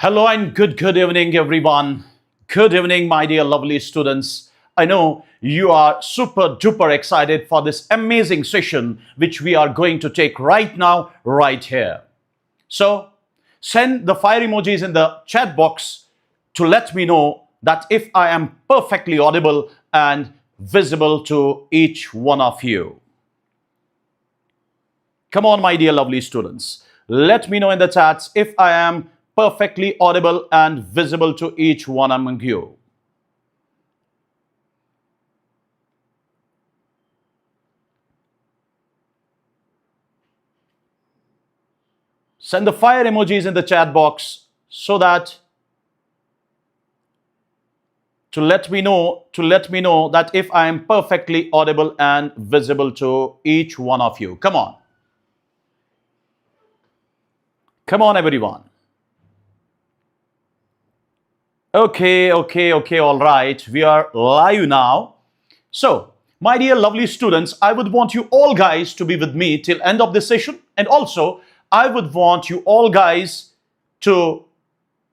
Hello and good evening, everyone. Good evening, my dear lovely students. I know you are super duper excited for this amazing session which we are going to take right now, right here. So send the fire emojis in the chat box to let me know that if I am perfectly audible and visible to each one of you. Come on, my dear lovely students. Let me know in the chats if I am perfectly audible and visible to each one among you. Send the fire emojis in the chat box so that to let me know that if I am perfectly audible and visible to each one of you. Come on. Come on, everyone. Okay, all right. We are live now. So, my dear lovely students, I would want you all guys to be with me till end of this session. And also, I would want you all guys to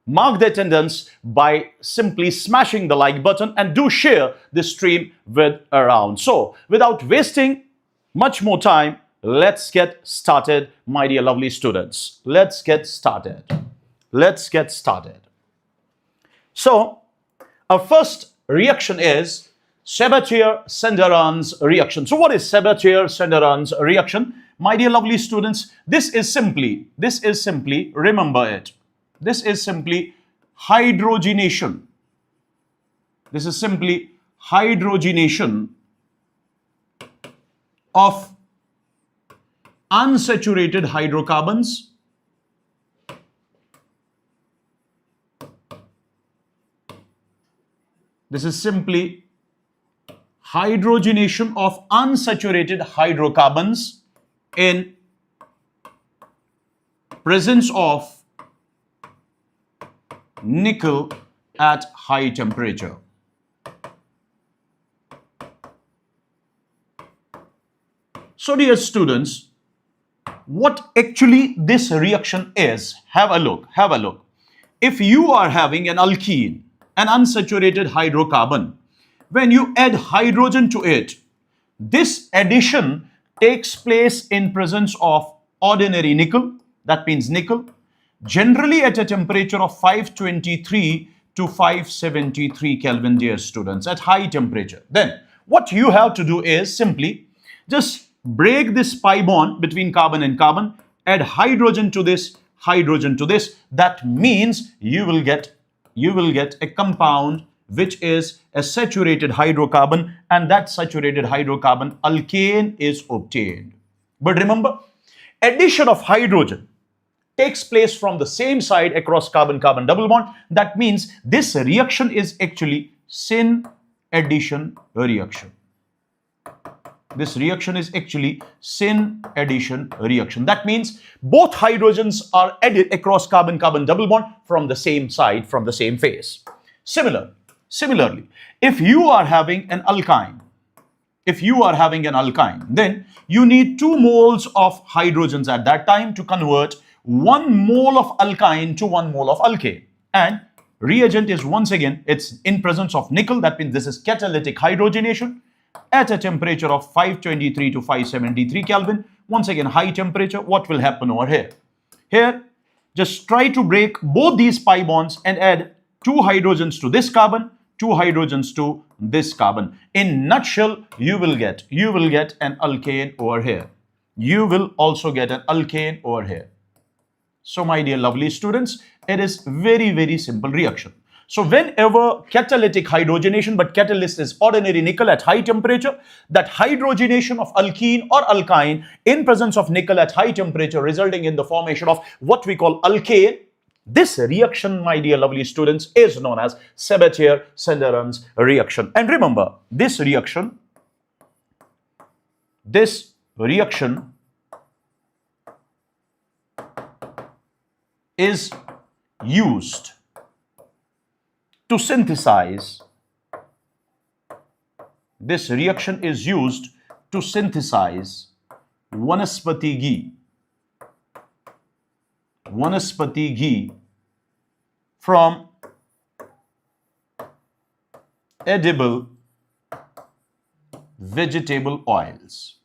mark the attendance by simply smashing the like button and do share this stream with around. So, without wasting much more time, let's get started, my dear lovely students. Let's get started. So, our first reaction is Sabatier-Senderan's reaction. So, what is Sabatier-Senderan's reaction? My dear lovely students, this is simply, remember it, this is simply hydrogenation. This is simply hydrogenation of unsaturated hydrocarbons This is simply hydrogenation of unsaturated hydrocarbons in presence of nickel at high temperature. So dear students, what actually this reaction is, have a look. If you are having an alkene, an unsaturated hydrocarbon, when you add hydrogen to it, this addition takes place in presence of ordinary nickel, that means nickel, generally at a temperature of 523 to 573 Kelvin, dear students, at high temperature. Then what you have to do is simply just break this pi bond between carbon and carbon, add hydrogen to this, That means you will get a compound which is a saturated hydrocarbon, and that saturated hydrocarbon alkane is obtained. But remember, addition of hydrogen takes place from the same side across carbon-carbon double bond. That means this reaction is actually syn addition reaction. This reaction is actually syn addition reaction. That means both hydrogens are added across carbon-carbon double bond from the same side, from the same phase. Similarly, if you are having an alkyne, then you need 2 moles of hydrogens at that time to convert 1 mole of alkyne to 1 mole of alkane. And reagent is once again, it's in presence of nickel. That means this is catalytic hydrogenation at a temperature of 523 to 573 Kelvin. Once again, high temperature. What will happen over here? Here, just try to break both these pi bonds and add 2 hydrogens to this carbon, 2 hydrogens to this carbon. In nutshell, you will get an alkane over here. You will also get an alkane over here. So my dear lovely students, it is very simple reaction. So whenever catalytic hydrogenation, but catalyst is ordinary nickel at high temperature, that hydrogenation of alkene or alkyne in presence of nickel at high temperature resulting in the formation of what we call alkane, this reaction, my dear lovely students, is known as Sabatier-Senderan's reaction. And remember, this reaction is used to synthesize. This reaction is used to synthesize vanaspati ghee from edible vegetable oils.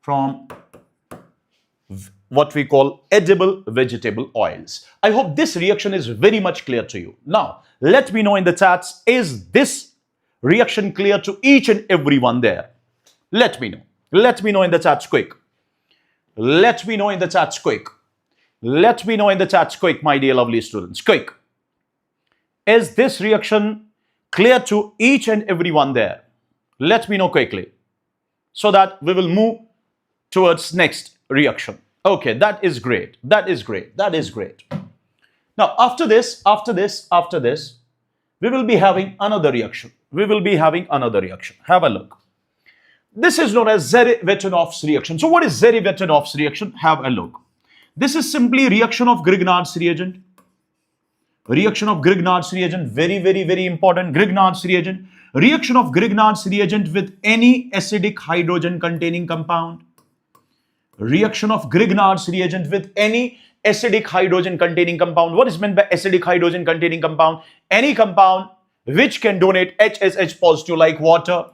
From what we call edible vegetable oils. I hope this reaction is very much clear to you. Now, let me know in the chats, is this reaction clear to each and everyone there? Let me know. Let me know in the chats quick. Let me know in the chats quick. Let me know in the chats quick, my dear lovely students. Quick. Is this reaction clear to each and everyone there? Let me know quickly so that we will move towards next reaction. Okay, that is great. That is great. That is great. Now, after this, we will be having another reaction. We will be having another reaction. Have a look. This is known as Zeri-Vetanov's reaction. So what is Zeri-Vetanov's reaction? Have a look. This is simply reaction of Grignard's reagent. Reaction of Grignard's reagent. Very, very, very important. Grignard's reagent. Reaction of Grignard's reagent with any acidic hydrogen containing compound. Reaction of Grignard's reagent with any acidic hydrogen containing compound. What is meant by acidic hydrogen containing compound? Any compound which can donate HSH positive like water.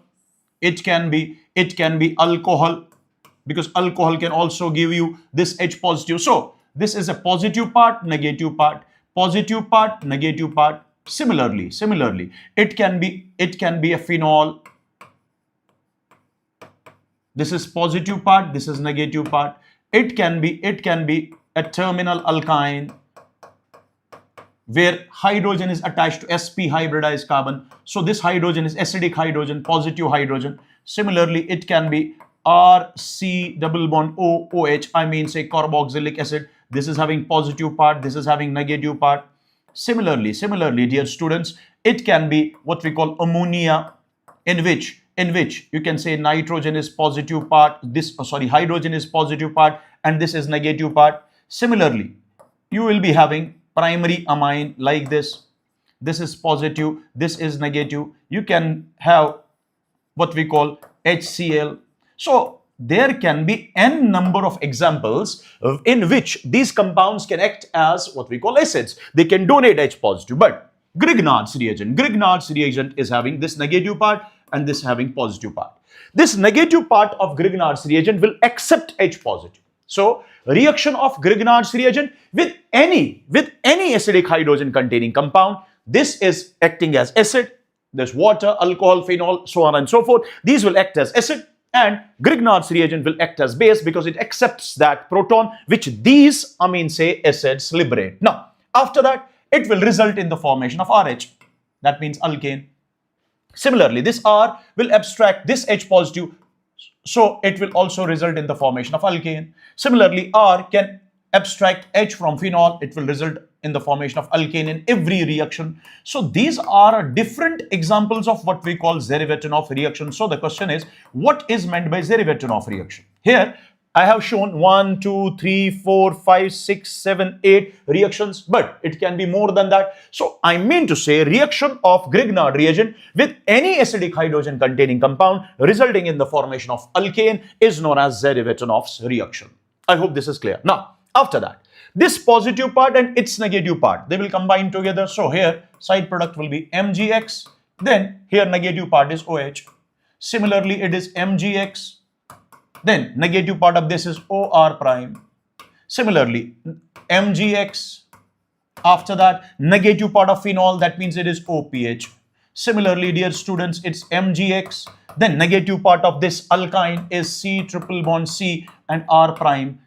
It can be alcohol, because alcohol can also give you this H positive. So this is a positive part, negative part, positive part, negative part. Similarly, it can be a phenol. This is positive part, this is negative part. It can be a terminal alkyne where hydrogen is attached to sp hybridized carbon. So this hydrogen is acidic hydrogen, positive hydrogen. Similarly, it can be RC double bond OH, I mean say carboxylic acid. This is having positive part, this is having negative part. Similarly, dear students, it can be what we call ammonia, in which you can say nitrogen is positive part, hydrogen is positive part, and this is negative part. Similarly, you will be having primary amine like this. This is positive, this is negative. You can have what we call HCl. So there can be n number of examples in which these compounds can act as what we call acids. They can donate H positive, but Grignard's reagent is having this negative part and this having positive part. This negative part of Grignard's reagent will accept H positive. So reaction of Grignard's reagent with any acidic hydrogen containing compound, this is acting as acid. There's water, alcohol, phenol, so on and so forth. These will act as acid, and Grignard's reagent will act as base because it accepts that proton which these amine say acids liberate. Now, after that, it will result in the formation of RH. That means alkane. Similarly, this R will abstract this H positive, so it will also result in the formation of alkane. Similarly, R can abstract H from phenol, it will result in the formation of alkane in every reaction. So these are different examples of what we call Zeri-Vetanov reaction. So the question is, what is meant by Zeri-Vetanov reaction? Here I have shown 1, 2, 3, 4, 5, 6, 7, 8 reactions, but it can be more than that. So I mean to say reaction of Grignard reagent with any acidic hydrogen containing compound resulting in the formation of alkane is known as Zeri-Vetanov's reaction. I hope this is clear. Now, after that, this positive part and its negative part, they will combine together. So here side product will be MgX, then here negative part is OH. Similarly, it is MgX. Then negative part of this is OR prime. Similarly, MgX. After that, negative part of phenol, that means it is OPH. Similarly, dear students, it's MgX. Then negative part of this alkyne is C triple bond C and R prime.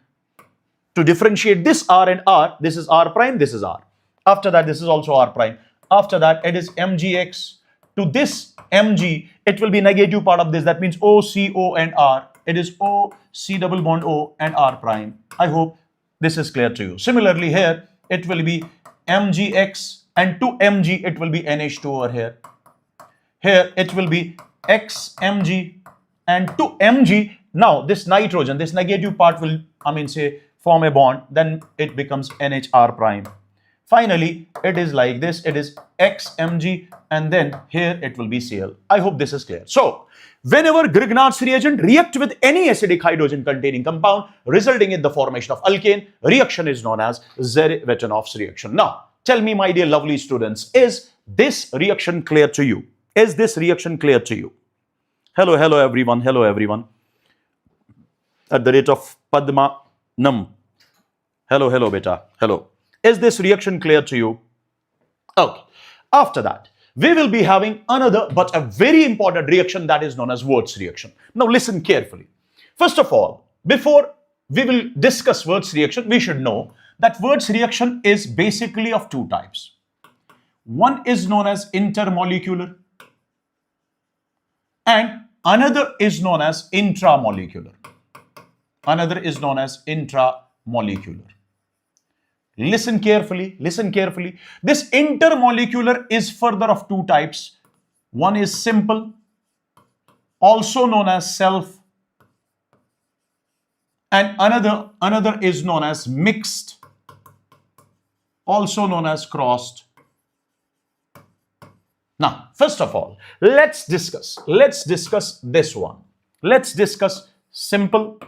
To differentiate this R and R, this is R prime, this is R. After that, this is also R prime. After that, it is MgX. To this Mg, it will be negative part of this, that means O, C, O and R. It is O, C double bond O and R prime. I hope this is clear to you. Similarly, here it will be MgX, and to Mg it will be NH2 over here. Here it will be XMg, and to Mg, now this nitrogen, this negative part will, form a bond, then it becomes NHR prime. Finally, it is like this, it is XMg, and then here it will be Cl. I hope this is clear. So, Whenever Grignard's reagent react with any acidic hydrogen containing compound resulting in the formation of alkane, reaction is known as Zerevatinov's reaction. Now, tell me, my dear lovely students, is this reaction clear to you? Is this reaction clear to you? Hello, hello everyone, hello everyone. At the rate of Padma Nam. Hello, hello beta, hello. Is this reaction clear to you? Okay. After that, we will be having another but a very important reaction that is known as Wurtz reaction. Now listen carefully. First of all, before we will discuss Wurtz reaction, we should know that Wurtz reaction is basically of two types. One is known as intermolecular and another is known as intramolecular. Another is known as intramolecular. Listen carefully, listen carefully. This intermolecular is further of two types. One is simple, also known as self, and another is known as mixed, also known as crossed. Now, first of all, let's discuss this one. Let's discuss simple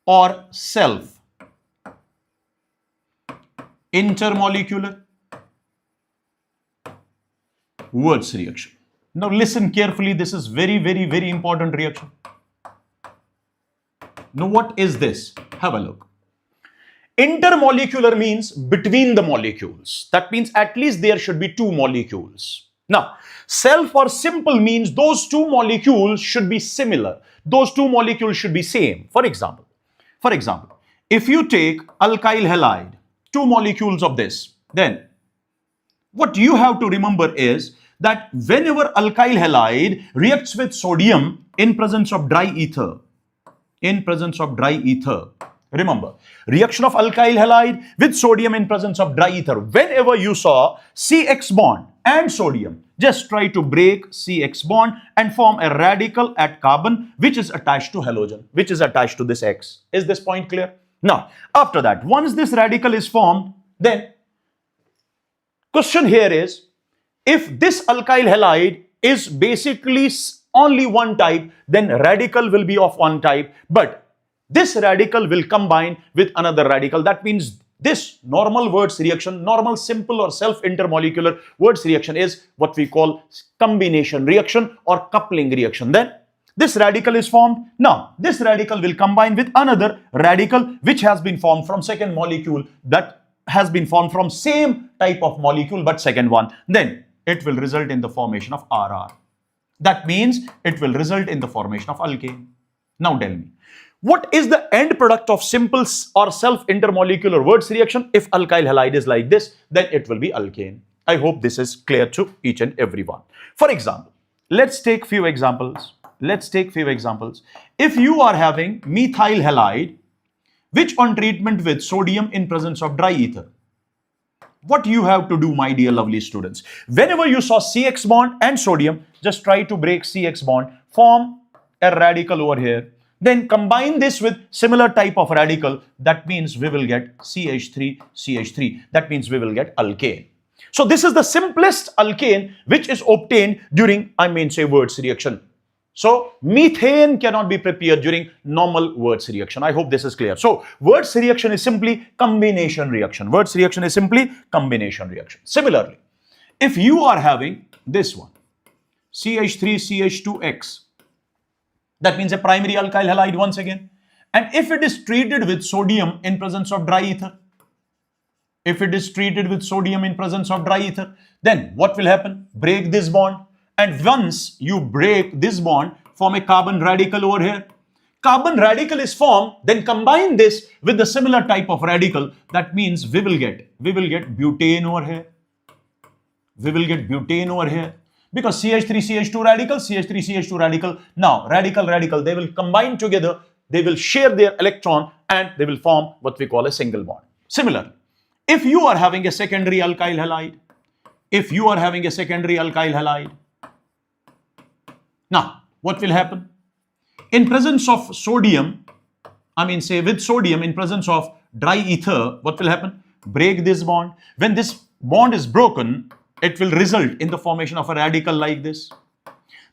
or self, intermolecular, Wurtz reaction. Now listen carefully, this is very, very, very important reaction. Now what is this? Have a look. Intermolecular means between the molecules. That means at least there should be two molecules. Now, self or simple means those two molecules should be similar. Those two molecules should be same. For example, if you take alkyl halide, two molecules of this, then what you have to remember is that whenever alkyl halide reacts with sodium in presence of dry ether, remember, reaction of alkyl halide with sodium in presence of dry ether, whenever you saw CX bond and sodium, just try to break CX bond and form a radical at carbon which is attached to halogen, which is attached to this X. Is this point clear? Now, after that, once this radical is formed, then question here is, if this alkyl halide is basically only one type, then radical will be of one type, but this radical will combine with another radical. That means this normal Wurtz reaction, normal simple or self-intermolecular Wurtz reaction is what we call combination reaction or coupling reaction. Then this radical is formed. Now, this radical will combine with another radical which has been formed from second molecule that has been formed from same type of molecule but second one. Then it will result in the formation of RR. That means it will result in the formation of alkane. Now tell me, what is the end product of simple or self-intermolecular Wurtz reaction? If alkyl halide is like this, then it will be alkane. I hope this is clear to each and every one. For example, let's take few examples. If you are having methyl halide, which on treatment with sodium in presence of dry ether, what you have to do, my dear lovely students? Whenever you saw CX bond and sodium, just try to break CX bond, form a radical over here, then combine this with similar type of radical. That means we will get CH3. That means we will get alkane. So this is the simplest alkane which is obtained during, Wurtz reaction. So methane cannot be prepared during normal Wurtz reaction. I hope this is clear. So Wurtz reaction is simply combination reaction. Similarly, if you are having this one, CH3CH2X, that means a primary alkyl halide once again. And if it is treated with sodium in presence of dry ether, then what will happen? Break this bond. And once you break this bond, form a carbon radical over here. Carbon radical is formed, then combine this with the similar type of radical. That means we will get butane over here. Because CH3CH2 radical, now radical, they will combine together, they will share their electron and they will form what we call a single bond. Similarly, if you are having a secondary alkyl halide, now what will happen? In presence of sodium, with sodium in presence of dry ether, what will happen? Break this bond. When this bond is broken, it will result in the formation of a radical like this.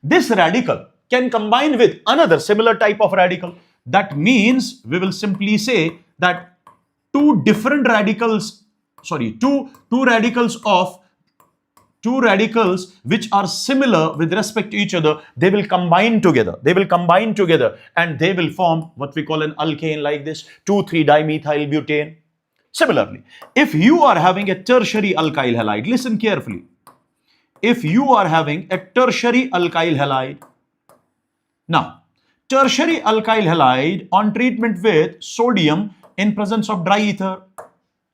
this radical can combine with another similar type of radical. That means we will simply say that two radicals which are similar with respect to each other, they will combine together. And they will form what we call an alkane like this, 2,3-dimethyl butane. Similarly, if you are having a tertiary alkyl halide, listen carefully. If you are having a tertiary alkyl halide, now, tertiary alkyl halide on treatment with sodium in presence of dry ether,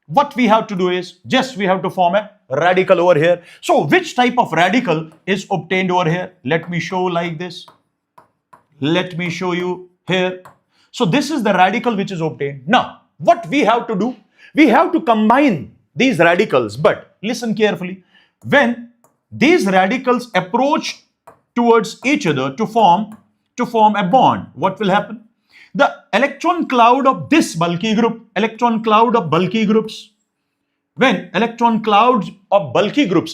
what we have to do is just we have to form a radical over here. So which type of radical is obtained over here? Let me show like this. Let me show you here. So this is the radical which is obtained. Now, what we have to do? We have to combine these radicals, but listen carefully. When these radicals approach towards each other to form a bond, what will happen? The electron cloud of this bulky group, when electron clouds of bulky groups,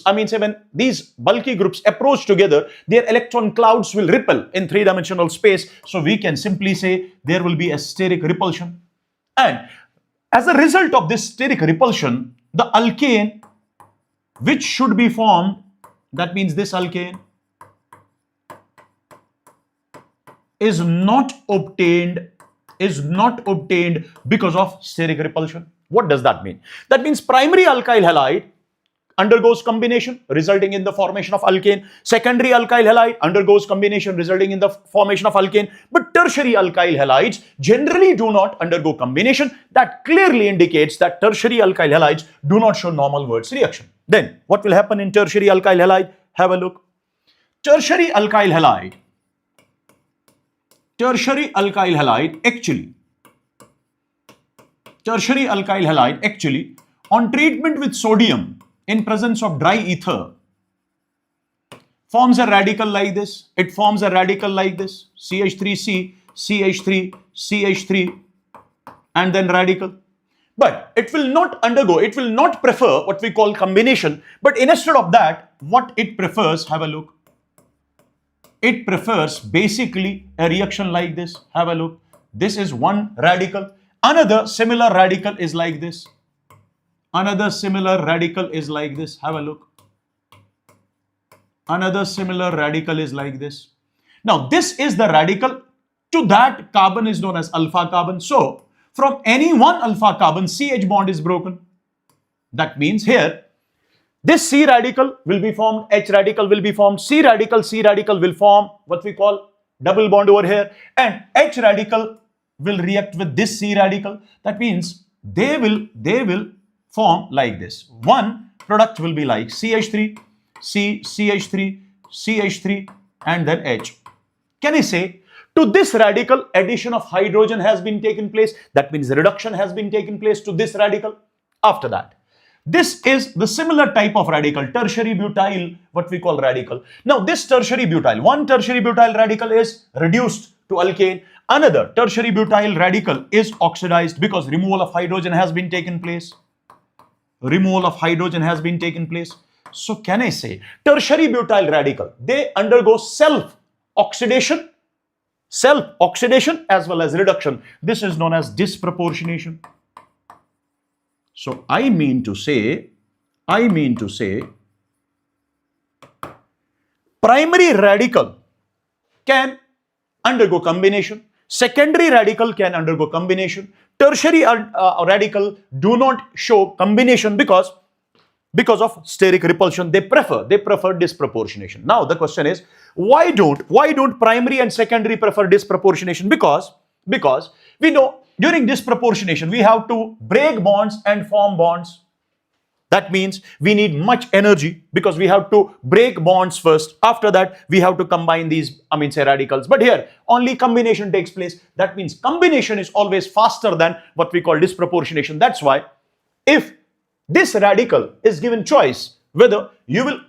when these bulky groups approach together, their electron clouds will repel in three-dimensional space. So we can simply say there will be a steric repulsion. And as a result of this steric repulsion, the alkane which should be formed, that means this alkane, is not obtained because of steric repulsion. What does that mean? That means primary alkyl halide undergoes combination resulting in the formation of alkane. Secondary alkyl halide undergoes combination resulting in the formation of alkane. But tertiary alkyl halides generally do not undergo combination. That clearly indicates that tertiary alkyl halides do not show normal Wurtz reaction. Then what will happen in tertiary alkyl halide? Have a look. Tertiary alkyl halide actually on treatment with sodium in presence of dry ether forms a radical like this. It forms a radical like this, CH3C, CH3, CH3, and then radical. But it will not prefer what we call combination, but instead of that, what it prefers, have a look. It prefers basically a reaction like this. Have a look. This is one radical. Another similar radical is like this. Another similar radical is like this. Have a look. Another similar radical is like this. Now, this is the radical. To that carbon is known as alpha carbon. So, from any one alpha carbon, CH bond is broken. That means here, this C radical will be formed, H radical will be formed, C radical will form what we call double bond over here, and H radical will react with this C radical. That means they will form like this. One product will be like CH3, C, CH3, CH3, and then H. Can I say to this radical addition of hydrogen has been taken place? That means reduction has been taken place to this radical. After that, this is the similar type of radical, tertiary butyl, what we call radical. Now, this tertiary butyl, one tertiary butyl radical is reduced to alkane. Another tertiary butyl radical is oxidized because removal of hydrogen has been taken place. So, can I say tertiary butyl radical, they undergo self-oxidation as well as reduction. This is known as disproportionation. So I mean to say primary radical can undergo combination, secondary radical can undergo combination, tertiary radical do not show combination because of steric repulsion. They prefer disproportionation. Now the question is, why don't primary and secondary prefer disproportionation? Because we know during disproportionation we have to break bonds and form bonds. That means we need much energy because we have to break bonds first. After that, we have to combine these radicals. But here only combination takes place. That means combination is always faster than what we call disproportionation. That's why if this radical is given choice whether you will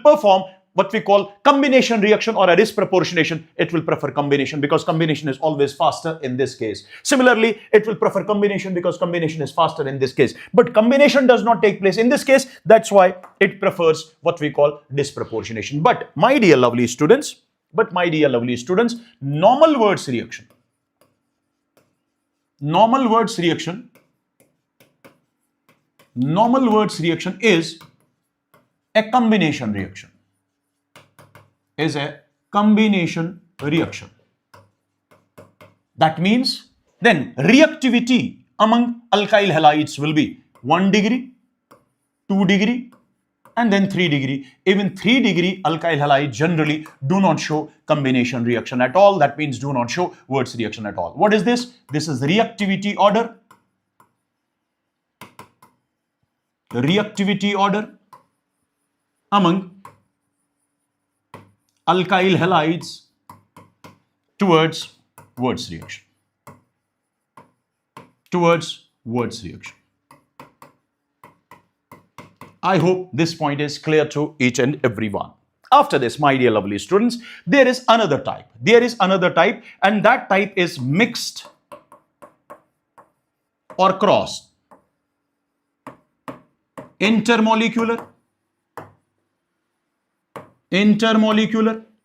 perform what we call combination reaction or a disproportionation, it will prefer combination because combination is always faster in this case. Similarly, it will prefer combination because combination is faster in this case. But combination does not take place in this case. That's why it prefers what we call disproportionation. But my dear lovely students, normal words reaction is a combination reaction. That means then reactivity among alkyl halides will be 1 degree, 2 degree, and then 3 degree. Even 3 degree alkyl halides generally do not show combination reaction at all. That means do not show Wurtz reaction at all. What is this? This is reactivity order. Among alkyl halides towards Wurtz reaction. I hope this point is clear to each and every one. After this, my dear lovely students, there is another type. And that type is mixed or crossed. Intermolecular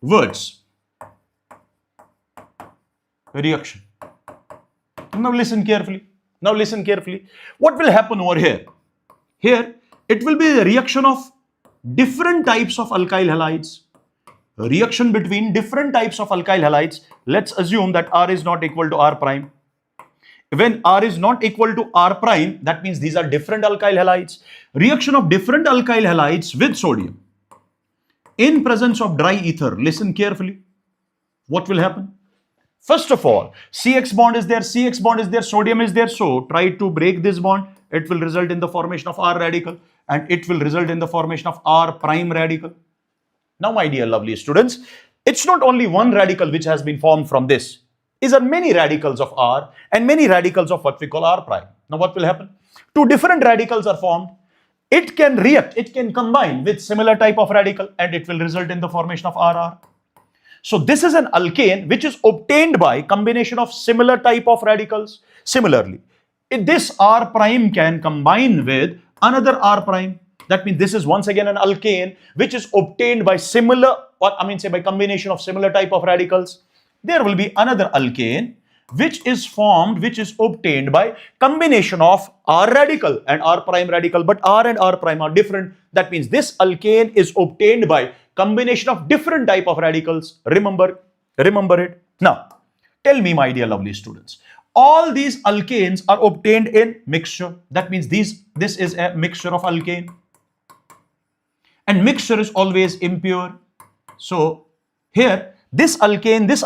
Wurtz reaction. Now listen carefully. What will happen over here? Here, it will be the reaction of different types of alkyl halides. Reaction between different types of alkyl halides. Let's assume that R is not equal to R prime. When R is not equal to R prime, that means these are different alkyl halides. Reaction of different alkyl halides with sodium in presence of dry ether. Listen carefully. What will happen? First of all, CX bond is there, sodium is there. So try to break this bond. It will result in the formation of R radical and it will result in the formation of R prime radical. Now, my dear lovely students, it's not only one radical which has been formed from this. These are many radicals of R and many radicals of what we call R prime. Now, what will happen? Two different radicals are formed. It can react, it can combine with similar type of radical and it will result in the formation of RR. So this is an alkane which is obtained by combination of similar type of radicals. Similarly, if this R prime can combine with another R prime, that means this is once again an alkane which is obtained by by combination of similar type of radicals. There will be another alkane which is obtained by combination of R radical and R prime radical, but R and R prime are different. That means this alkane is obtained by combination of different type of radicals. Remember it. Now, tell me, my dear lovely students, all these alkanes are obtained in mixture. That means this is a mixture of alkane. And mixture is always impure. So here, this alkane, and this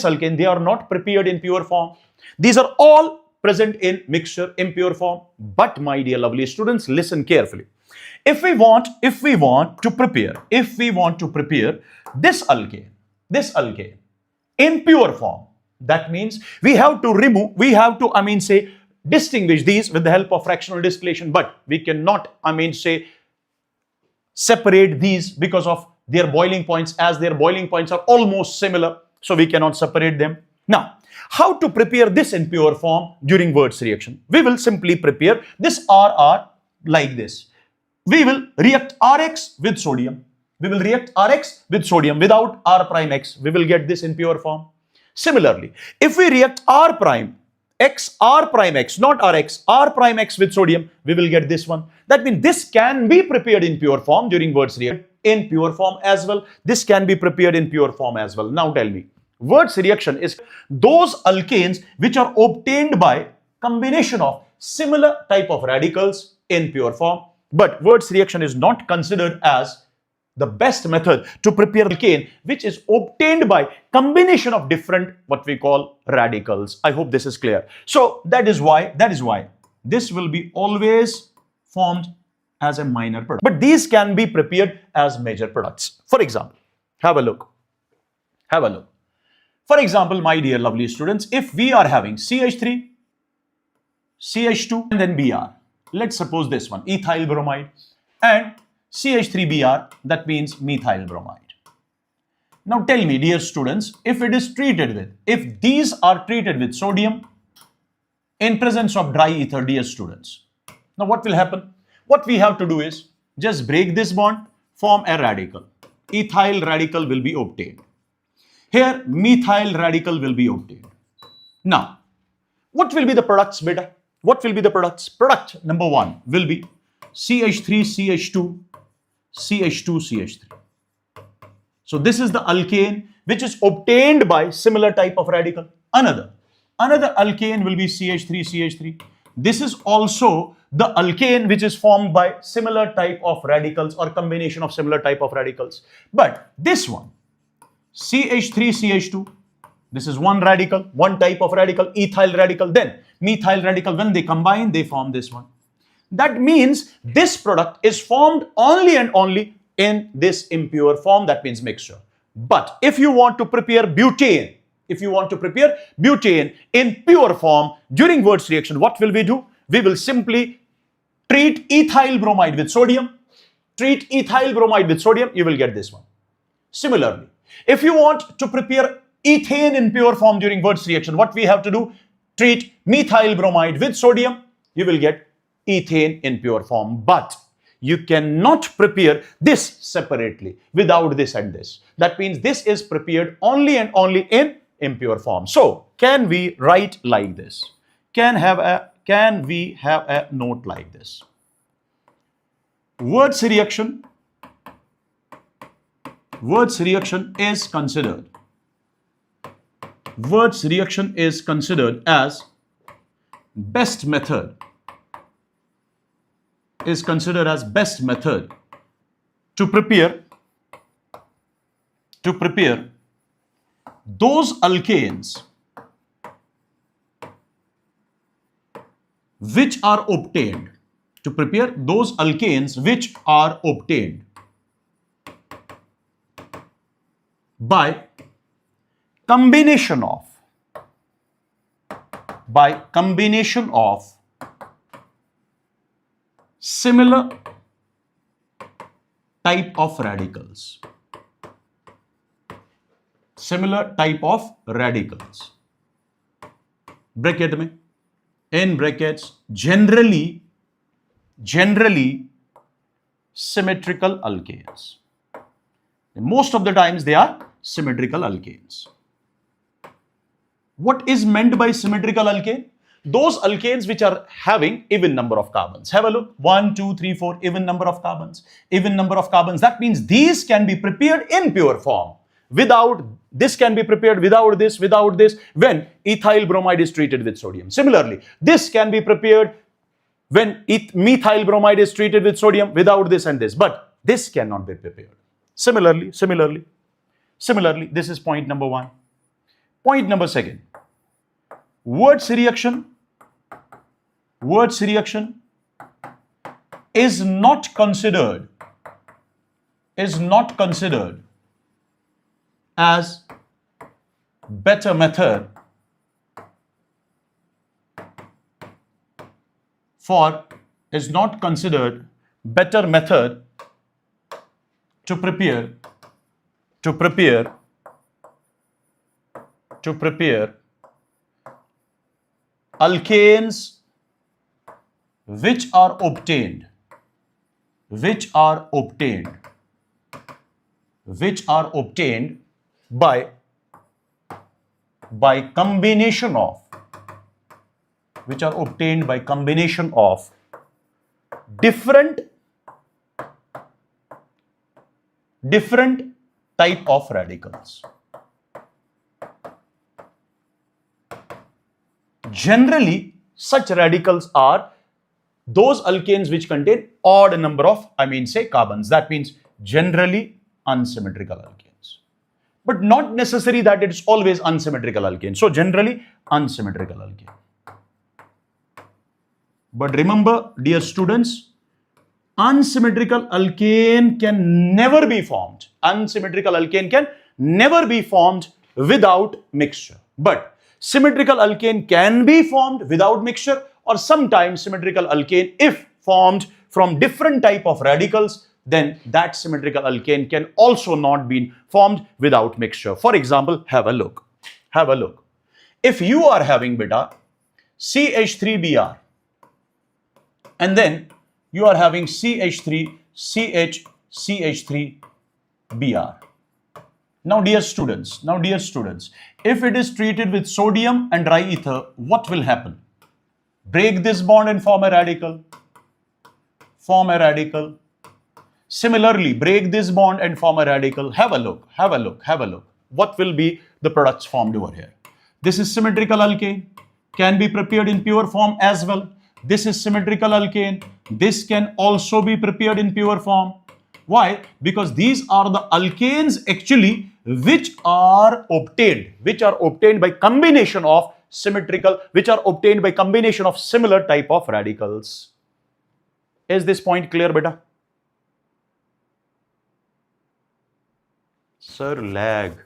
alkane, they are not prepared in pure form. These are all present in mixture, impure form. But my dear lovely students, listen carefully. If we want to prepare this alkane in pure form, that means we have to distinguish these with the help of fractional distillation, but we cannot separate these because of their boiling points, as their boiling points are almost similar, so we cannot separate them. Now, how to prepare this in pure form during Wurtz reaction? We will simply prepare this RR like this. We will react Rx with sodium. Without R prime X. We will get this in pure form. Similarly, if we react R prime X, not Rx, R prime X with sodium, we will get this one. That means this can be prepared in pure form during Wurtz reaction. In pure form as well. This can be prepared in pure form as well. Now tell me, Wurtz reaction is those alkanes which are obtained by combination of similar type of radicals in pure form. But Wurtz reaction is not considered as the best method to prepare alkane which is obtained by combination of different what we call radicals. I hope this is clear. So that is why this will be always formed as a minor product. But these can be prepared as major products. For example, have a look. For example, my dear lovely students, if we are having CH3, CH2 and then Br, let's suppose this one, ethyl bromide, and CH3Br, that means methyl bromide. Now tell me, dear students, if these are treated with sodium in presence of dry ether, dear students, now what will happen? What we have to do is just break this bond, form a radical. Ethyl radical will be obtained. Here, methyl radical will be obtained. Now, what will be the products, beta? What will be the products? Product number 1 will be CH3CH2, CH2CH3. So this is the alkane which is obtained by similar type of radical. Another alkane will be CH3CH3. This is also the alkane which is formed by similar type of radicals or combination of similar type of radicals. But this one, CH3CH2, this is one radical, one type of radical, ethyl radical, then methyl radical. When they combine, they form this one. That means this product is formed only and only in this impure form, that means mixture. But if you want to prepare butane, in pure form during Wurtz reaction, what will we do? We will simply treat ethyl bromide with sodium. You will get this one. Similarly, if you want to prepare ethane in pure form during Wurtz reaction, what we have to do? Treat methyl bromide with sodium. You will get ethane in pure form. But you cannot prepare this separately without this and this. That means this is prepared only and only in impure form. So can we write like this? Can we have a note like this? Wurtz reaction is considered as best method to prepare those alkanes which are obtained by combination of similar type of radicals. Bracket में, in brackets, generally symmetrical alkanes. Most of the times they are symmetrical alkanes. What is meant by symmetrical alkane? Those alkanes which are having even number of carbons. Have a look. 1, 2, 3, 4, even number of carbons. That means these can be prepared in pure form. This can be prepared without this, when ethyl bromide is treated with sodium. Similarly, this can be prepared when methyl bromide is treated with sodium without this and this. But this cannot be prepared. Similarly, this is point number 1. Point number 2. Wurtz reaction is not considered as better method to prepare alkanes which are obtained by combination of different type of radicals. Generally, such radicals are those alkanes which contain odd number of carbons. That means generally unsymmetrical alkanes. But not necessary that it's always unsymmetrical alkane. So generally unsymmetrical alkane. But remember, dear students, unsymmetrical alkane can never be formed. Without mixture. But symmetrical alkane can be formed without mixture, or sometimes symmetrical alkane, if formed from different type of radicals, then that symmetrical alkane can also not be formed without mixture. For example, have a look. Have a look. If you are having beta CH3Br and then you are having CH3BR. Now dear students, if it is treated with sodium and dry ether, what will happen? Break this bond and form a radical. Form a radical. Similarly, break this bond and form a radical. Have a look. What will be the products formed over here? This is symmetrical alkane. Can be prepared in pure form as well. This is symmetrical alkane. This can also be prepared in pure form. Why? Because these are the alkanes actually which are obtained by combination of symmetrical, which are obtained by combination of similar type of radicals. Is this point clear, beta? Sir, lag.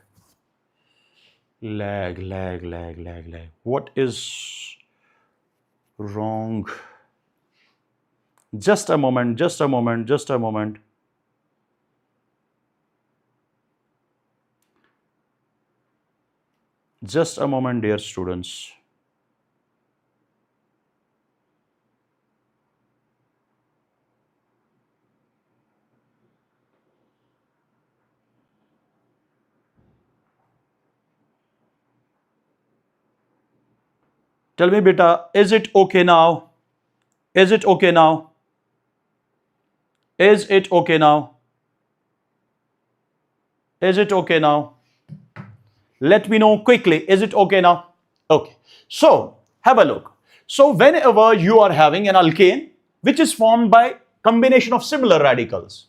What is wrong? Just a moment. Just a moment, dear students. Tell me, beta, is it okay now? Is it okay now? Is it okay now? Is it okay now? Let me know quickly. Is it okay now? Okay. So, have a look. So, whenever you are having an alkane which is formed by combination of similar radicals,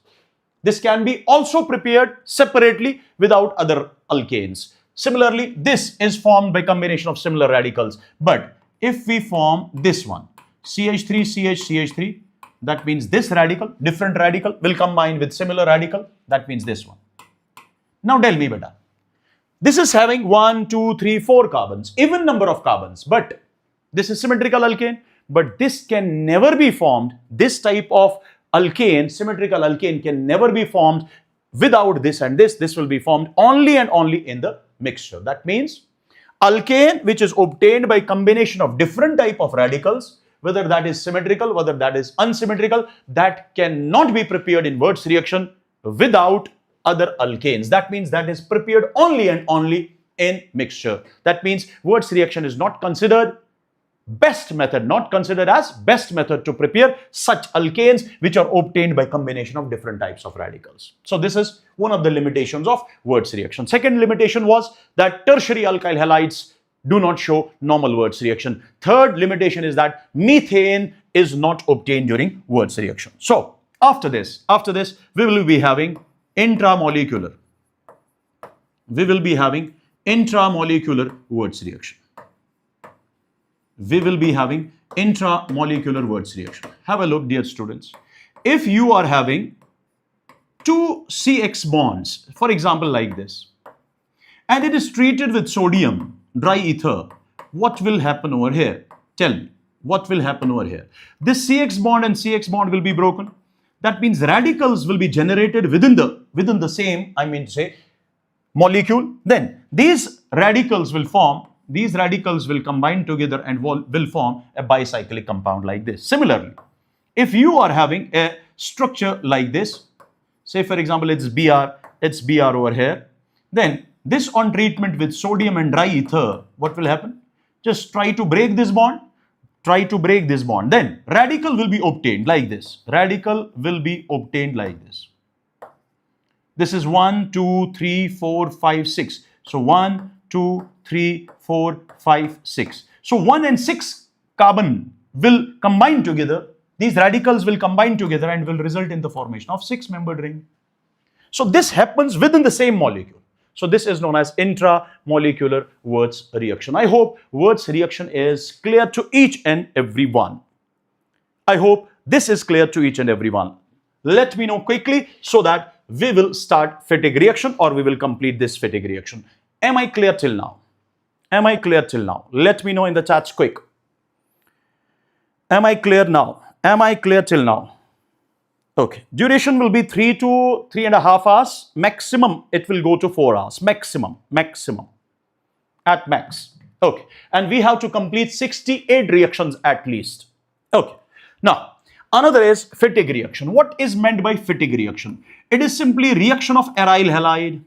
this can be also prepared separately without other alkanes. Similarly, this is formed by combination of similar radicals. But if we form this one, CH3, that means this radical, different radical will combine with similar radical. That means this one. Now tell me, beta. This is having 1, 2, 3, 4 carbons, even number of carbons, but this is symmetrical alkane, but this can never be formed. This type of alkane, symmetrical alkane, can never be formed without this and this. This will be formed only and only in the mixture. That means alkane which is obtained by combination of different type of radicals, whether that is symmetrical, whether that is unsymmetrical, that cannot be prepared in Wurtz reaction without other alkanes. That means that is prepared only and only in mixture. That means Wurtz reaction is not considered best method, not considered as best method to prepare such alkanes which are obtained by combination of different types of radicals. So this is one of the limitations of Wurtz reaction. Second limitation was that tertiary alkyl halides do not show normal Wurtz reaction. Third limitation is that methane is not obtained during Wurtz reaction. So after this, we will be having intramolecular. We will be having intramolecular Wurtz reaction. We will be having intramolecular Wurtz reaction. Have a look, dear students. If you are having two CX bonds, for example, like this, and it is treated with sodium, dry ether, what will happen over here? Tell me, what will happen over here? This CX bond and CX bond will be broken. That means radicals will be generated within the same, molecule. Then these radicals will combine together and will form a bicyclic compound like this. Similarly, if you are having a structure like this, say for example it's Br over here, then this on treatment with sodium and dry ether, what will happen? Just try to break this bond. Then radical will be obtained like this. This is 1, 2, 3, 4, 5, 6. So 1, 2, 3, 4, 5, 6. So 1 and 6 carbon will combine together. These radicals will combine together and will result in the formation of 6-membered ring. So this happens within the same molecule. So this is known as intramolecular Wurtz reaction. I hope Wurtz reaction is clear to each and every one. I hope this is clear to each and every one. Let me know quickly so that we will start fatigue reaction or we will complete this fatigue reaction. Am I clear till now? Let me know in the chats quick. Am I clear now? Till now? Okay, duration will be 3 to 3.5 hours. Maximum, it will go to 4 hours. Maximum at max. Okay, and we have to complete 68 reactions at least. Okay, now another is fatigue reaction. What is meant by fatigue reaction? It is simply reaction of aryl halide.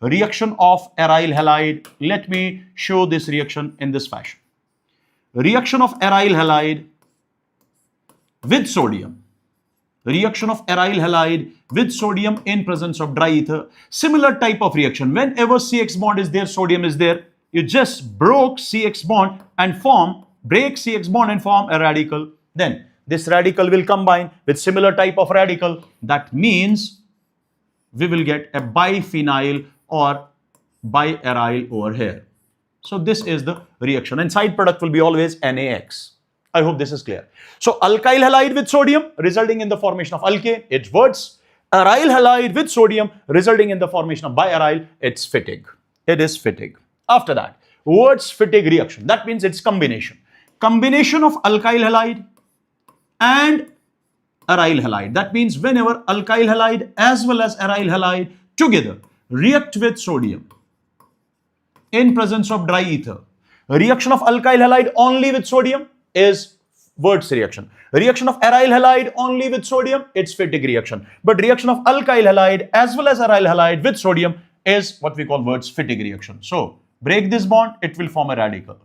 Reaction of aryl halide. Let me show this reaction in this fashion. Reaction of aryl halide with sodium. Reaction of aryl halide with sodium in presence of dry ether. Similar type of reaction. Whenever CX bond is there, sodium is there. You just broke CX bond and break CX bond and form a radical. Then this radical will combine with similar type of radical. That means we will get a biphenyl or biaryl over here. So this is the reaction, and side product will be always NaX. I hope this is clear. So alkyl halide with sodium resulting in the formation of alkane, it's Wurtz. Aryl halide with sodium resulting in the formation of biaryl, it's fatigue. It is fatigue. After that, Wurtz fatigue reaction. That means it's combination. Combination of alkyl halide and aryl halide. That means whenever alkyl halide as well as aryl halide together react with sodium in presence of dry ether. Reaction of alkyl halide only with sodium is Wurtz reaction. Reaction of aryl halide only with sodium, it's fatigue reaction. But reaction of alkyl halide as well as aryl halide with sodium is what we call Wurtz fatigue reaction. So break this bond, it will form a radical.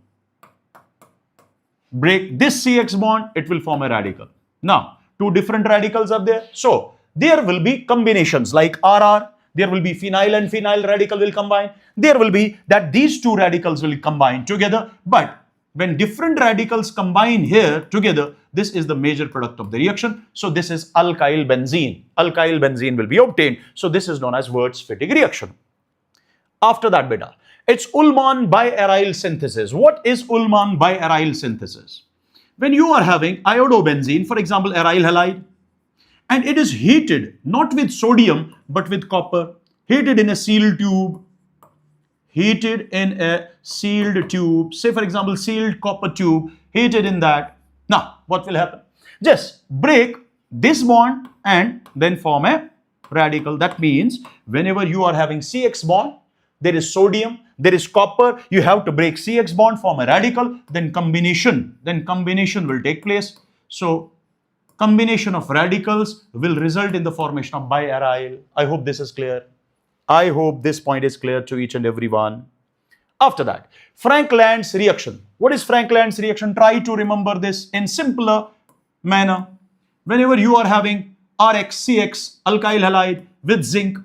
Break this CX bond, it will form a radical. Now, two different radicals are there. So there will be combinations like RR. There will be phenyl and phenyl radical will combine. There will be that these two radicals will combine together. But when different radicals combine here together, this is the major product of the reaction. So this is alkyl benzene. Alkyl benzene will be obtained. So this is known as Wurtz fatigue reaction. After that, beta, it's Ullmann biaryl synthesis. What is Ullmann biaryl synthesis? When you are having iodobenzene, for example, aryl halide, and it is heated not with sodium but with copper, heated in a sealed tube, say for example sealed copper tube, heated in that. Now what will happen? Just break this bond and then form a radical. That means whenever you are having CX bond, there is sodium, there is copper, you have to break CX bond, form a radical, then combination will take place. So combination of radicals will result in the formation of biaryl. I hope this is clear. I hope this point is clear to each and every one. After that, Frank-Land's reaction. What is Frank-Land's reaction? Try to remember this in simpler manner. Whenever you are having RxCX, alkyl halide with zinc,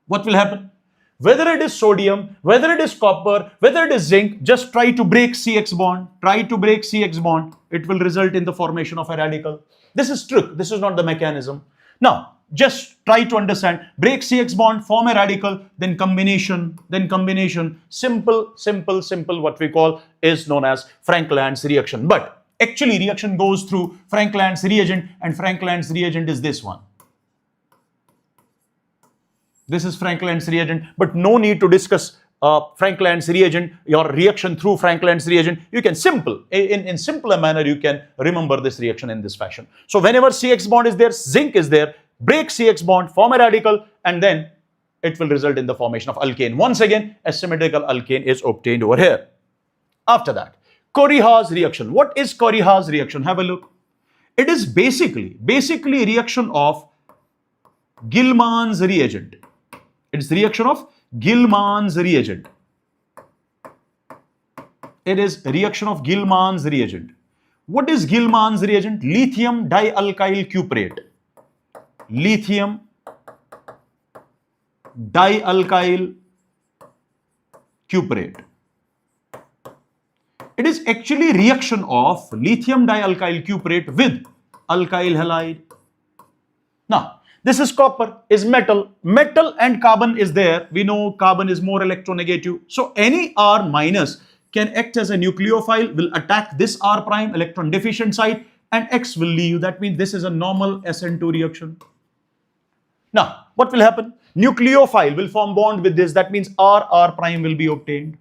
what will happen? Whether it is sodium, whether it is copper, whether it is zinc, just try to break CX bond. Try to break CX bond. It will result in the formation of a radical. This is trick. This is not the mechanism. Now, just try to understand. Break CX bond, form a radical, then combination. Simple, what we call is known as Frank-Land's reaction. But actually, reaction goes through Frank-Land's reagent, and Frank-Land's reagent is this one. This is Frank-Land's reagent, but no need to discuss Frank-Land's reagent, your reaction through Frank-Land's reagent. You can in simpler manner, you can remember this reaction in this fashion. So whenever CX bond is there, zinc is there, break CX bond, form a radical, and then it will result in the formation of alkane. Once again, a symmetrical alkane is obtained over here. After that, Coriolis reaction. What is Coriolis reaction? Have a look. It is basically reaction of Gilman's reagent. It's the reaction of Gilman's reagent. It is reaction of Gilman's reagent. What is Gilman's reagent? Lithium dialkyl cuprate. Lithium dialkyl cuprate. It is actually reaction of lithium dialkyl cuprate with alkyl halide. Now, this is copper, is metal. Metal and carbon is there. We know carbon is more electronegative. So any R minus can act as a nucleophile, will attack this R prime electron deficient site, and X will leave. That means this is a normal SN2 reaction. Now, what will happen? Nucleophile will form bond with this. That means R prime will be obtained.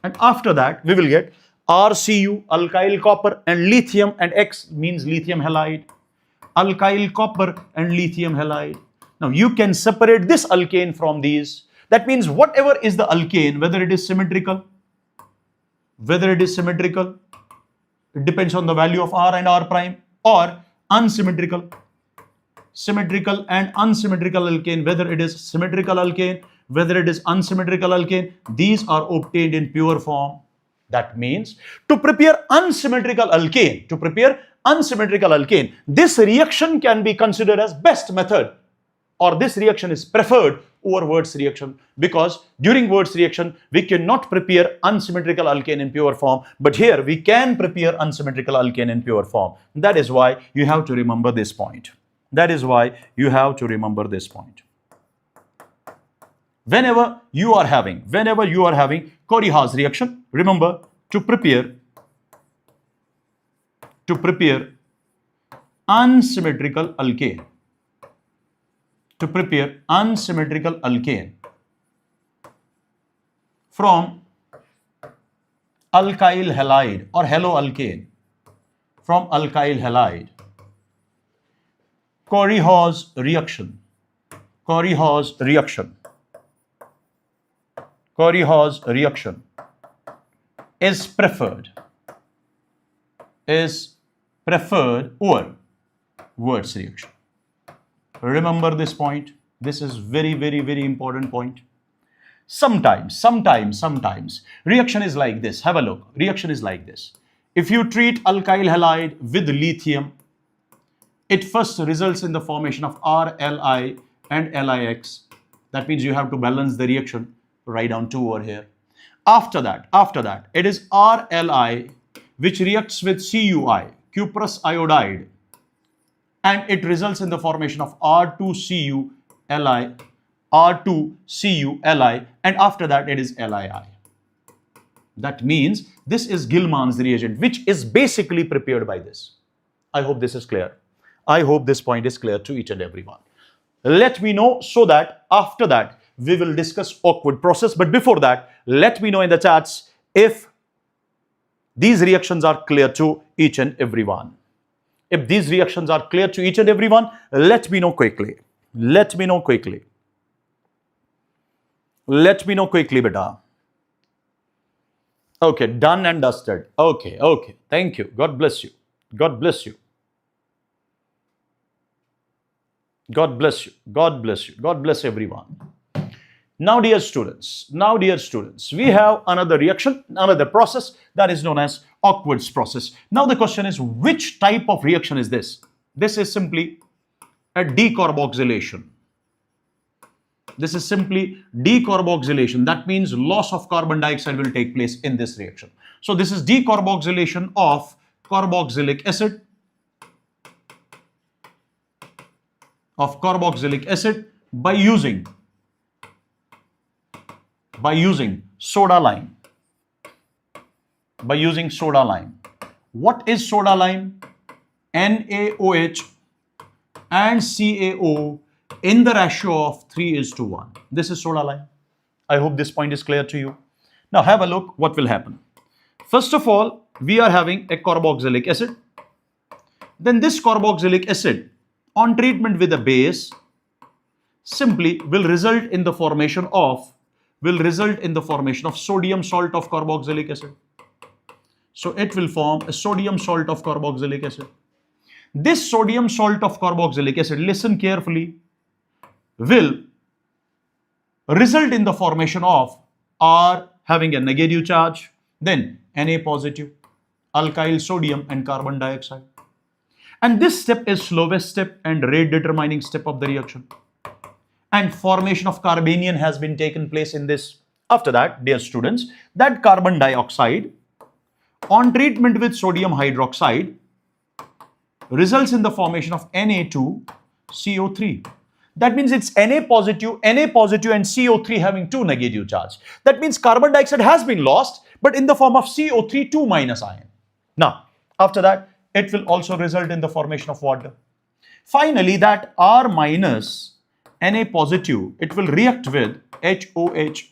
And after that, we will get RCU, alkyl copper, and lithium, and X means lithium halide. Alkyl copper and lithium halide. Now you can separate this alkane from these. That means whatever is the alkane, whether it is symmetrical, it depends on the value of R and R prime, or unsymmetrical, symmetrical and unsymmetrical alkane, whether it is symmetrical alkane, whether it is unsymmetrical alkane, these are obtained in pure form. That means to prepare unsymmetrical alkane, this reaction can be considered as best method, or this reaction is preferred over Wirtz reaction, because during Wirtz reaction we cannot prepare unsymmetrical alkane in pure form, but here we can prepare unsymmetrical alkane in pure form. That is why you have to remember this point. Whenever you are having Cori-Haas reaction, remember to prepare unsymmetrical alkane. To prepare unsymmetrical alkane from alkyl halide or haloalkane, from alkyl halide, Cori-Haas reaction is preferred over Wirtz reaction. Remember this point. This is very important point. Sometimes reaction is like this. Have a look. Reaction is like this. If you treat alkyl halide with lithium, it first results in the formation of RLi and LiX. That means you have to balance the reaction. Write down 2 over here. After that, it is RLi which reacts with CuI, cuprous iodide, and it results in the formation of R2Cu Li, and after that it is LiI. That means this is Gilman's reagent, which is basically prepared by this. I hope this is clear. I hope this point is clear to each and everyone. Let me know, so that after that we will discuss awkward process. But before that, let me know in the chats if these reactions are clear to each and everyone. If these reactions are clear to each and everyone, let me know quickly. Let me know quickly, beta. Okay, done and dusted. Okay. Thank you. God bless you. God bless everyone. Now, dear students, we have another reaction, another process that is known as Awkward's process. Now, the question is, which type of reaction is this? This is simply a decarboxylation. That means loss of carbon dioxide will take place in this reaction. So, this is decarboxylation of carboxylic acid. By using soda lime. What is soda lime? NaOH and CaO in the ratio of 3:1. This is soda lime. I hope this point is clear to you. Now have a look what will happen. First of all, we are having a carboxylic acid. Then this carboxylic acid on treatment with a base simply will result in the formation of sodium salt of carboxylic acid. So it will form a sodium salt of carboxylic acid. This sodium salt of carboxylic acid, listen carefully, will result in the formation of R having a negative charge, then Na positive, alkyl sodium and carbon dioxide. And this step is slowest step and rate determining step of the reaction. And formation of carbanion has been taken place in this. After that, dear students, that carbon dioxide on treatment with sodium hydroxide results in the formation of Na2CO3. That means it's Na positive and CO3 having 2 negative charge. That means carbon dioxide has been lost, but in the form of CO3 2- ion. Now, after that, it will also result in the formation of water. Finally, that R minus Na positive, it will react with HOH.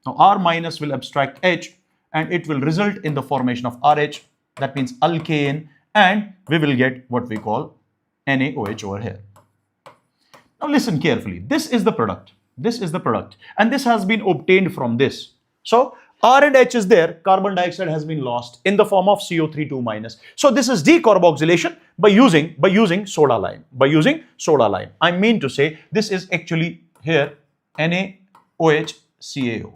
Now, R minus will abstract H and it will result in the formation of RH, that means alkane, and we will get what we call NaOH over here. Now listen carefully. This is the product. This is the product, and this has been obtained from this. So R and H is there, carbon dioxide has been lost in the form of CO3 2-. So this is decarboxylation by using soda lime. By using soda lime. I mean to say this is actually here NaOH CaO.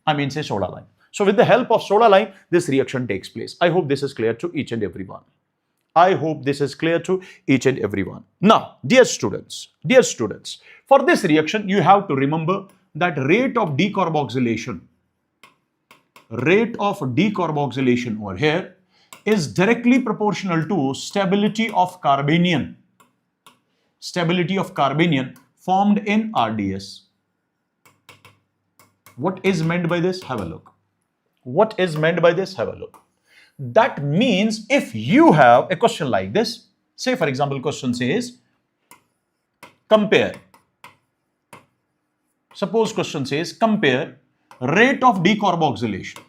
I mean say soda lime. So with the help of soda lime, this reaction takes place. I hope this is clear to each and everyone. I hope this is clear to each and everyone. Now, dear students, for this reaction, you have to remember that rate of decarboxylation over here is directly proportional to stability of carbanion formed in RDS. What is meant by this? Have a look. What is meant by this? Have a look. That means if you have a question like this, say for example, question says, compare. Suppose question says, compare rate of decarboxylation.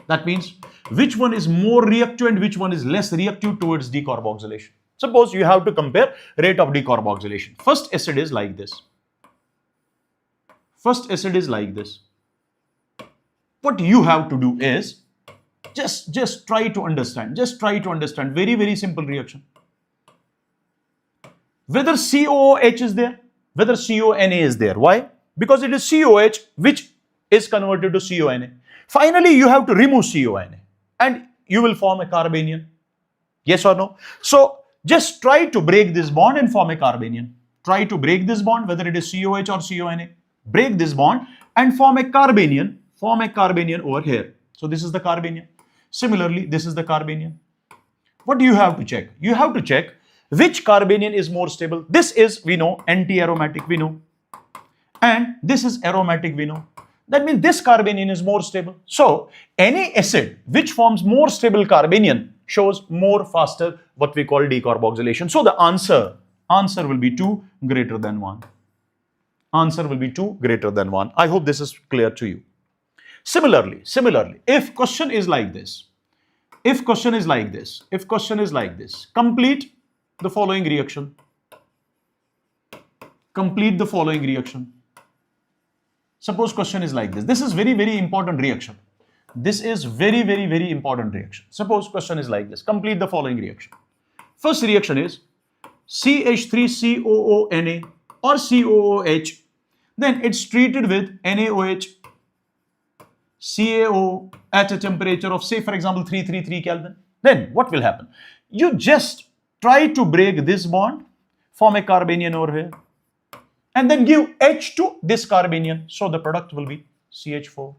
That means which one is more reactive and which one is less reactive towards decarboxylation. Suppose you have to compare rate of decarboxylation. First acid is like this. What you have to do is just try to understand. Very, very simple reaction. Whether COOH is there, whether CONA is there. Why? Because it is COH which is converted to CONA. Finally, you have to remove CONA and you will form a carbanion. Yes or no? So just try to break this bond and form a carbanion. Try to break this bond, whether it is COH or CONA. Break this bond and form a carbanion. Form a carbanion over here. So this is the carbanion. Similarly, this is the carbanion. What do you have to check? You have to check which carbanion is more stable. This is, we know, anti-aromatic, we know. And this is aromatic, we know. That means this carbanion is more stable. So any acid which forms more stable carbanion shows more faster what we call decarboxylation. So the answer will be 2 greater than 1. Answer will be 2 greater than 1. I hope this is clear to you. Similarly, if question is like this, complete the following reaction. Suppose question is like this. This is very, very important reaction. Suppose question is like this. Complete the following reaction. First reaction is CH3COONA or COOH. Then it's treated with NaOH CaO at a temperature of, say for example, 333 Kelvin. Then what will happen? You just try to break this bond, form a carbanion over here, and then give H to this carbanion. So the product will be CH4.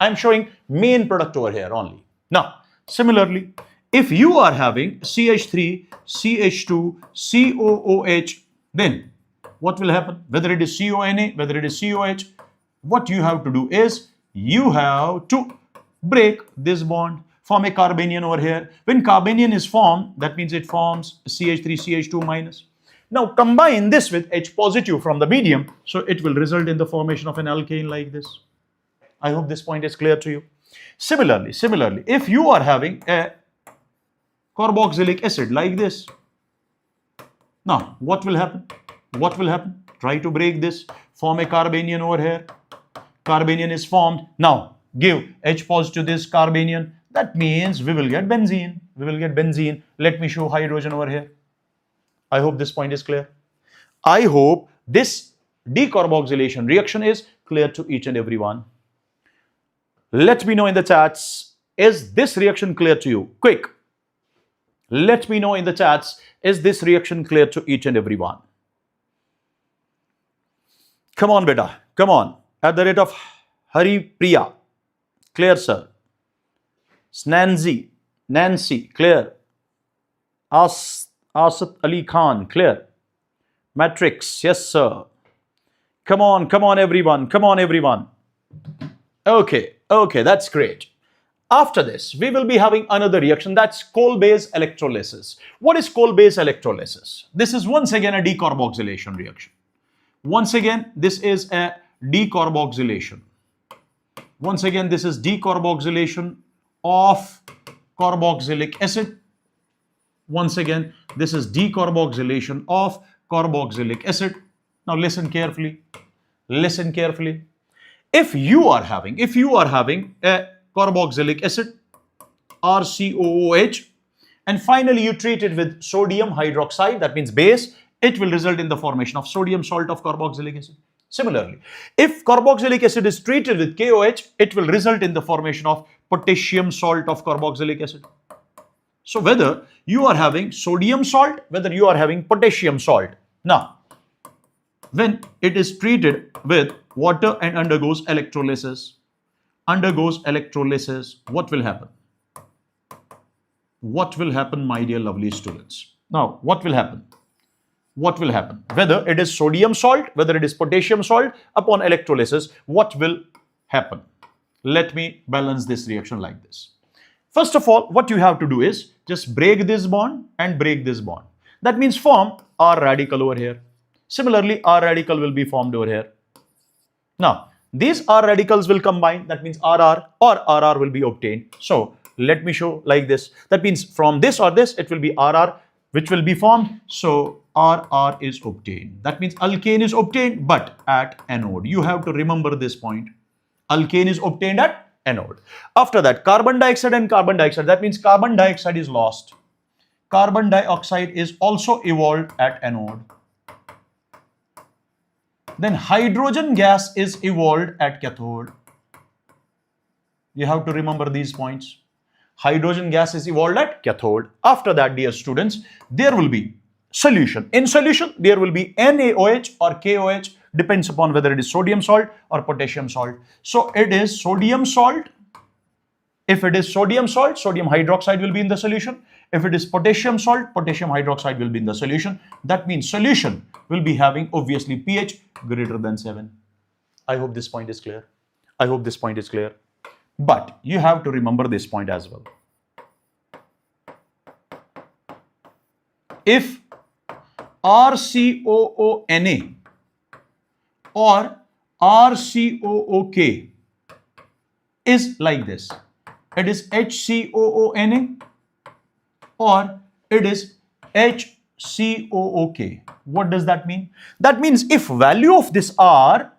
I'm showing main product over here only. Now, similarly, if you are having CH3, CH2, COOH, then what will happen? Whether it is CONA, whether it is COH, what you have to do is you have to break this bond, form a carbanion over here. When carbanion is formed, that means it forms CH3, CH2 minus. Now combine this with H positive from the medium, so it will result in the formation of an alkane like this. I hope this point is clear to you. Similarly, if you are having a carboxylic acid like this, now what will happen? Try to break this, form a carbanion over here. Carbanion is formed. Now give H positive to this carbanion. That means we will get benzene. Let me show hydrogen over here. I hope this point is clear. I hope this decarboxylation reaction is clear to each and everyone. Let me know in the chats, is this reaction clear to you? Quick. Let me know in the chats, is this reaction clear to each and everyone? Come on, beta. Come on. At the rate of Hari Priya. Clear, sir. Nancy, clear. Asat Ali Khan, clear. Matrix, yes, sir. Come on, everyone. Okay, that's great. After this, we will be having another reaction, that's coal-based electrolysis. What is coal-based electrolysis? This is once again a decarboxylation reaction. Once again, this is a decarboxylation. Once again, this is decarboxylation of carboxylic acid. Once again, this is decarboxylation of carboxylic acid. Now listen carefully. Listen carefully. If you are having a carboxylic acid, RCOOH, and finally you treat it with sodium hydroxide, that means base, it will result in the formation of sodium salt of carboxylic acid. Similarly, if carboxylic acid is treated with KOH, it will result in the formation of potassium salt of carboxylic acid. So whether you are having sodium salt, whether you are having potassium salt, now when it is treated with water and undergoes electrolysis, what will happen? What will happen, my dear lovely students? Now, what will happen? What will happen? Whether it is sodium salt, whether it is potassium salt, upon electrolysis, what will happen? Let me balance this reaction like this. First of all, what you have to do is just break this bond and break this bond. That means form R radical over here. Similarly, R radical will be formed over here. Now, these R radicals will combine. That means RR or RR will be obtained. So, let me show like this. That means from this or this, it will be RR, which will be formed. So, RR is obtained. That means alkane is obtained, but at anode. You have to remember this point. Alkane is obtained at anode. After that, carbon dioxide and carbon dioxide. That means carbon dioxide is lost. Carbon dioxide is also evolved at anode. Then hydrogen gas is evolved at cathode. You have to remember these points. Hydrogen gas is evolved at cathode. After that, dear students, there will be solution. In solution, there will be NaOH or KOH, depends upon whether it is sodium salt or potassium salt. So it is sodium salt. If it is sodium salt, sodium hydroxide will be in the solution. If it is potassium salt, potassium hydroxide will be in the solution. That means solution will be having obviously pH greater than 7. I hope this point is clear. I hope this point is clear. But you have to remember this point as well. If RCOONA or RCOOK is like this, it is HCOONA or it is HCOOK. What does that mean? That means if value of this R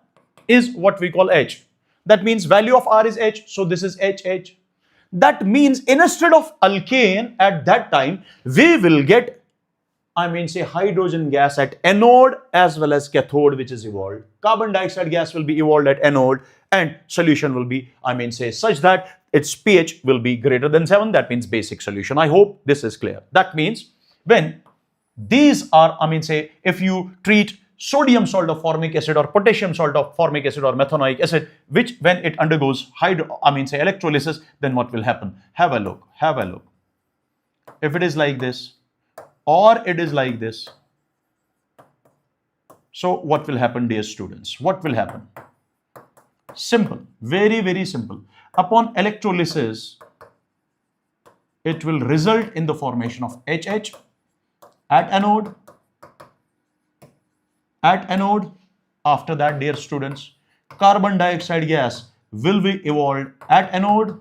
is what we call H, that means value of R is H, so this is HH. That means instead of alkane at that time, we will get, say hydrogen gas at anode as well as cathode, which is evolved. Carbon dioxide gas will be evolved at anode and solution will be, say such that its pH will be greater than 7. That means basic solution. I hope this is clear. That means when these are, say if you treat sodium salt of formic acid or potassium salt of formic acid or methanoic acid, which when it undergoes say electrolysis, then what will happen? Have a look. Have a look. If it is like this or it is like this, so what will happen, dear students? What will happen? Simple. Very, very simple. Upon electrolysis, it will result in the formation of HH at anode. At anode, after that, dear students, carbon dioxide gas will be evolved at anode.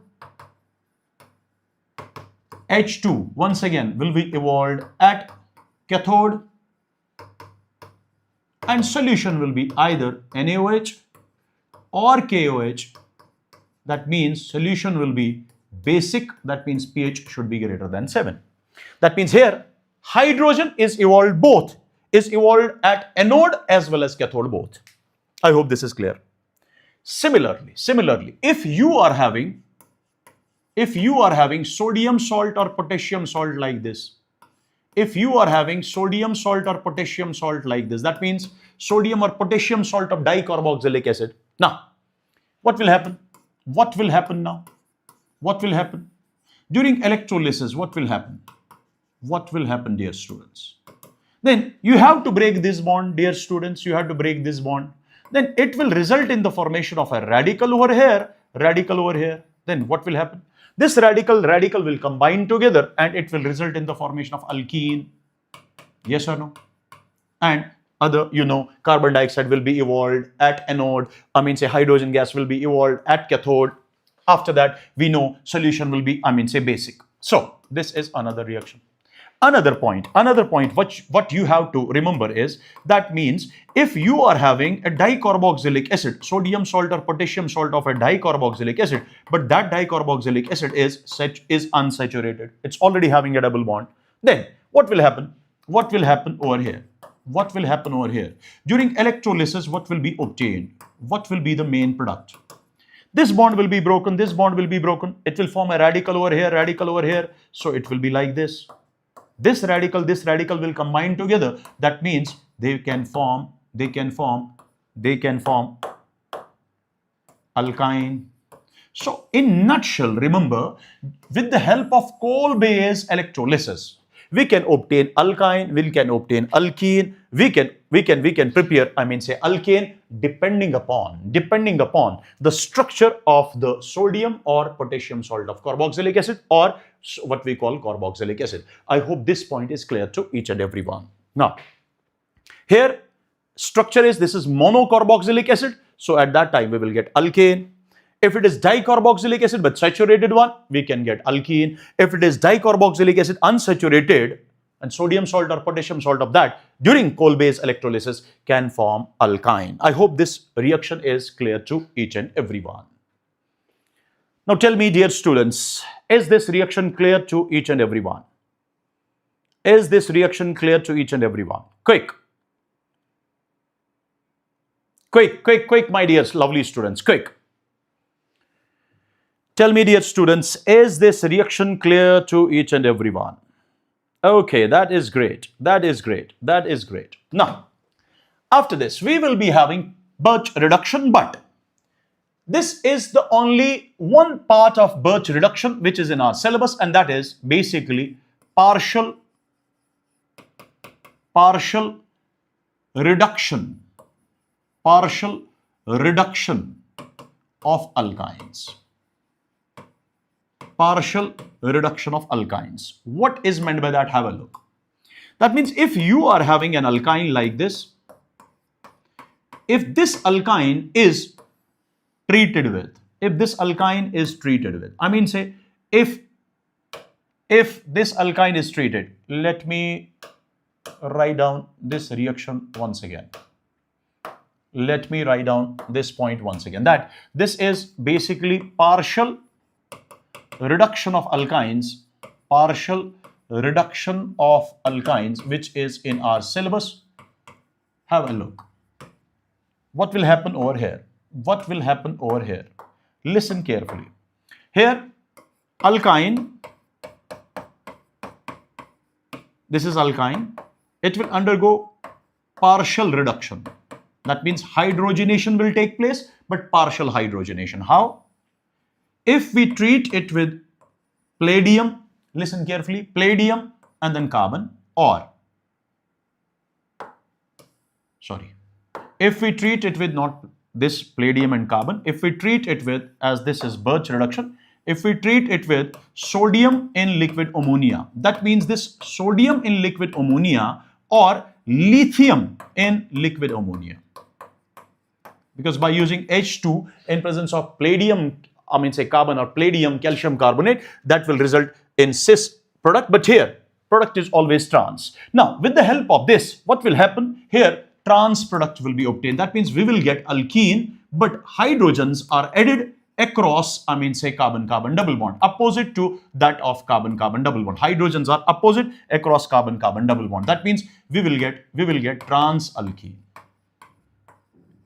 H2 once again will be evolved at cathode, and solution will be either NaOH or KOH. That means solution will be basic. That means pH should be greater than 7. That means here hydrogen is evolved both. Is evolved at anode as well as cathode both. I hope this is clear. Similarly, if you are having sodium salt or potassium salt like this, if you are having sodium salt or potassium salt like this, that means sodium or potassium salt of dicarboxylic acid. Now, what will happen? What will happen now? What will happen? During electrolysis, what will happen? What will happen, dear students? Then you have to break this bond, dear students, you have to break this bond. Then it will result in the formation of a radical over here, radical over here. Then what will happen? This radical will combine together and it will result in the formation of alkene. Yes or no? And other, carbon dioxide will be evolved at anode. Say hydrogen gas will be evolved at cathode. After that, we know solution will be, say basic. So this is another reaction. Another point, what you have to remember is that means if you are having a dicarboxylic acid, sodium salt or potassium salt of a dicarboxylic acid, but that dicarboxylic acid is unsaturated, it's already having a double bond, then what will happen? What will happen over here? What will happen over here? During electrolysis, what will be obtained? What will be the main product? This bond will be broken, this bond will be broken. It will form a radical over here, radical over here. So it will be like this. This radical will combine together. That means they can form alkyne. So in nutshell, remember, with the help of coal-based electrolysis, we can obtain alkyne, we can obtain alkene, we can prepare, say alkane, depending upon the structure of the sodium or potassium salt of carboxylic acid, or what we call carboxylic acid. I hope this point is clear to each and every one. Now, here structure is, this is monocarboxylic acid, so at that time we will get alkane. If it is dicarboxylic acid but saturated one, we can get alkene. If it is dicarboxylic acid unsaturated and sodium salt or potassium salt of that during coal-based electrolysis can form alkyne. I hope this reaction is clear to each and every one. Now tell me, dear students, is this reaction clear to each and every one? Is this reaction clear to each and every one? Quick, my dear lovely students, quick. Tell me, dear students, is this reaction clear to each and every one? Okay, that is great. That is great. That is great. Now, after this, we will be having Birch reduction, but this is the only one part of Birch reduction which is in our syllabus, and that is basically partial reduction of alkynes. Partial reduction of alkynes. What is meant by that? Have a look. That means if you are having an alkyne like this, if this alkyne is treated with, say if this alkyne is treated, let me write down this reaction once again. Let me write down this point once again, that this is basically partial reduction of alkynes, which is in our syllabus. Have a look. What will happen over here? What will happen over here? Listen carefully. Here, alkyne, this is alkyne. It will undergo partial reduction. That means hydrogenation will take place, but partial hydrogenation. How? If we treat it with palladium, listen carefully, palladium and then carbon, or, sorry, if we treat it with not this palladium and carbon, if we treat it with, as this is Birch reduction, if we treat it with sodium in liquid ammonia, that means this sodium in liquid ammonia or lithium in liquid ammonia. Because by using H2 in presence of palladium, say carbon or palladium calcium carbonate, that will result in cis product, but here product is always trans. Now with the help of this, what will happen here? Trans product will be obtained. That means we will get alkene, but hydrogens are added across, say carbon-carbon double bond, opposite to that of carbon-carbon double bond. Hydrogens are opposite across carbon-carbon double bond. That means we will get trans alkene.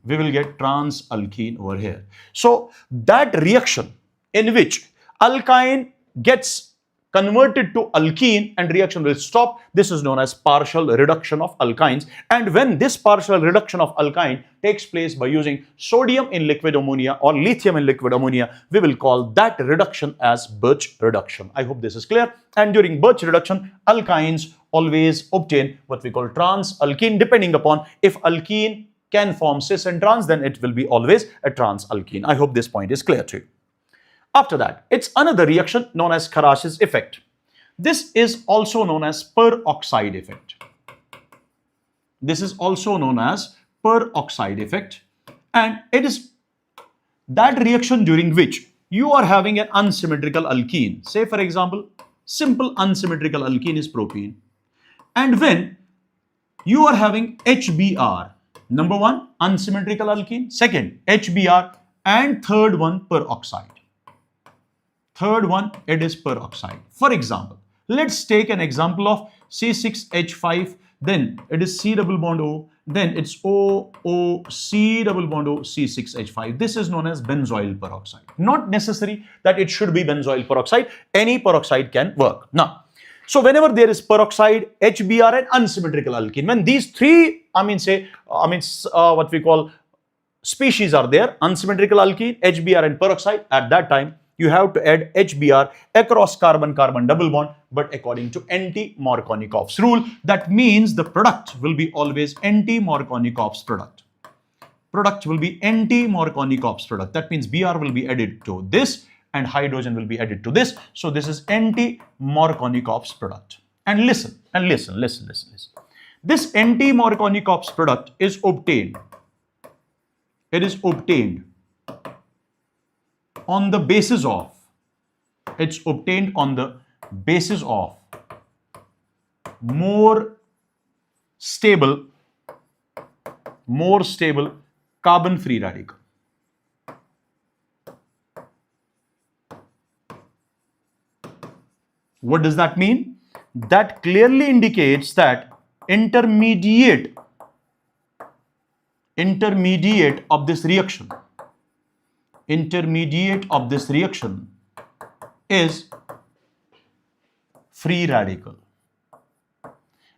We will get trans alkene over here. So that reaction in which alkyne gets converted to alkene and reaction will stop, this is known as partial reduction of alkynes. And when this partial reduction of alkyne takes place by using sodium in liquid ammonia or lithium in liquid ammonia, we will call that reduction as Birch reduction. I hope this is clear. And during Birch reduction, alkynes always obtain what we call trans alkene. Depending upon if alkene can form cis and trans, then it will be always a trans alkene. I hope this point is clear to you. After that, it's another reaction known as Kharash's effect. This is also known as peroxide effect. This is also known as peroxide effect, and it is that reaction during which you are having an unsymmetrical alkene. Say for example, simple unsymmetrical alkene is propene, and when you are having HBr, number one, unsymmetrical alkene, second, HBr, and third one, peroxide. Third one, it is peroxide. For example, let's take an example of C6H5, then it is C double bond O, then it's O, C double bond O, C6H5. This is known as benzoyl peroxide. Not necessary that it should be benzoyl peroxide. Any peroxide can work. Now, so whenever there is peroxide, HBr, and unsymmetrical alkene, when these three, what we call species are there, unsymmetrical alkene, HBr, and peroxide, at that time, you have to add HBr across carbon-carbon double bond, but according to anti-Markovnikov's rule. That means the product will be always anti-Markovnikov's product. Product will be anti-Markovnikov's product. That means Br will be added to this and hydrogen will be added to this. So this is anti-Markovnikov's product. And listen. This anti-Markovnikov's product is obtained. It is obtained on the basis of, it's obtained on the basis of more stable carbon free radical. What does that mean? That clearly indicates that intermediate of this reaction is free radical.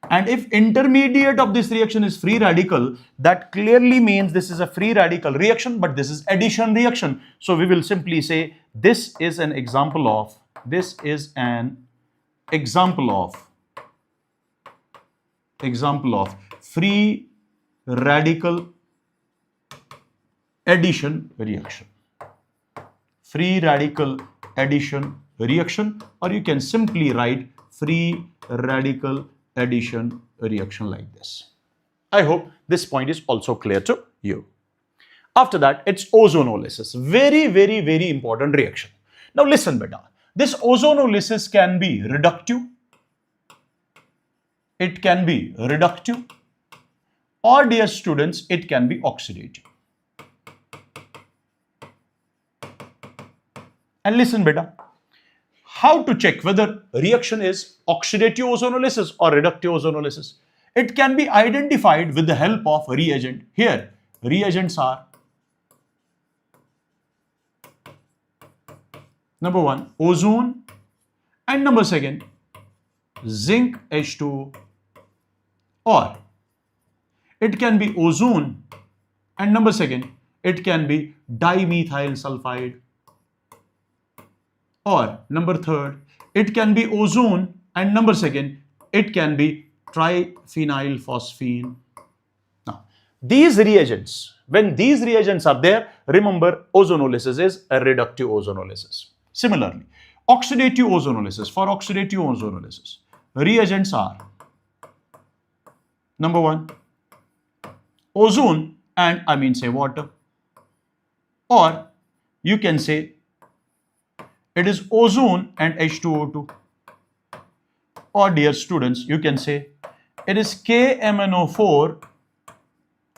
And if intermediate of this reaction is free radical, that clearly means this is a free radical reaction, but this is addition reaction. So we will simply say this is an example of free radical addition reaction. Free radical addition reaction, or you can simply write free radical addition reaction like this. I hope this point is also clear to you. After that, it's ozonolysis. Very, very, very important reaction. Now listen, beta. This ozonolysis can be reductive. It can be reductive, or dear students, it can be oxidative. And listen, beta, how to check whether reaction is oxidative ozonolysis or reductive ozonolysis? It can be identified with the help of reagent. Here, reagents are number one, ozone, and number second, zinc H2O, or it can be ozone, and number second, it can be dimethyl sulfide, or number third, it can be ozone, and number second, it can be triphenylphosphine. Now, these reagents, when these reagents are there, remember ozonolysis is a reductive ozonolysis. Similarly, oxidative ozonolysis, for oxidative ozonolysis, reagents are number one, ozone and water, or you can say it is ozone and H2O2, or dear students, you can say it is KMNO4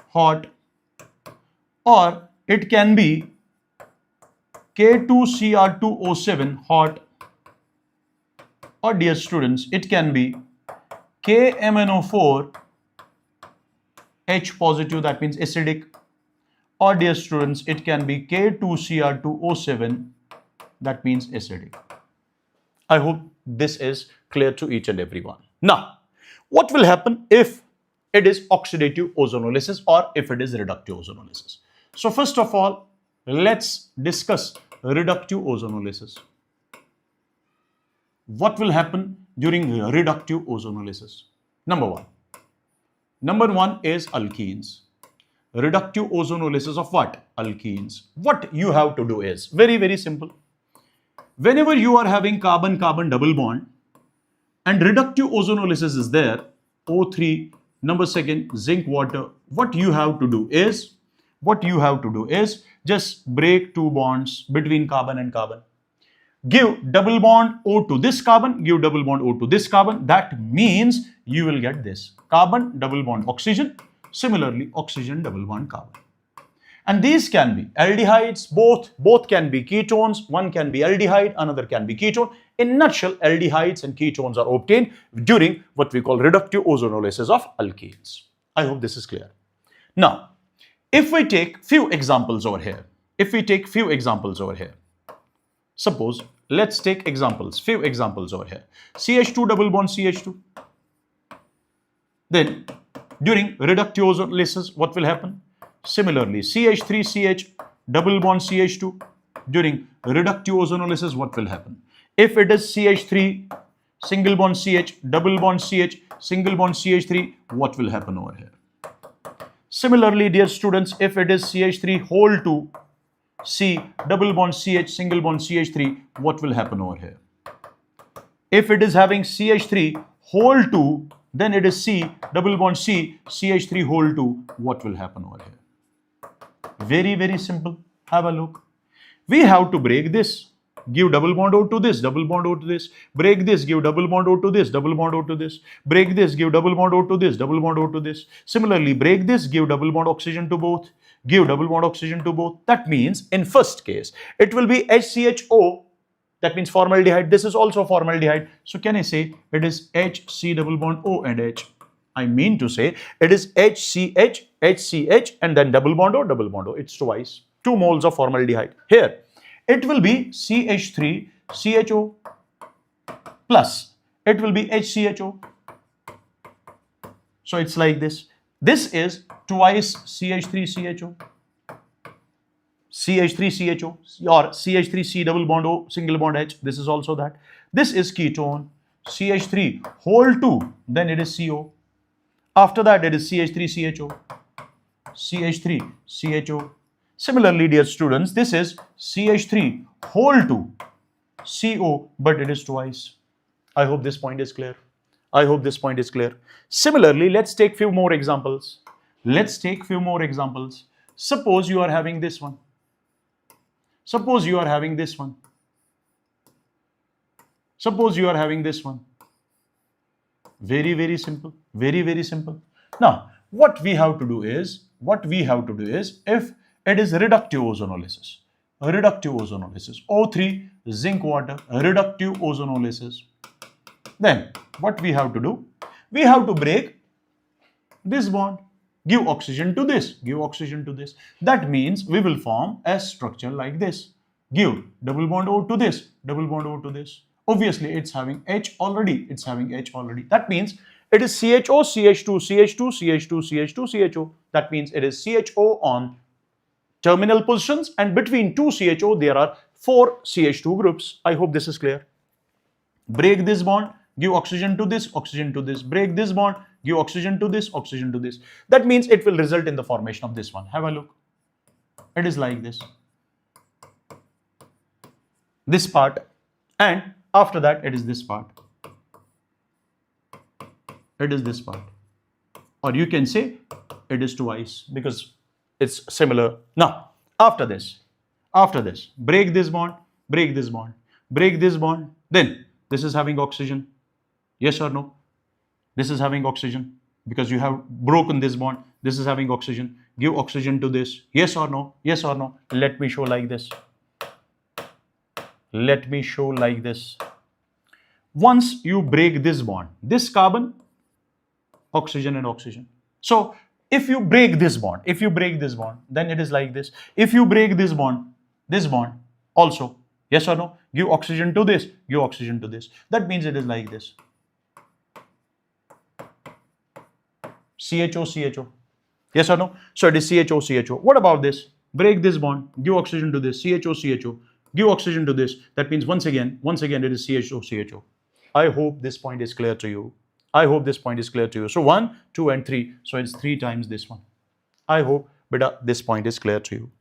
hot, or it can be K2Cr2O7 hot, or dear students, it can be KMNO4 H positive, that means acidic, or dear students, it can be K2Cr2O7, that means acidic. I hope this is clear to each and everyone. Now, what will happen if it is oxidative ozonolysis or if it is reductive ozonolysis? So first of all, let's discuss reductive ozonolysis. What will happen during reductive ozonolysis? Number one is alkenes. Reductive ozonolysis of what? Alkenes. What you have to do is very, very simple. Whenever you are having carbon-carbon double bond and reductive ozonolysis is there, O3 number second, zinc water. What you have to do is just break two bonds between carbon and carbon. Give double bond O to this carbon, give double bond O to this carbon. That means you will get this carbon double bond oxygen, similarly oxygen double bond carbon. And these can be aldehydes, both can be ketones, one can be aldehyde, another can be ketone. In nutshell, aldehydes and ketones are obtained during what we call reductive ozonolysis of alkenes. I hope this is clear. Now, if we take few examples over here, suppose, let's take few examples over here. CH2 double bond CH2. Then, during reductive ozonolysis, what will happen? Similarly, CH3CH double bond CH2. During reductive ozonolysis, what will happen? If it is CH3 single bond CH double bond CH single bond CH3, what will happen over here? Similarly, dear students, if it is CH3 whole 2 C double bond CH single bond CH3, what will happen over here? If it is having CH3 whole 2, then it is C double bond C CH3 whole 2, what will happen over here? Very, very simple. Have a look. We have to break this. Give double bond O to this, double bond O to this. Break this, give double bond O to this, double bond O to this. Break this, give double bond O to this, double bond O to this. Similarly, break this, give double bond oxygen to both. Give double bond oxygen to both. That means in first case, it will be HCHO. That means formaldehyde. This is also formaldehyde. So can I say it is HC double bond O and H? I mean to say it is HCH, HCH and then double bond O. It's twice. 2 moles of formaldehyde. Here, it will be CH3 CHO plus it will be HCHO. So it's like this. This is twice CH3CHO. CH3CHO or CH3C double bond O single bond H. This is also that. This is ketone. CH3 whole 2. Then it is CO. After that it is CH3CHO. CH3CHO. Similarly, dear students, this is CH3 whole 2 CO, but it is twice. I hope this point is clear. Similarly, let's take few more examples. Suppose you are having this one. Very, very simple. Now, what we have to do is, if it is reductive ozonolysis, O3 zinc water, reductive ozonolysis, then what we have to do? We have to break this bond, give oxygen to this, That means we will form a structure like this. Give double bond O to this, Obviously, it's having H already. That means it is CHO, CH2, CH2, CH2, CH2, CHO. That means it is CHO on terminal positions, and between 2 CHO there are 4 CH2 groups. I hope this is clear. Break this bond, give oxygen to this, break this bond, give oxygen to this, That means it will result in the formation of this one. Have a look. It is like this. This part, and after that it is this part. Or you can say it is twice because it's similar. Now, after this, break this bond, break this bond. Then this is having oxygen. Yes or no? This is having oxygen because you have broken this bond. This is having oxygen. Give oxygen to this. Yes or no? Let me show like this. Once you break this bond, this carbon, oxygen and oxygen. So if you break this bond, then it is like this. If you break this bond also, yes or no? Give oxygen to this, That means it is like this. CHO. Yes or no? So it is CHO. What about this? Break this bond, give oxygen to this, CHO. Give oxygen to this. That means once again it is CHO. I hope this point is clear to you. So 1, 2 and 3. So it's 3 times this one. I hope this point is clear to you.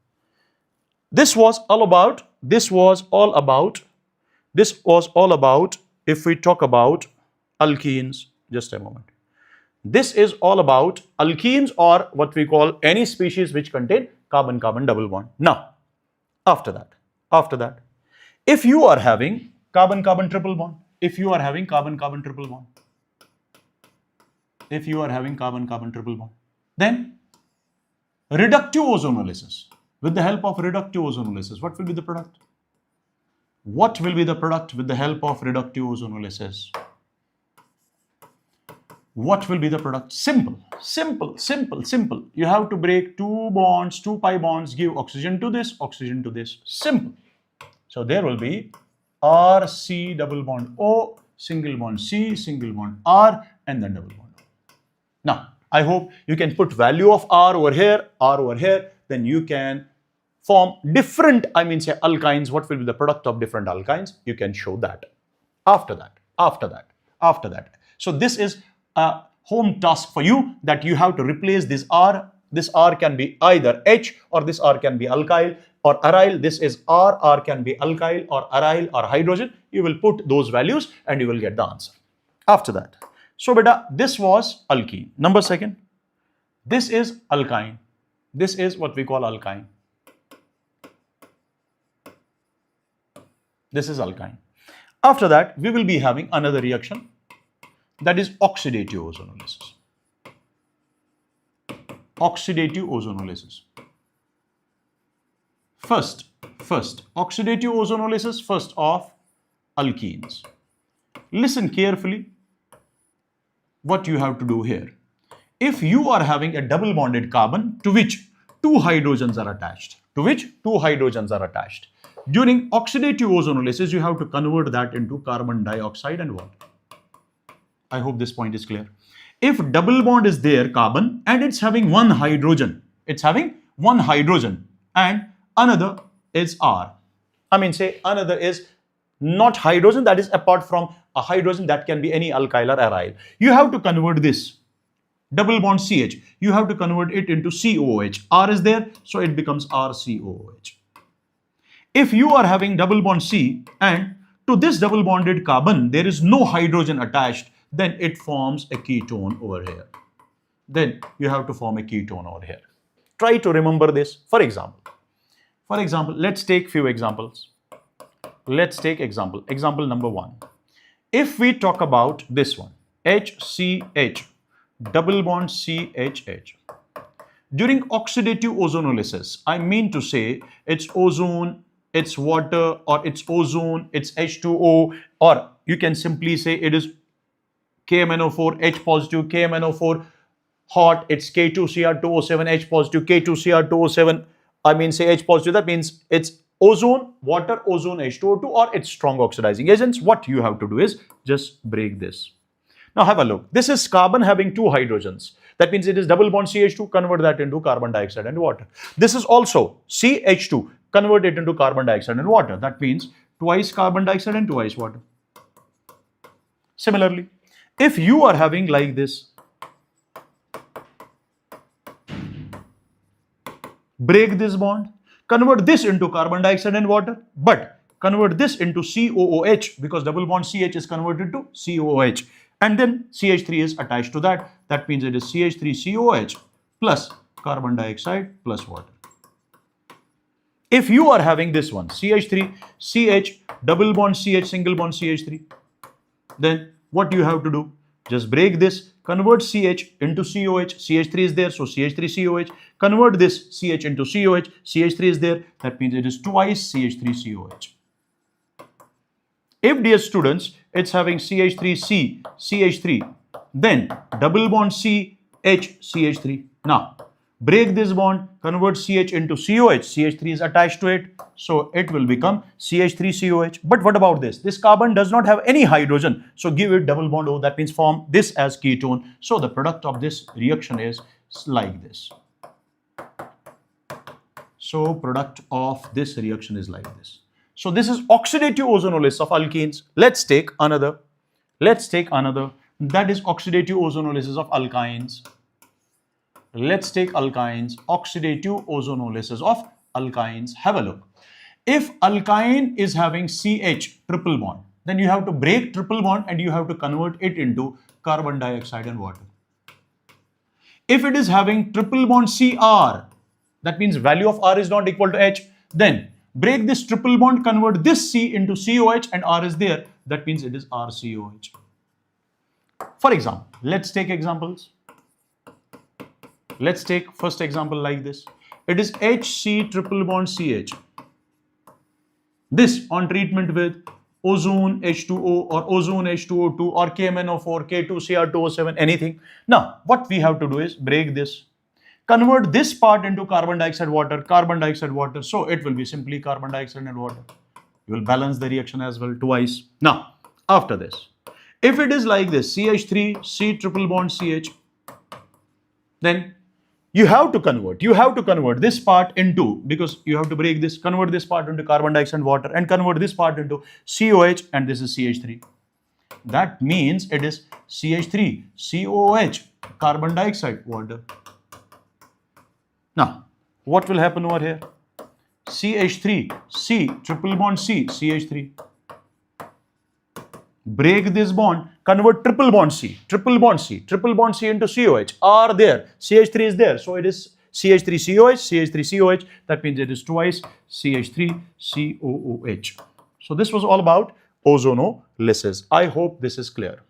This was all about if we talk about alkenes. Just a moment. This is all about alkenes, or what we call any species which contain carbon-carbon double bond. Now, after that, if you are having carbon-carbon triple bond, if you are having carbon-carbon triple bond, then reductive ozonolysis. With the help of reductive ozonolysis, what will be the product? What will be the product with the help of reductive ozonolysis? What will be the product? Simple. You have to break two bonds, two pi bonds, give oxygen to this, Simple. So there will be RC double bond O, single bond C, single bond R, and then double bond O. Now, I hope you can put value of R over here, then you can form different, say alkynes. What will be the product of different alkynes? You can show that. After that. So this is a home task for you, that you have to replace this R. This R can be either H, or this R can be alkyl or aryl. This is R can be alkyl or aryl or hydrogen. You will put those values and you will get the answer. After that. So beta, this was alkene. Number second, this is alkyne. This is what we call alkyne. This is alkyne. After that, we will be having another reaction, that is oxidative ozonolysis. First, oxidative ozonolysis first of alkenes. Listen carefully what you have to do here. If you are having a double bonded carbon to which two hydrogens are attached, during oxidative ozonolysis, you have to convert that into carbon dioxide and water. I hope this point is clear. If double bond is there, carbon, and it's having one hydrogen, and another is R. Say another is not hydrogen, that is apart from a hydrogen, that can be any alkyl or aryl. You have to convert this double bond CH, you have to convert it into COOH. R is there, so it becomes RCOOH. If you are having double bond C, and to this double bonded carbon there is no hydrogen attached, then it forms a ketone over here. Then you have to form a ketone over here. Try to remember this. For example, let's take few examples. Example number 1. If we talk about this one, HCH, double bond CHH. During oxidative ozonolysis, I mean to say it's ozone, it's water, or it's ozone, it's H2O, or you can simply say it is KMNO4, H positive, KMNO4 hot, it's K2Cr2O7, H positive, K2Cr2O7, say H positive, that means it's ozone, water, ozone, H2O2, or it's strong oxidizing agents. What you have to do is just break this. Now have a look. This is carbon having two hydrogens. That means it is double bond CH2, convert that into carbon dioxide and water. This is also CH2, convert it into carbon dioxide and water. That means twice carbon dioxide and twice water. Similarly, if you are having like this, break this bond, convert this into carbon dioxide and water, but convert this into COOH, because double bond CH is converted to COOH, and then CH3 is attached to that. That means it is CH3COH plus carbon dioxide plus water. If you are having this one, CH3, CH, double bond CH, single bond CH3, then what you have to do? Just break this, convert CH into COH, CH3 is there, so CH3COH, convert this CH into COH, CH3 is there, that means it is twice CH3COH. If, dear students, it's having CH3C, CH3, then double bond CH, CH3. Now, break this bond, convert CH into COH, CH3 is attached to it, so it will become CH3COH. But what about this? This carbon does not have any hydrogen, so give it double bond O, that means form this as ketone. So the product of this reaction is like this. So product of this reaction is like this. So this is oxidative ozonolysis of alkenes. Let's take another. That is oxidative ozonolysis of alkynes. Let's take alkynes, oxidative ozonolysis of alkynes. Have a look. If alkyne is having CH triple bond, then you have to break triple bond and you have to convert it into carbon dioxide and water. If it is having triple bond CR, that means value of R is not equal to H, then break this triple bond, convert this C into COH, and R is there. That means it is RCOH. For example, let's take examples. Let's take first example like this. It is HC triple bond CH. This on treatment with ozone H2O or ozone H2O2 or KMNO4, K2Cr2O7, anything. Now, what we have to do is break this. Convert this part into carbon dioxide water, so it will be simply carbon dioxide and water. You will balance the reaction as well twice. Now, after this, if it is like this, CH3, C triple bond CH, then you have to convert this part into, because you have to break this, convert this part into carbon dioxide and water and convert this part into COH, and this is CH3. That means it is CH3, COH, carbon dioxide, water. Now, what will happen over here? CH3, C, triple bond C, CH3. Break this bond, convert triple bond C into COH. R there, CH3 is there, so it is CH3COH, that means it is twice CH3COOH. So this was all about ozonolysis. I hope this is clear.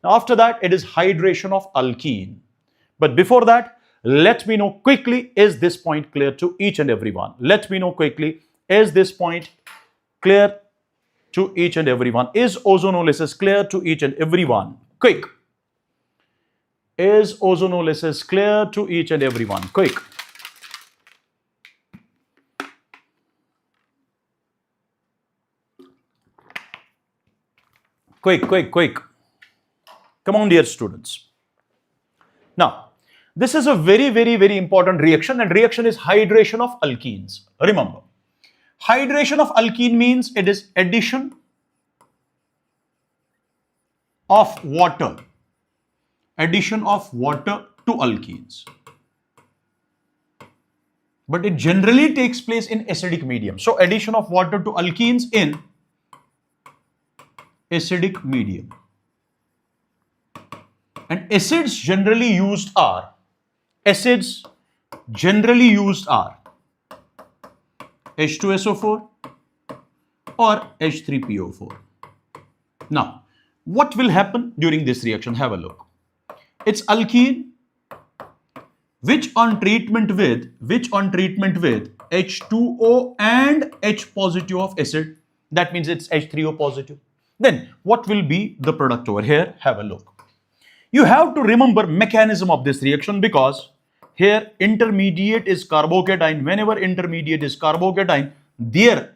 Now after that, it is hydration of alkene. But before that, let me know quickly, is this point clear to each and everyone? Let me know quickly, is this point clear to each and everyone? Is ozonolysis clear to each and everyone? Quick. Is ozonolysis clear to each and everyone? Quick. Quick. Come on, dear students. Now, this is a very important reaction, and reaction is hydration of alkenes. Remember, hydration of alkene means it is addition of water to alkenes. But it generally takes place in acidic medium. So addition of water to alkenes in acidic medium. And acids generally used are H2SO4 or H3PO4. Now, what will happen during this reaction? Have a look. It's alkene which on treatment with H2O and H positive of acid. That means it's H3O positive. Then what will be the product over here? Have a look. You have to remember mechanism of this reaction, because here intermediate is carbocation. Whenever intermediate is carbocation, there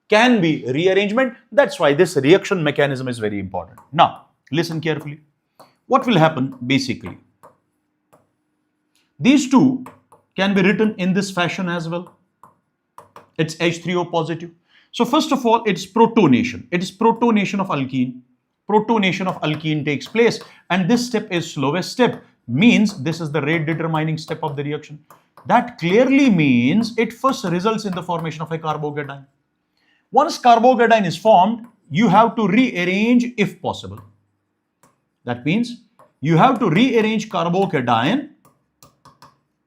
can be rearrangement. That's why this reaction mechanism is very important. Now, listen carefully. What will happen basically? These two can be written in this fashion as well. It's H3O positive. So first of all, it's protonation. It is protonation of alkene. Protonation of alkene takes place, and this step is slowest step. Means this is the rate determining step of the reaction. That clearly means it first results in the formation of a carbocation. Once carbocation is formed, you have to rearrange if possible. That means you have to rearrange carbocation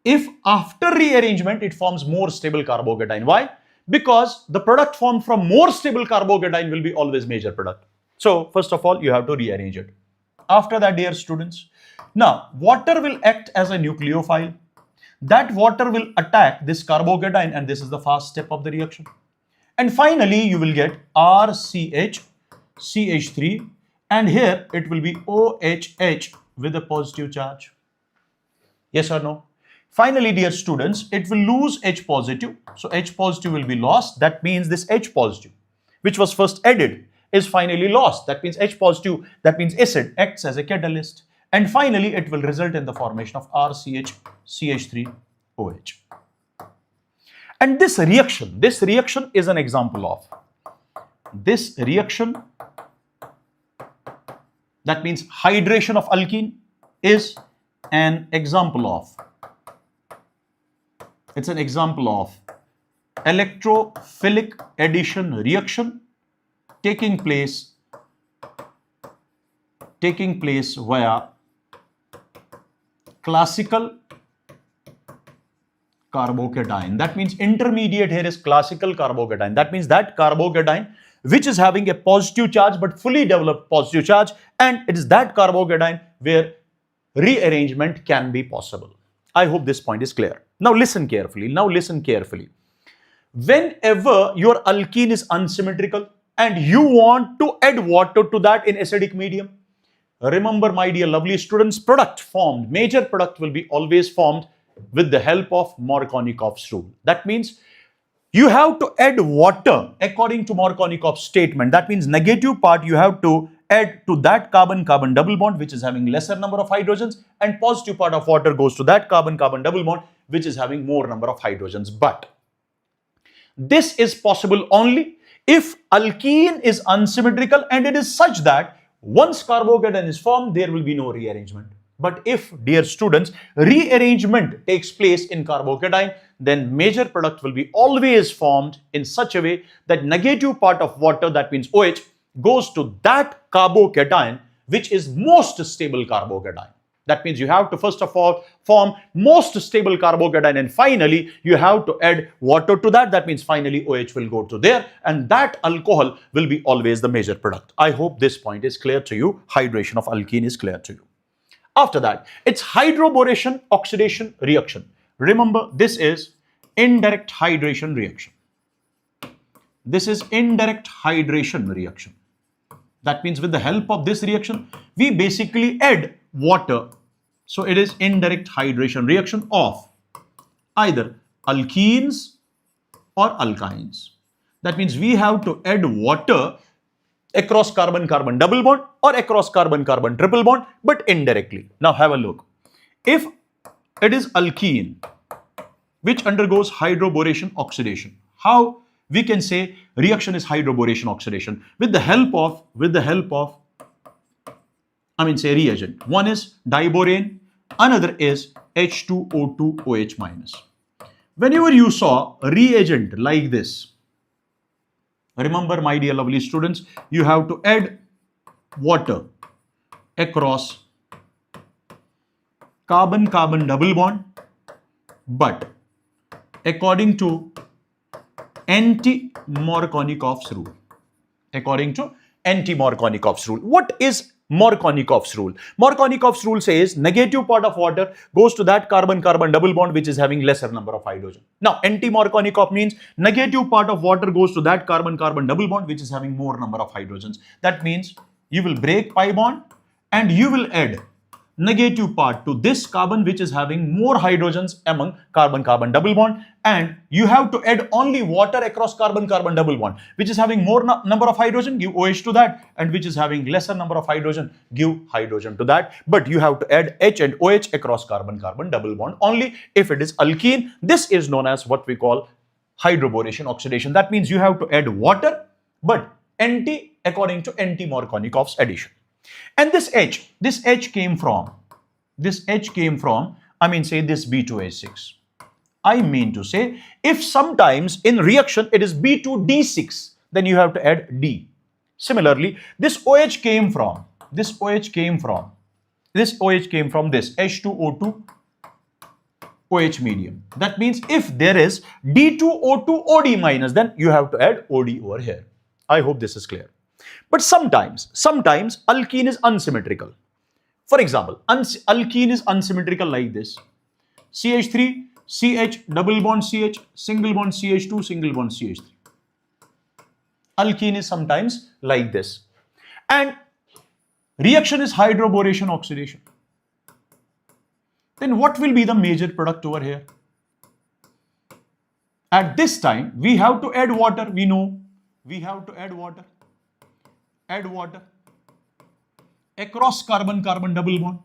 if after rearrangement it forms more stable carbocation. Why? Because the product formed from more stable carbocation will be always major product. So first of all, you have to rearrange it. After that, dear students, now water will act as a nucleophile. That water will attack this carbocation, and this is the fast step of the reaction. And finally, you will get RCH, CH3, and here it will be OHH with a positive charge. Yes or no? Finally, dear students, it will lose H positive. So H positive will be lost. That means this H positive, which was first added, is finally lost. That means H positive, that means acid, acts as a catalyst. And finally, it will result in the formation of RCH, CH3OH. And this reaction is an example of. This reaction, that means hydration of alkene, is an example of. It's an example of electrophilic addition reaction taking place via classical carbocation. That means intermediate here is classical carbocation. That means that carbocation which is having a positive charge but fully developed positive charge, and it is that carbocation where rearrangement can be possible. I hope this point is clear. Now listen carefully. Whenever your alkene is unsymmetrical and you want to add water to that in acidic medium, remember, my dear lovely students, major product will be always formed with the help of Markovnikov's rule. That means you have to add water according to Markovnikov's statement. That means negative part you have to add to that carbon-carbon double bond which is having lesser number of hydrogens, and positive part of water goes to that carbon-carbon double bond which is having more number of hydrogens. But this is possible only if alkene is unsymmetrical and it is such that once carbocation is formed, there will be no rearrangement. But if, dear students, rearrangement takes place in carbocation, then major product will be always formed in such a way that negative part of water, that means OH, goes to that carbocation which is most stable carbocation. That means you have to first of all form most stable carbocation, and finally you have to add water to that. That means finally OH will go to there, and that alcohol will be always the major product. I hope this point is clear to you. Hydration of alkene is clear to you. After that, it's hydroboration oxidation reaction. Remember, this is indirect hydration reaction. This is indirect hydration reaction. That means with the help of this reaction, we basically add water. So it is indirect hydration reaction of either alkenes or alkynes. That means we have to add water across carbon-carbon double bond or across carbon-carbon triple bond, but indirectly. Now have a look. If it is alkene which undergoes hydroboration oxidation, how we can say reaction is hydroboration oxidation? With the help of reagent. One is diborane, another is H2O2OH minus. Whenever you saw a reagent like this, remember, my dear lovely students, you have to add water across carbon-carbon double bond, but according to anti-Markovnikov's rule. According to anti-Markovnikov's rule. What is Markovnikov's rule? Markovnikov's rule says negative part of water goes to that carbon-carbon double bond which is having lesser number of hydrogen. Now, anti-Markovnikov means negative part of water goes to that carbon-carbon double bond which is having more number of hydrogens. That means you will break pi bond and you will add negative part to this carbon which is having more hydrogens among carbon-carbon double bond, and you have to add only water across carbon-carbon double bond which is having more number of hydrogen, give OH to that, and which is having lesser number of hydrogen, give hydrogen to that. But you have to add H and OH across carbon-carbon double bond only if it is alkene. This is known as what we call hydroboration oxidation. That means you have to add water but according to anti-Markovnikov's addition. And this H came from, I mean say this B2H6. I mean to say, if sometimes in reaction it is B2D6, then you have to add D. Similarly, this OH came from this H2O2 OH medium. That means if there is D2O2 OD minus, then you have to add OD over here. I hope this is clear. But sometimes alkene is unsymmetrical. For example, alkene is unsymmetrical like this. CH3, CH, double bond CH, single bond CH2, single bond CH3. Alkene is sometimes like this. And reaction is hydroboration oxidation. Then what will be the major product over here? At this time, we have to add water. We know we have to add water. Add water across carbon-carbon double bond.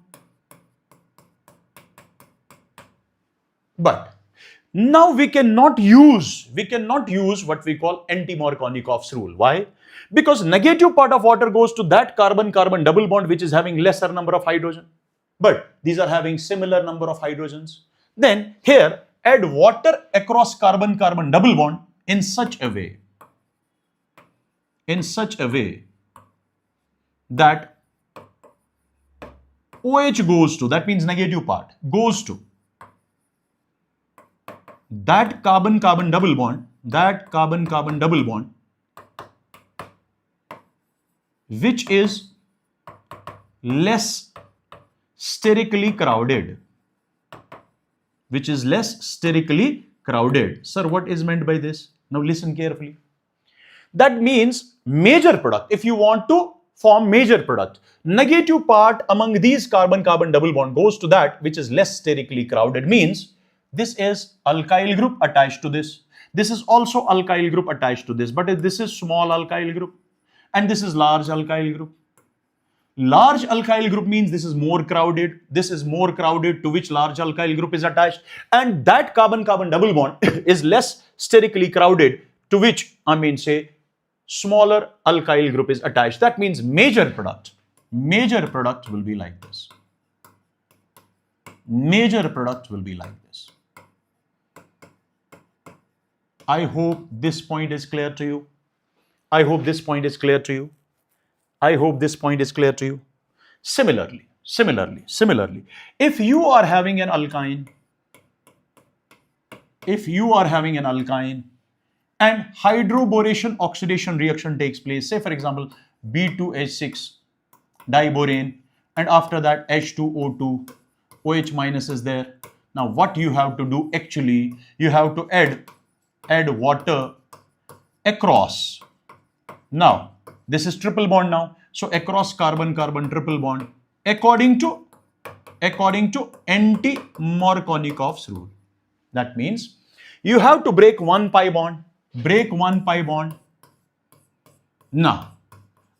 But now we cannot use what we call anti-Markovnikov's rule. Why? Because negative part of water goes to that carbon-carbon double bond which is having lesser number of hydrogen. But these are having similar number of hydrogens. Then here add water across carbon-carbon double bond in such a way that OH goes to, that means negative part, goes to that carbon-carbon double bond, which is less sterically crowded, Sir, what is meant by this? Now listen carefully. That means major product. If you want to form major product, negative part among these carbon-carbon double bond goes to that which is less sterically crowded, means this is alkyl group attached to this. This is also alkyl group attached to this, but this is small alkyl group and this is large alkyl group. Large alkyl group means this is more crowded. This is more crowded, to which large alkyl group is attached, and that carbon-carbon double bond is less sterically crowded, to which say smaller alkyl group is attached. That means major product will be like this. I hope this point is clear to you. Similarly, if you are having an alkyne, and hydroboration oxidation reaction takes place, say for example B2H6 diborane, and after that H2O2, OH minus is there. Now what you have to do, actually you have to add water across. Now this is triple bond now, so across carbon-carbon triple bond according to anti-Markovnikov's rule. That means you have to break one pi bond. Now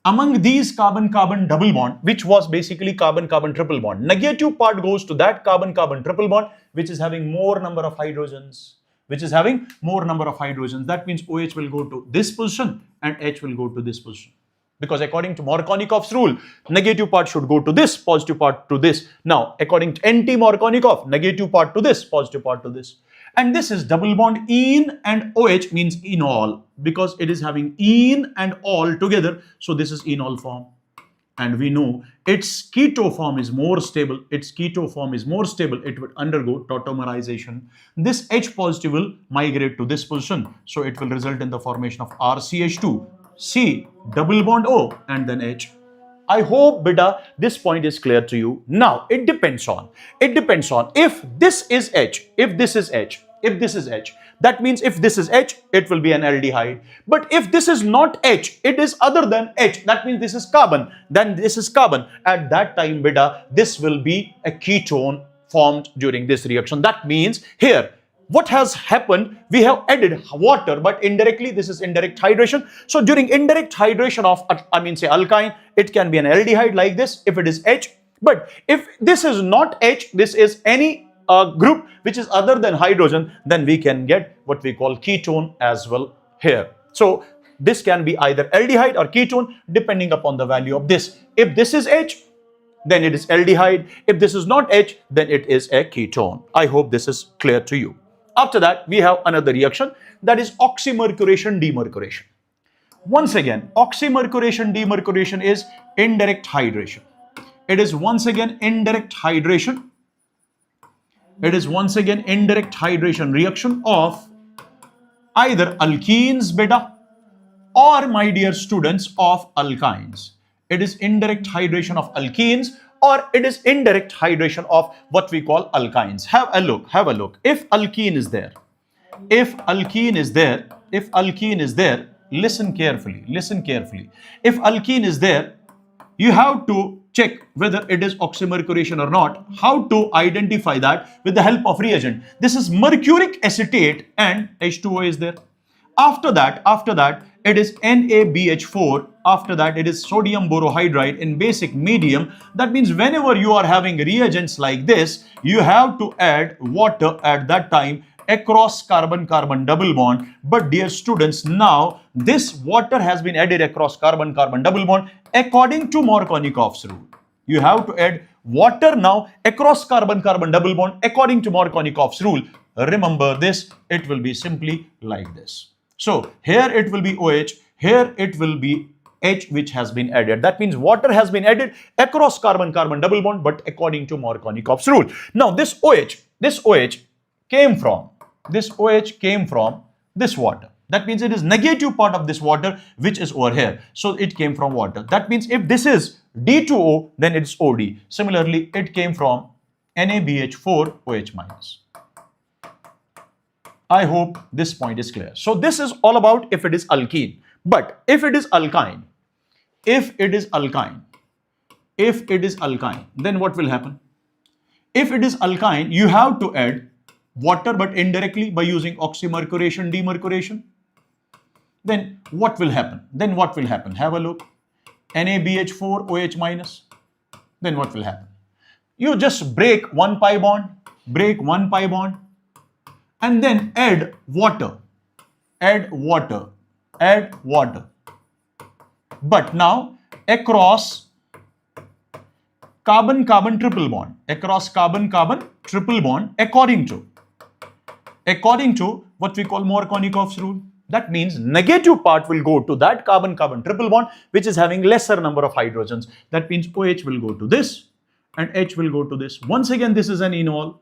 among these carbon-carbon double bond, which was basically carbon-carbon triple bond, negative part goes to that carbon-carbon triple bond which is having more number of hydrogens. That means OH will go to this position and H will go to this position, because according to Markovnikov's rule, negative part should go to this, positive part to this. Now according to anti-Markovnikov, negative part to this, positive part to this. And this is double bond ene, and OH means enol, because it is having ene and ol together, so this is enol form. And we know its keto form is more stable. It would undergo tautomerization. This H positive will migrate to this position, so it will result in the formation of RCH2, C double bond O, and then H. I hope, beta, this point is clear to you. Now it depends on if this is H, that means if this is H, it will be an aldehyde. But if this is not H, it is other than H, that means this is carbon, then this is carbon. At that time, beta, this will be a ketone formed during this reaction. That means here, what has happened, we have added water, but indirectly, this is indirect hydration. So during indirect hydration of, say alkyne, it can be an aldehyde like this if it is H. But if this is not H, this is any group which is other than hydrogen, then we can get what we call ketone as well here. So this can be either aldehyde or ketone depending upon the value of this. If this is H, then it is aldehyde. If this is not H, then it is a ketone. I hope this is clear to you. After that, we have another reaction, that is oxymercuration demercuration. Once again, oxymercuration demercuration is indirect hydration. It is once again indirect hydration. Reaction of either alkenes, beta, or, my dear students, of alkynes. It is indirect hydration of alkenes, or it is indirect hydration of what we call alkynes. Have a look. If alkene is there, listen carefully. If alkene is there, you have to check whether it is oxymercuration or not. How to identify that? With the help of reagent. This is mercuric acetate and H2O is there. After that, it is NaBH4. After that, it is sodium borohydride in basic medium. That means whenever you are having reagents like this, you have to add water at that time across carbon-carbon double bond. But dear students, now this water has been added across carbon-carbon double bond according to Markovnikov's rule. You have to add water now across carbon-carbon double bond according to Markovnikov's rule. Remember this, it will be simply like this. So here it will be OH, here it will be H which has been added. That means water has been added across carbon-carbon double bond, but according to Markovnikov's rule. Now this OH came from This OH came from this water. That means it is negative part of this water which is over here. So it came from water. That means if this is D2O, then it's OD. Similarly, it came from NaBH4 OH minus. I hope this point is clear. So this is all about if it is alkene. But if it is alkyne, then what will happen? If it is alkyne, you have to add water, but indirectly by using oxymercuration, demercuration. Then what will happen? Have a look. NaBH4 OH minus. Then what will happen? You just break one pi bond, and then add water. But now across carbon-carbon triple bond, according to what we call Markovnikov's rule. That means negative part will go to that carbon-carbon triple bond which is having lesser number of hydrogens. That means OH will go to this and H will go to this. Once again, this is an enol.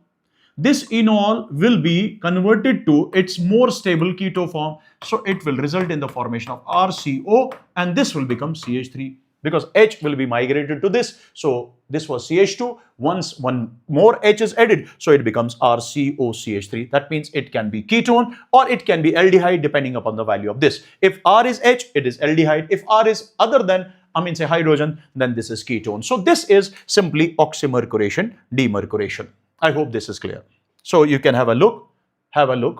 This enol will be converted to its more stable keto form. So it will result in the formation of RCO, and this will become CH3 because H will be migrated to this. So this was CH2. Once one more H is added, so it becomes RCOCH3. That means it can be ketone or it can be aldehyde depending upon the value of this. If R is H, it is aldehyde. If R is other than, say hydrogen, then this is ketone. So this is simply oxymercuration, demercuration. I hope this is clear. So you can have a look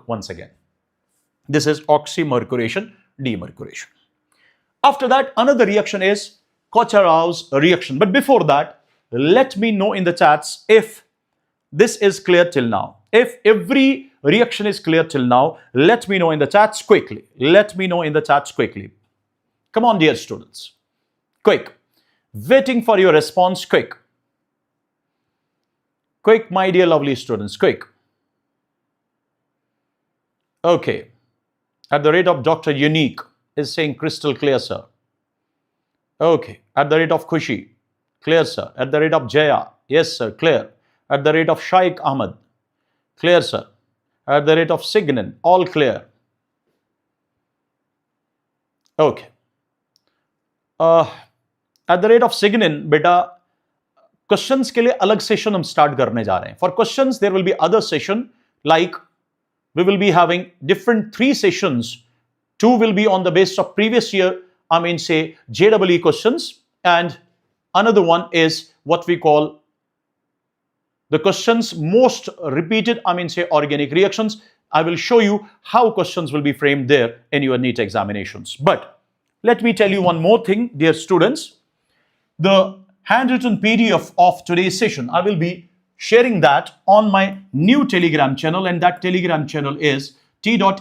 once again. This is oxymercuration, demercuration. After that, another reaction is Kocharov's reaction. But before that, let me know in the chats if this is clear till now. If every reaction is clear till now, let me know in the chats quickly. Come on, dear students. Quick. Waiting for your response. Quick, my dear lovely students. Quick. Okay. At the rate of Dr. Unique is saying crystal clear, sir. Okay. At the rate of Khushi, clear, sir. At the rate of Jaya, yes, sir, clear. At the rate of Shaikh Ahmed, clear, sir. At the rate of Signan, all clear. Okay. At the rate of Signan, beta, questions के लिए अलग session हम start करने जा रहे हैं. For questions, there will be other session, like we will be having different 3 sessions. 2 will be on the basis of previous year, say JEE questions, and another one is what we call the questions most repeated, say organic reactions. I will show you how questions will be framed there in your NEET examinations. But let me tell you one more thing, dear students. The handwritten PDF of today's session, I will be sharing that on my new Telegram channel, and that Telegram channel is t.me/K,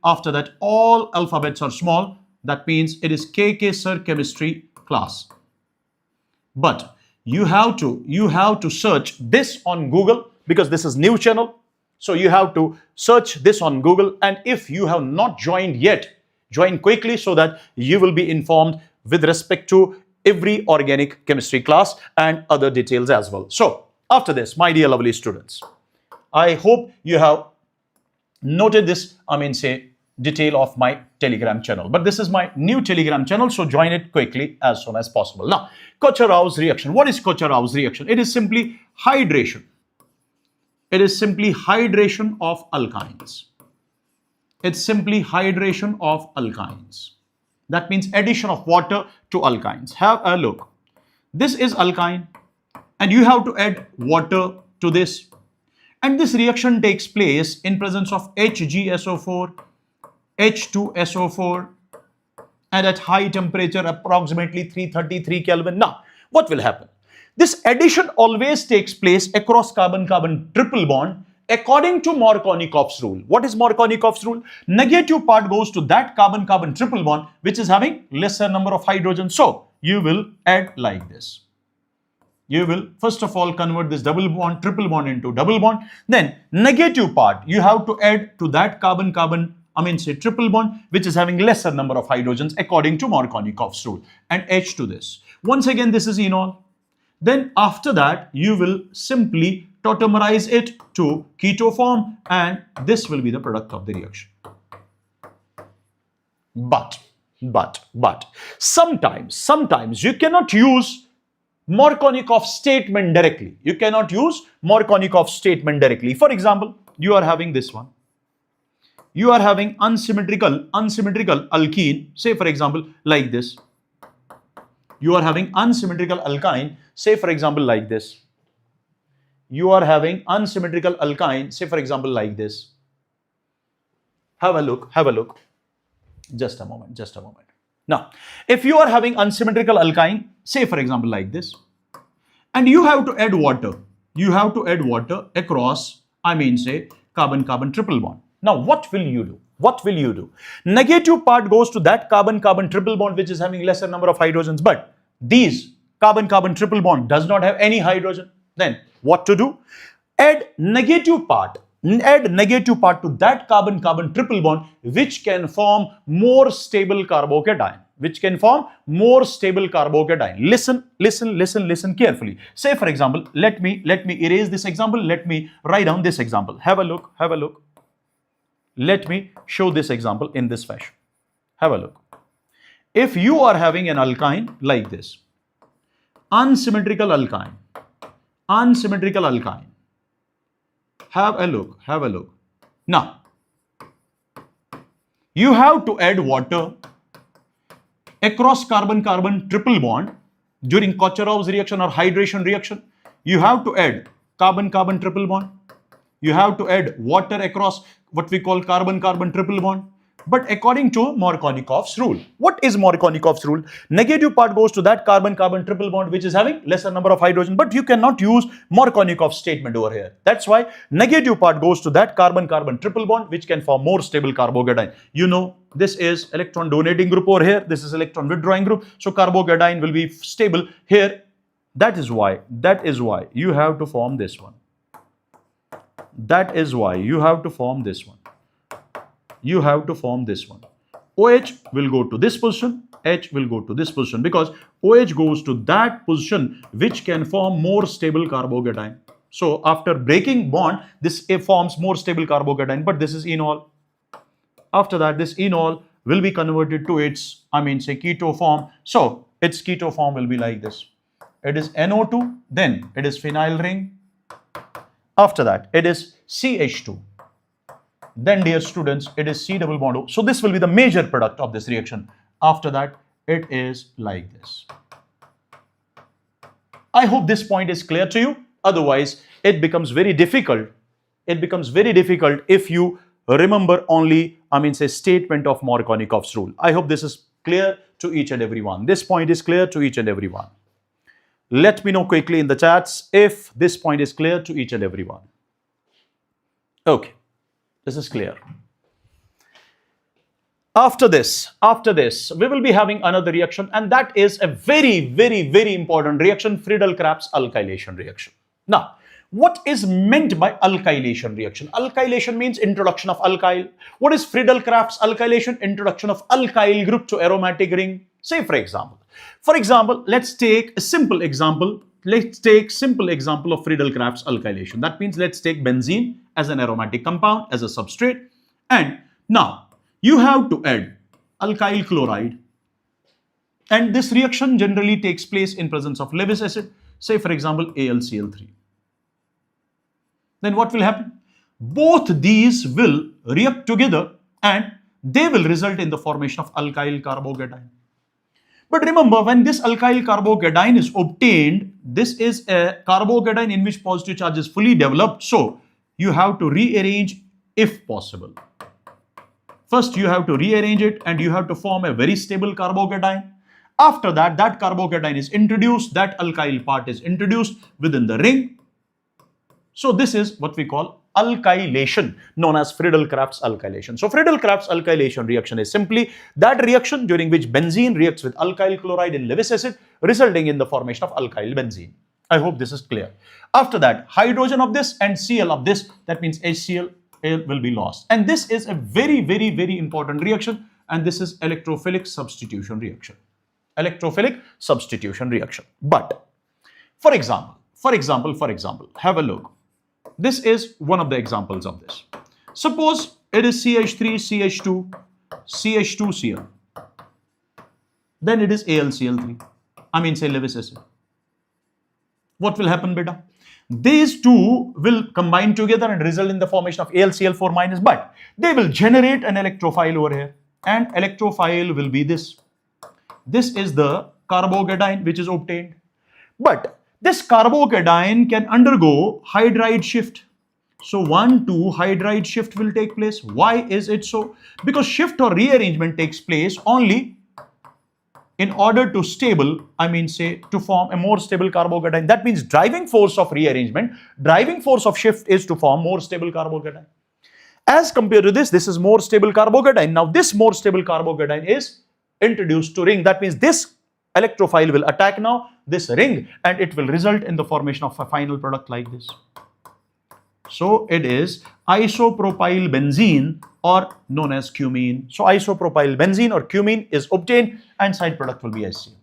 after that all alphabets are small. That means it is KK Sir Chemistry class. But you have to search this on Google because this is new channel. So you have to search this on Google, and if you have not joined yet, join quickly so that you will be informed with respect to every organic chemistry class and other details as well. So after this, my dear lovely students, I hope you have noted this, say detail of my Telegram channel. But this is my new Telegram channel, so join it quickly as soon as possible. Now, Kocharov's reaction. What is Kocharov's reaction? It is simply hydration. It is simply hydration of alkynes. It's simply hydration of alkynes. That means addition of water to alkynes. Have a look. This is alkyne, and you have to add water to this. And this reaction takes place in presence of HgSO4, H2SO4, and at high temperature, approximately 333 Kelvin. Now, what will happen? This addition always takes place across carbon-carbon triple bond according to Markovnikov's rule. What is Markovnikov's rule? Negative part goes to that carbon-carbon triple bond which is having lesser number of hydrogens. So you will add like this. You will first of all convert this double bond, triple bond into double bond. Then negative part you have to add to that carbon-carbon, say triple bond which is having lesser number of hydrogens according to Markovnikov's rule, and H to this. Once again, this is enol. Then after that, you will simply tautomerize it to keto form, and this will be the product of the reaction. But sometimes you cannot use Markovnikov statement directly. You cannot use Markovnikov statement directly. For example, you are having this one. You are having unsymmetrical alkene, say for example like this. You are having unsymmetrical alkyne, say for example like this. You are having unsymmetrical alkyne, say for example like this. Have a look. Just a moment. Now, if you are having unsymmetrical alkyne, say for example like this, and you have to add water. You have to add water across, say carbon-carbon triple bond. Now, what will you do? Negative part goes to that carbon-carbon triple bond which is having lesser number of hydrogens, but these carbon-carbon triple bond does not have any hydrogen. Then what to do? Add negative part to that carbon-carbon triple bond which can form more stable carbocation. Listen carefully. Say for example, let me erase this example. Let me write down this example. Have a look. Let me show this example in this fashion. Have a look. If you are having an alkyne like this, unsymmetrical alkyne. Have a look. Now, you have to add water across carbon-carbon triple bond during Kocharov's reaction or hydration reaction. You have to add carbon-carbon triple bond. You have to add water across what we call carbon-carbon triple bond. But according to Markovnikov's rule, what is Markovnikov's rule? Negative part goes to that carbon-carbon triple bond which is having lesser number of hydrogen, but you cannot use Markovnikov's statement over here. That's why negative part goes to that carbon-carbon triple bond which can form more stable carbocation. You know, this is electron donating group over here. This is electron withdrawing group. So carbocation will be stable here. That is why you have to form this one. You have to form this one. OH will go to this position, H will go to this position, because OH goes to that position which can form more stable carbocation. So after breaking bond, this forms more stable carbocation, but this is enol. After that, this enol will be converted to its, keto form. So its keto form will be like this. It is NO2, then it is phenyl ring. After that, it is CH2. Then, dear students, it is C double bond O. So this will be the major product of this reaction. After that, it is like this. I hope this point is clear to you. Otherwise, it becomes very difficult. If you remember only, statement of Markovnikov's rule. I hope this is clear to each and every one. This point is clear to each and every one. Let me know quickly in the chats if this point is clear to each and every one. Okay. This is clear. After this, we will be having another reaction, and that is a very, very, very important reaction, Friedel-Crafts alkylation reaction. Now, what is meant by alkylation reaction? Alkylation means introduction of alkyl. What is Friedel-Crafts alkylation? Introduction of alkyl group to aromatic ring. Say for example, let's take a simple example. Let's take simple example of Friedel-Crafts alkylation. That means let's take benzene as an aromatic compound, as a substrate. And now you have to add alkyl chloride. And this reaction generally takes place in presence of Lewis acid. Say for example, AlCl3. Then what will happen? Both these will react together and they will result in the formation of alkyl carbocation. But remember, when this alkyl carbocation is obtained, this is a carbocation in which positive charge is fully developed. So you have to rearrange if possible. First, you have to rearrange it and you have to form a very stable carbocation. After that, that carbocation is introduced, that alkyl part is introduced within the ring. So this is what we call alkylation, known as Friedel-Crafts alkylation. So Friedel-Crafts alkylation reaction is simply that reaction during which benzene reacts with alkyl chloride in Lewis acid, resulting in the formation of alkyl benzene. I hope this is clear. After that, hydrogen of this and Cl of this, that means HCl will be lost. And this is a very, very, very important reaction, and this is electrophilic substitution reaction. Electrophilic substitution reaction. But for example, have a look. This is one of the examples of this. Suppose it is CH3, CH2, CH2Cl. Then it is AlCl3. I mean, say Lewis acid. What will happen, beta? These two will combine together and result in the formation of AlCl4 minus, but they will generate an electrophile over here, and electrophile will be this. This is the carbocation which is obtained. But this carbocation can undergo hydride shift. So 1,2 hydride shift will take place. Why is it so? Because shift or rearrangement takes place only in order to to form a more stable carbocation. That means driving force of rearrangement, driving force of shift is to form more stable carbocation. As compared to this is more stable carbocation. Now this more stable carbocation is introduced to ring. That means this electrophile will attack now this ring, and it will result in the formation of a final product like this. So it is isopropyl benzene, or known as cumene. So isopropyl benzene or cumene is obtained, and side product will be HCl.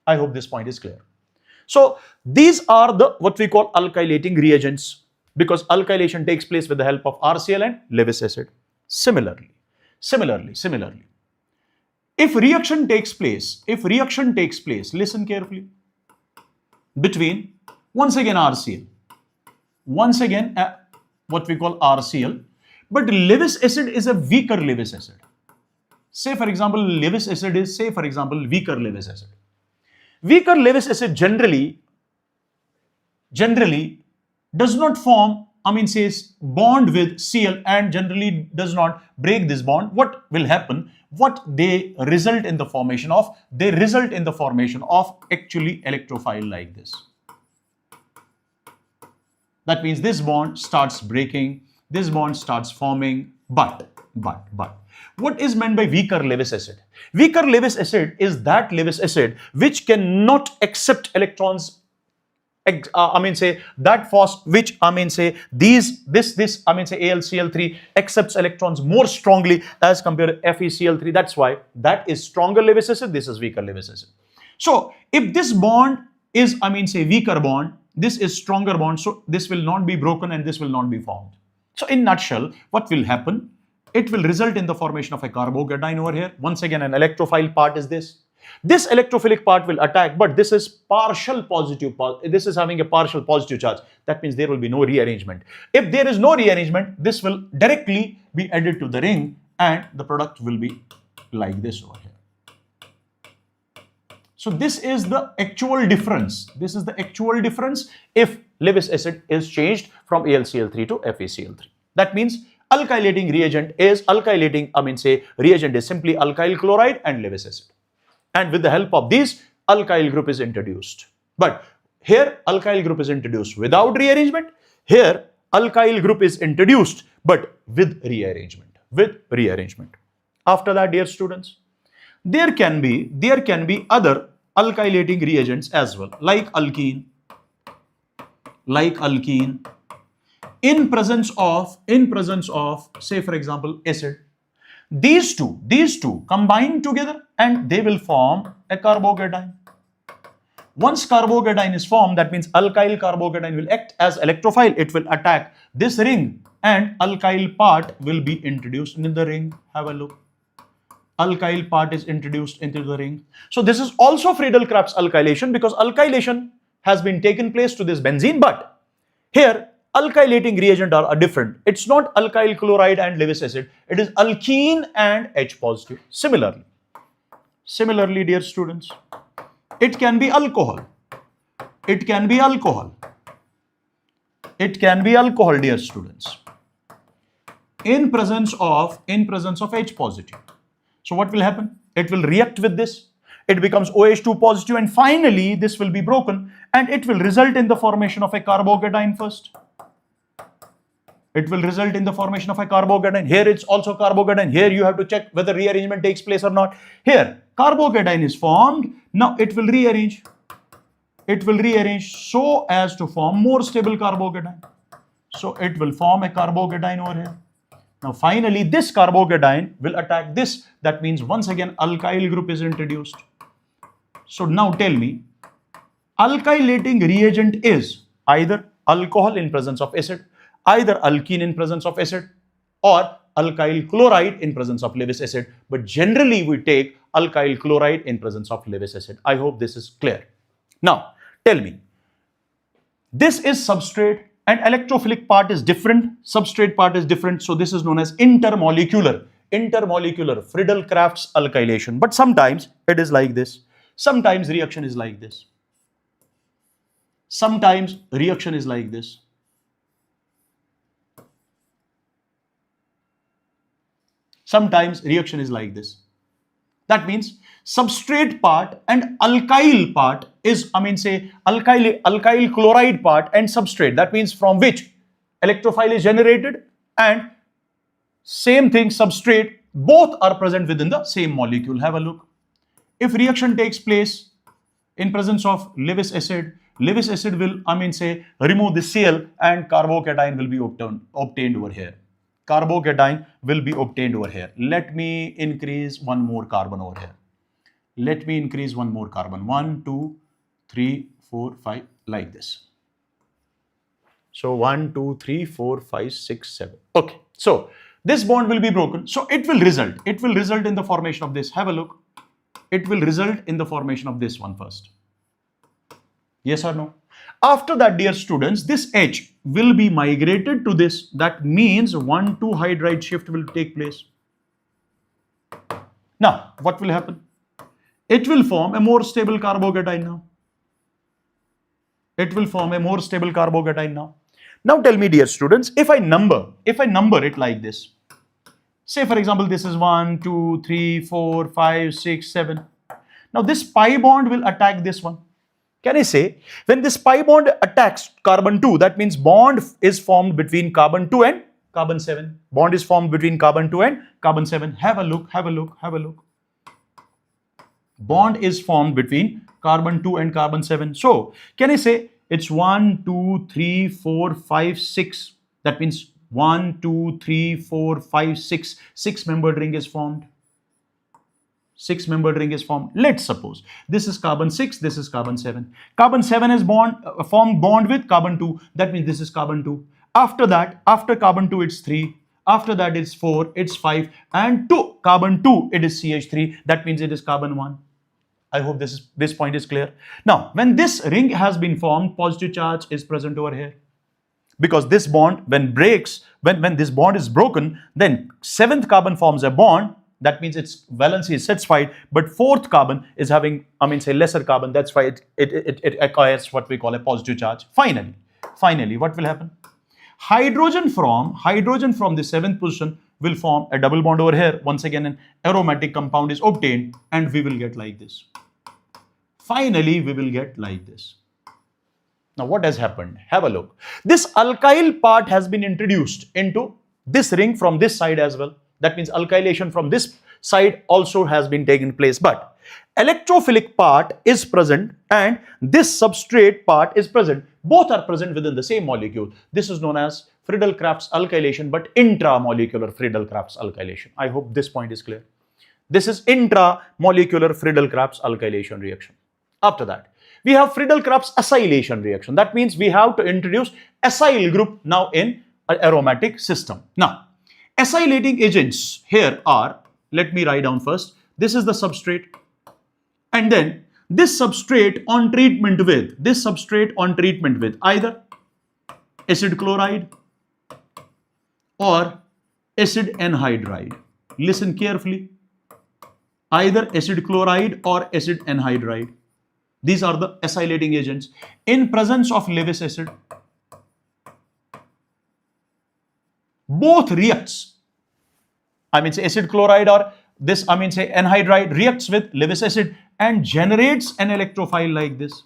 I hope this point is clear. So these are the what we call alkylating reagents, because alkylation takes place with the help of RCl and Lewis acid. Similarly, if reaction takes place, listen carefully, between once again RCl, once again what we call RCl, but Lewis acid is a weaker Lewis acid. Say for example, Lewis acid is weaker Lewis acid. Weaker Lewis acid generally does not form, bond with Cl, and generally does not break this bond. What will happen? What they result in the formation of? They result in the formation of actually electrophile like this. That means this bond starts breaking, this bond starts forming, but. What is meant by weaker Lewis acid? Weaker Lewis acid is that Lewis acid which cannot accept electrons, AlCl3 accepts electrons more strongly as compared to FeCl3. That's why that is stronger Lewis acid, this is weaker Lewis acid. So if this bond is, weaker bond, this is stronger bond, so this will not be broken and this will not be formed. So in nutshell, what will happen? It will result in the formation of a carbocation over here. Once again, an electrophile part is this. This electrophilic part will attack, but this is partial positive. This is having a partial positive charge. That means there will be no rearrangement. If there is no rearrangement, this will directly be added to the ring, and the product will be like this over here. So this is the actual difference. This is the actual difference if Lewis acid is changed from AlCl3 to FeCl3. That means alkylating reagent is simply alkyl chloride and Lewis acid. And with the help of these, alkyl group is introduced. But here alkyl group is introduced without rearrangement. Here alkyl group is introduced but with rearrangement. After that, dear students, there can be other alkylating reagents as well, like alkene. In presence of say for example acid. These two combine together and they will form a carbocation. Once carbocation is formed, that means alkyl carbocation will act as electrophile. It will attack this ring and alkyl part will be introduced into the ring. Have a look. Alkyl part is introduced into the ring. So this is also Friedel-Crafts alkylation, because alkylation has been taken place to this benzene, but here alkylating reagent are different. It's not alkyl chloride and Lewis acid. It is alkene and H positive. Similarly, dear students, it can be alcohol. It can be alcohol, dear students, in presence of H positive. So what will happen? It will react with this. It becomes OH2 positive, and finally this will be broken and it will result in the formation of a carbocation first. It will result in the formation of a carbocation. Here it's also carbocation. Here you have to check whether rearrangement takes place or not. Here carbocation is formed. Now it will rearrange. It will rearrange so as to form more stable carbocation. So it will form a carbocation over here. Now finally this carbocation will attack this. That means once again alkyl group is introduced. So now tell me, alkylating reagent is either alcohol in presence of acid, either alkene in presence of acid or alkyl chloride in presence of Lewis acid, but generally we take alkyl chloride in presence of Lewis acid. I hope this is clear. Now, tell me, this is substrate and electrophilic part is different, substrate part is different, so this is known as intermolecular Friedel-Crafts alkylation. But sometimes it is like this, sometimes reaction is like this, sometimes reaction is like this. Sometimes reaction is like this. That means substrate part and alkyl part is, alkyl chloride part and substrate. That means from which electrophile is generated and same thing substrate, both are present within the same molecule. Have a look. If reaction takes place in presence of Lewis acid will, remove the Cl and carbocation will be obtained over here. Carbocation will be obtained over here. Let me increase one more carbon over here. Let me increase one more carbon. 1, 2, 3, 4, 5, like this. So 1, 2, 3, 4, 5, 6, 7. Okay. So this bond will be broken. So it will result in the formation of this. Have a look. It will result in the formation of this one first. Yes or no? After that, dear students, this H will be migrated to this. That means 1,2 hydride shift will take place. Now, what will happen? It will form a more stable carbocation now. It will form a more stable carbocation now. Now tell me, dear students, if I number it like this. Say for example, this is 1, 2, 3, 4, 5, 6, 7. Now this pi bond will attack this one. Can I say, when this pi bond attacks carbon 2, that means bond is formed between carbon 2 and carbon 7. Bond is formed between carbon 2 and carbon 7. Have a look. Bond is formed between carbon 2 and carbon 7. So, can I say, it's 1, 2, 3, 4, 5, 6. That means 1, 2, 3, 4, 5, 6. 6-membered ring is formed. 6-membered ring is formed. Let's suppose this is carbon 6, this is carbon 7. Carbon 7 is formed bond with carbon 2. That means this is carbon 2. After that, after carbon 2, it's 3. After that, it's 4, it's 5. And to carbon 2, it is CH3. That means it is carbon 1. I hope this point is clear. Now, when this ring has been formed, positive charge is present over here. Because this bond, when this bond is broken, then 7th carbon forms a bond. That means its valency is satisfied, but 4th carbon is having, lesser carbon. That's why it acquires what we call a positive charge. Finally, what will happen? Hydrogen from the 7th position will form a double bond over here. Once again, an aromatic compound is obtained, and we will get like this. Finally, we will get like this. Now, what has happened? Have a look. This alkyl part has been introduced into this ring from this side as well. That means alkylation from this side also has been taken place. But electrophilic part is present and this substrate part is present. Both are present within the same molecule. This is known as Friedel-Crafts alkylation, but intramolecular Friedel-Crafts alkylation. I hope this point is clear. This is intramolecular Friedel-Crafts alkylation reaction. After that, we have Friedel-Crafts acylation reaction. That means we have to introduce acyl group now in an aromatic system. Now, acylating agents here are, let me write down first, this is the substrate, and then this substrate on treatment with either acid chloride or acid anhydride. Listen carefully, either acid chloride or acid anhydride. These are the acylating agents. In presence of Lewis acid, both reacts. Acid chloride or this anhydride reacts with Lewis acid and generates an electrophile like this.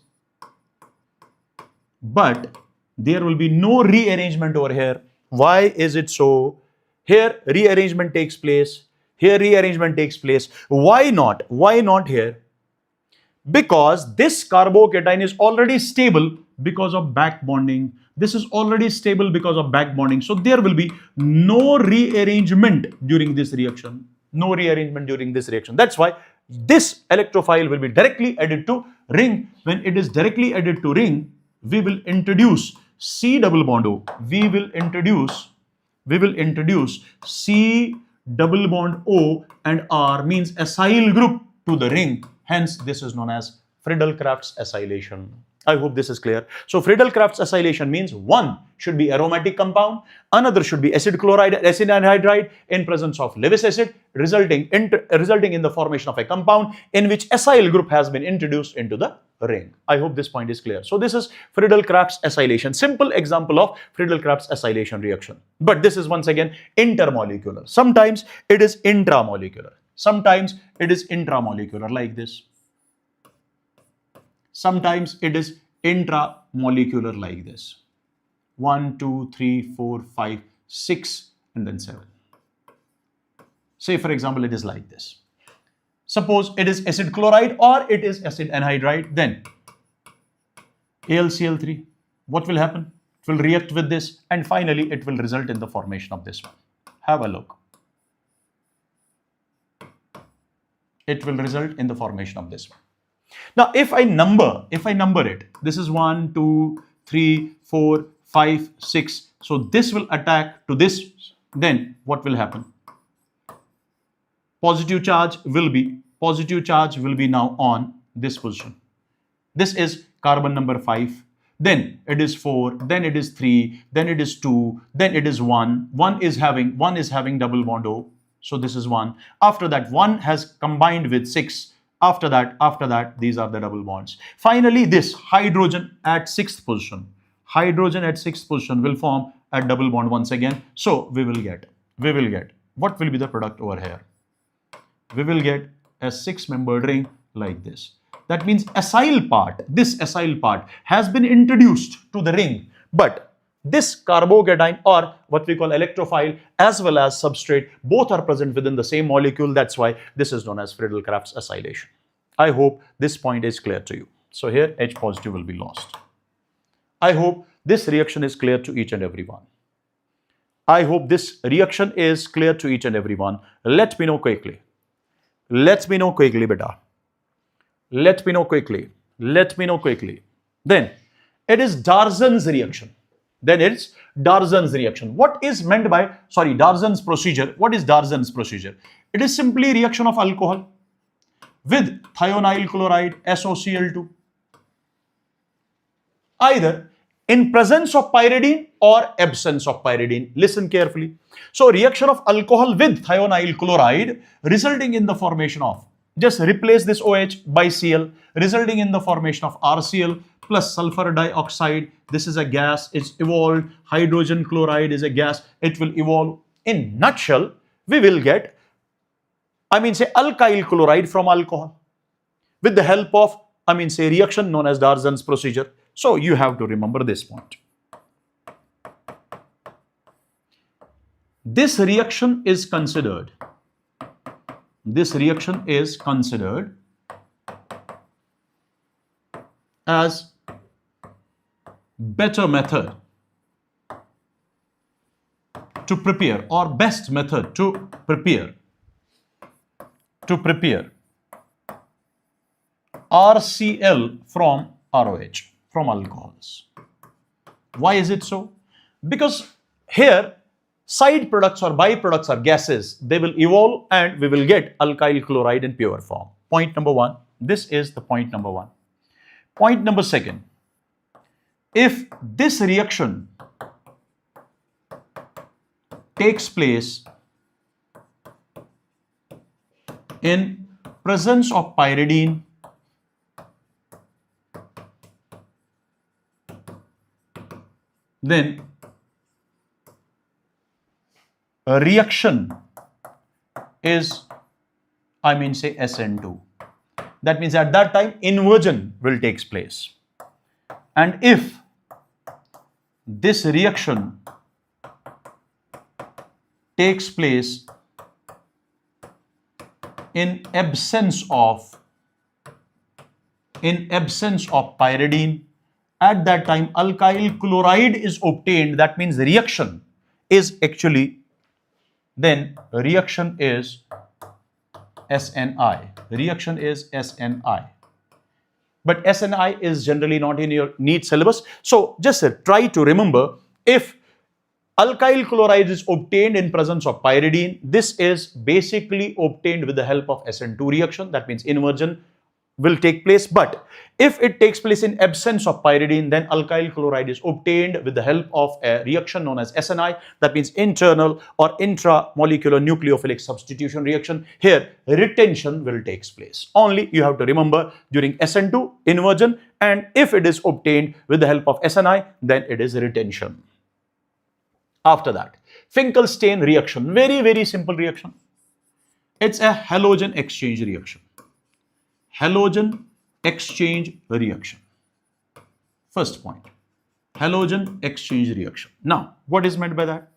But there will be no rearrangement over here. Why is it so? Here rearrangement takes place. Here rearrangement takes place. Why not? Why not here? Because this carbocation is already stable because of back bonding. This is already stable because of back bonding. So there will be no rearrangement during this reaction. No rearrangement during this reaction. That's why this electrophile will be directly added to ring. When it is directly added to ring, we will introduce C double bond O, we will introduce C double bond O and R means acyl group to the ring. Hence, this is known as Friedel-Crafts acylation. I hope this is clear. So Friedel-Crafts acylation means one should be aromatic compound, another should be acid chloride, acid anhydride in presence of Lewis acid, resulting in the formation of a compound in which acyl group has been introduced into the ring. I hope this point is clear. So this is Friedel-Crafts acylation. Simple example of Friedel-Crafts acylation reaction. But this is once again intermolecular. Sometimes it is intramolecular. Sometimes it is intramolecular like this. Sometimes it is intramolecular like this. 1, 2, 3, 4, 5, 6, and then 7. Say, for example, it is like this. Suppose it is acid chloride or it is acid anhydride, then AlCl3. What will happen? It will react with this, and finally it will result in the formation of this one. Have a look. It will result in the formation of this one. Now, if I number it, this is 1, 2, 3, 4, 5, 6. So this will attack to this. Then what will happen? Positive charge will be now on this position. This is carbon number 5. Then it is 4. Then it is 3. Then it is 2. Then it is 1. One is having double bond O. So this is 1. After that, 1 has combined with 6. After that, these are the double bonds. Finally, this hydrogen at 6th position. Hydrogen at 6th position will form a double bond once again. So we will get, what will be the product over here? We will get a 6-membered ring like this. That means this acyl part has been introduced to the ring, but this carbocation or what we call electrophile as well as substrate, both are present within the same molecule. That's why this is known as Friedel-Crafts acylation. I hope this point is clear to you. So here H positive will be lost. I hope this reaction is clear to each and every one. I hope this reaction is clear to each and every one. Let me know quickly. Let me know quickly, beta. Let me know quickly. Let me know quickly. Then it is Darzon's reaction. What is meant by, Darzon's procedure? What is Darzon's procedure? It is simply reaction of alcohol with thionyl chloride, SOCl2. Either in presence of pyridine or absence of pyridine. Listen carefully. So reaction of alcohol with thionyl chloride resulting in the formation of, just replace this OH by Cl, resulting in the formation of RCl plus sulfur dioxide. This is a gas, it's evolved. Hydrogen chloride is a gas, it will evolve. In nutshell, we will get, alkyl chloride from alcohol with the help of, reaction known as Darzon's procedure. So you have to remember this point. This reaction is considered as better method to prepare or best method to prepare RCl from ROH, from alcohols. Why is it so? Because here side products or byproducts are gases. They will evolve and we will get alkyl chloride in pure form. Point number 1. This is the point number 1. Point number 2. If this reaction takes place in presence of pyridine then a reaction is, SN2. That means at that time inversion will take place. And if this reaction takes place in absence of pyridine, at that time alkyl chloride is obtained. That means reaction is actually, then reaction is SNI. Reaction is SNI. but SNI is generally not in your NEET syllabus. So just try to remember, if alkyl chloride is obtained in presence of pyridine, this is basically obtained with the help of SN2 reaction. That means inversion will take place. But if it takes place in absence of pyridine, then alkyl chloride is obtained with the help of a reaction known as SNI. That means internal or intramolecular nucleophilic substitution reaction. Here retention will take place. Only you have to remember during SN2 inversion, and if it is obtained with the help of SNI, then it is retention. After that, Finkelstein reaction, very simple reaction. It's a halogen exchange reaction. Halogen exchange reaction. First point, halogen exchange reaction. Now, what is meant by that?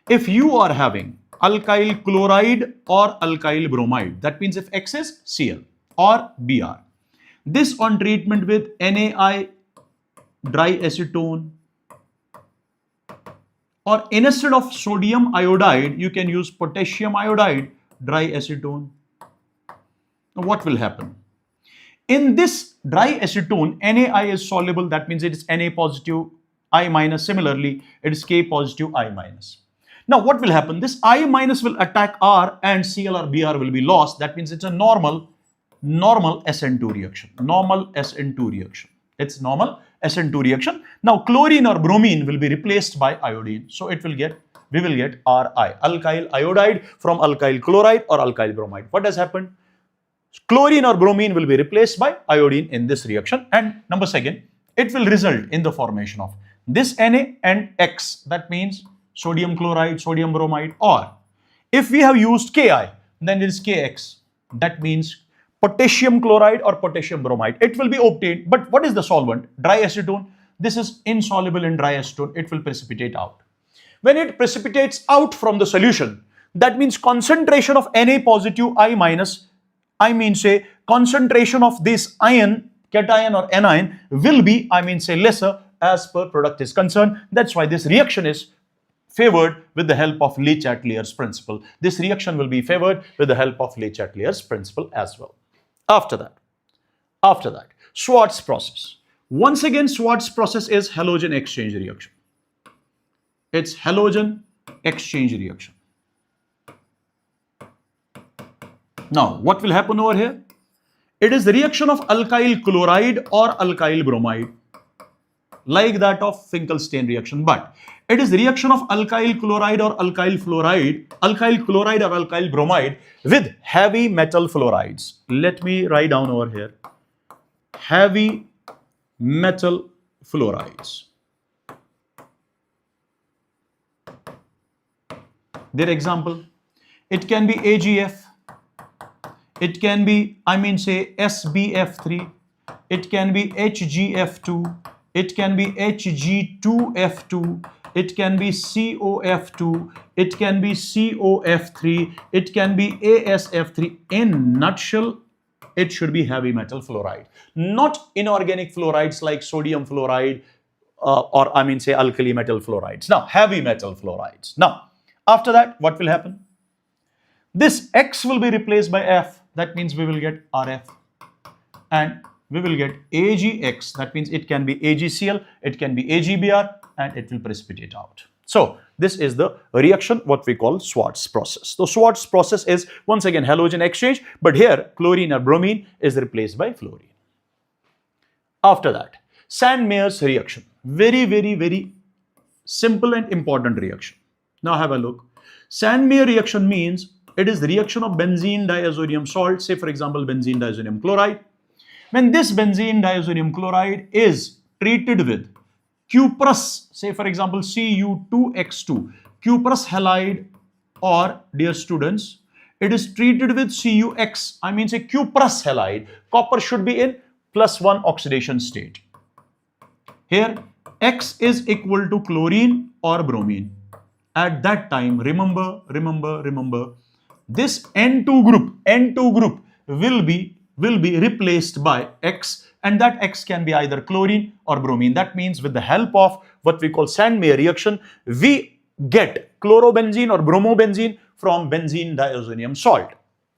If you are having alkyl chloride or alkyl bromide, that means if X is Cl or Br, this on treatment with NaI diacetone, or instead of sodium iodide, you can use potassium iodide diacetone. Now, what will happen? In this diacetone, NaI is soluble. That means it is Na positive, I minus. Similarly, it is K positive, I minus. Now, what will happen? This I minus will attack R and Cl or Br will be lost. That means it's a normal SN2 reaction. Normal SN2 reaction. It's normal SN2 reaction. Now, chlorine or bromine will be replaced by iodine. So we will get Ri, alkyl iodide from alkyl chloride or alkyl bromide. What has happened? Chlorine or bromine will be replaced by iodine in this reaction. And number second, it will result in the formation of this Na and X. That means sodium chloride, sodium bromide. Or if we have used Ki, then it is Kx. That means potassium chloride or potassium bromide. It will be obtained. But what is the solvent? Diacetone. This is insoluble in diacetone. It will precipitate out. When it precipitates out from the solution, that means concentration of Na positive, I minus, say concentration of this ion, cation or anion will be, say lesser as per product is concerned. That's why this reaction is favored with the help of Le Chatelier's principle. This reaction will be favored with the help of Le Chatelier's principle as well. After that, Schwartz process. Once again, Schwartz process is halogen exchange reaction. It's halogen exchange reaction. Now, what will happen over here? It is the reaction of alkyl chloride or alkyl bromide, like that of Finkelstein reaction, but it is the reaction of alkyl chloride or alkyl fluoride, alkyl chloride or alkyl bromide with heavy metal fluorides. Let me write down over here. Heavy metal fluorides. Their example, it can be AgF, it can be, say SbF3, it can be HgF2, it can be Hg2F2, it can be COF2, it can be COF3, it can be ASF3. In nutshell, it should be heavy metal fluoride, not inorganic fluorides like sodium fluoride or say alkali metal fluorides. Now, heavy metal fluorides. Now, after that, what will happen? This X will be replaced by F. That means we will get RF. And we will get AgX. That means it can be AgCl, it can be AgBr, and it will precipitate out. So this is the reaction, what we call Schwartz process. The Schwartz process is once again halogen exchange, but here chlorine or bromine is replaced by fluorine. After that, Sandmeyer's reaction. Very simple and important reaction. Now have a look. Sandmeyer reaction means it is the reaction of benzene diazonium salt, say for example benzene diazonium chloride. When this benzene diazonium chloride is treated with cuprous, say for example Cu2X2, cuprous halide, or dear students, it is treated with CuX, say cuprous halide, copper should be in +1 oxidation state. Here X is equal to chlorine or bromine. At that time, remember, this N2 group will be replaced by X, and that X can be either chlorine or bromine. That means with the help of what we call Sandmeyer reaction, we get chlorobenzene or bromobenzene from benzene diazonium salt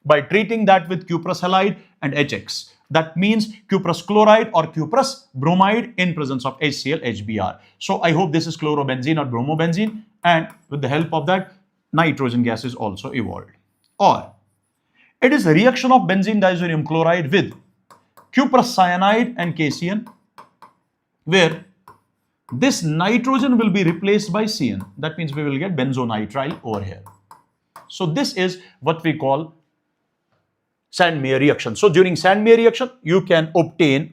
by treating that with cuprous halide and HX. That means cuprous chloride or cuprous bromide in presence of HCl, HBr. So I hope this is chlorobenzene or bromobenzene, and with the help of that, nitrogen gas is also evolved. Or it is a reaction of benzene diazonium chloride with cuprous cyanide and KCN, where this nitrogen will be replaced by CN. That means we will get benzonitrile over here. So this is what we call Sandmeyer reaction. So during Sandmeyer reaction, we can obtain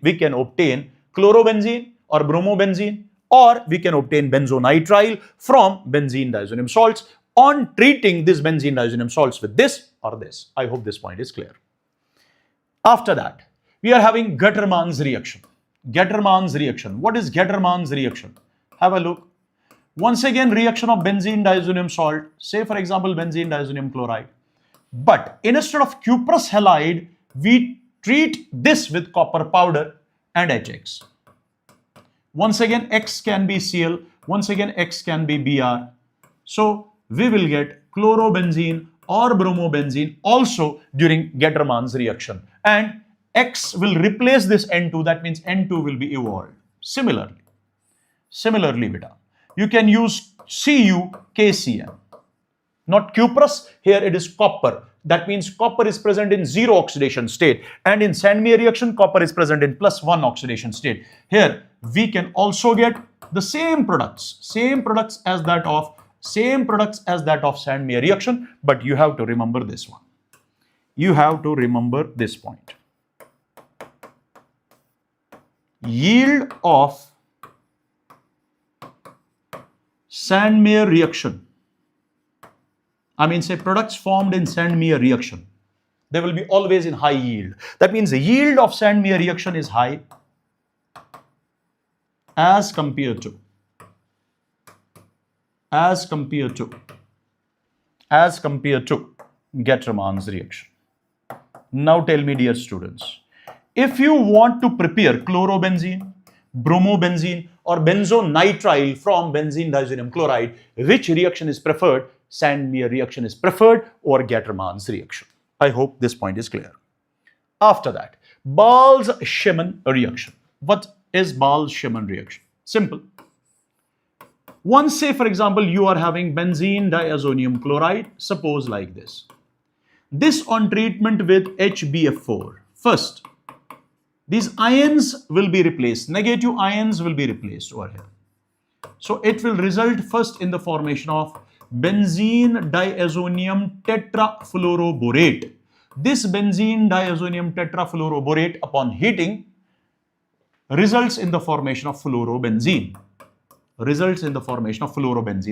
chlorobenzene or bromobenzene, or we can obtain benzonitrile from benzene diazonium salts on treating this benzene diazonium salts with this or this. I hope this point is clear. After that, we are having Gattermann's reaction. Gattermann's reaction. What is Gattermann's reaction? Have a look. Once again, reaction of benzene diazonium salt, say for example benzene diazonium chloride. But instead of cuprous halide, we treat this with copper powder and HX. Once again, X can be Cl, once again X can be Br. So we will get chlorobenzene or bromobenzene also during Gattermann's reaction. And X will replace this N2, that means N2 will be evolved. Similarly, beta, you can use Cu, KCN. Not cuprous, here it is copper. That means copper is present in 0 oxidation state. And in Sandmeyer reaction, copper is present in +1 oxidation state. Here, we can also get the same products as that of Sandmeyer reaction, but you have to remember this one. You have to remember this point. Yield of Sandmeyer reaction, say products formed in Sandmeyer reaction, they will be always in high yield. That means the yield of Sandmeyer reaction is high as compared to Gattermann's reaction. Now tell me, dear students, if you want to prepare chlorobenzene, bromobenzene or benzonitrile from benzene diazonium chloride, which reaction is preferred? Sandmeyer reaction is preferred over Gattermann's reaction. I hope this point is clear. After that, Bals-Schiemann reaction. What is Bals-Schiemann reaction? Simple. Once, say for example, you are having benzene diazonium chloride, suppose like this. This on treatment with HBF4. First, these ions will be replaced. Negative ions will be replaced over here. So it will result first in the formation of benzene diazonium tetrafluoroborate. This benzene diazonium tetrafluoroborate upon heating results in the formation of fluorobenzene.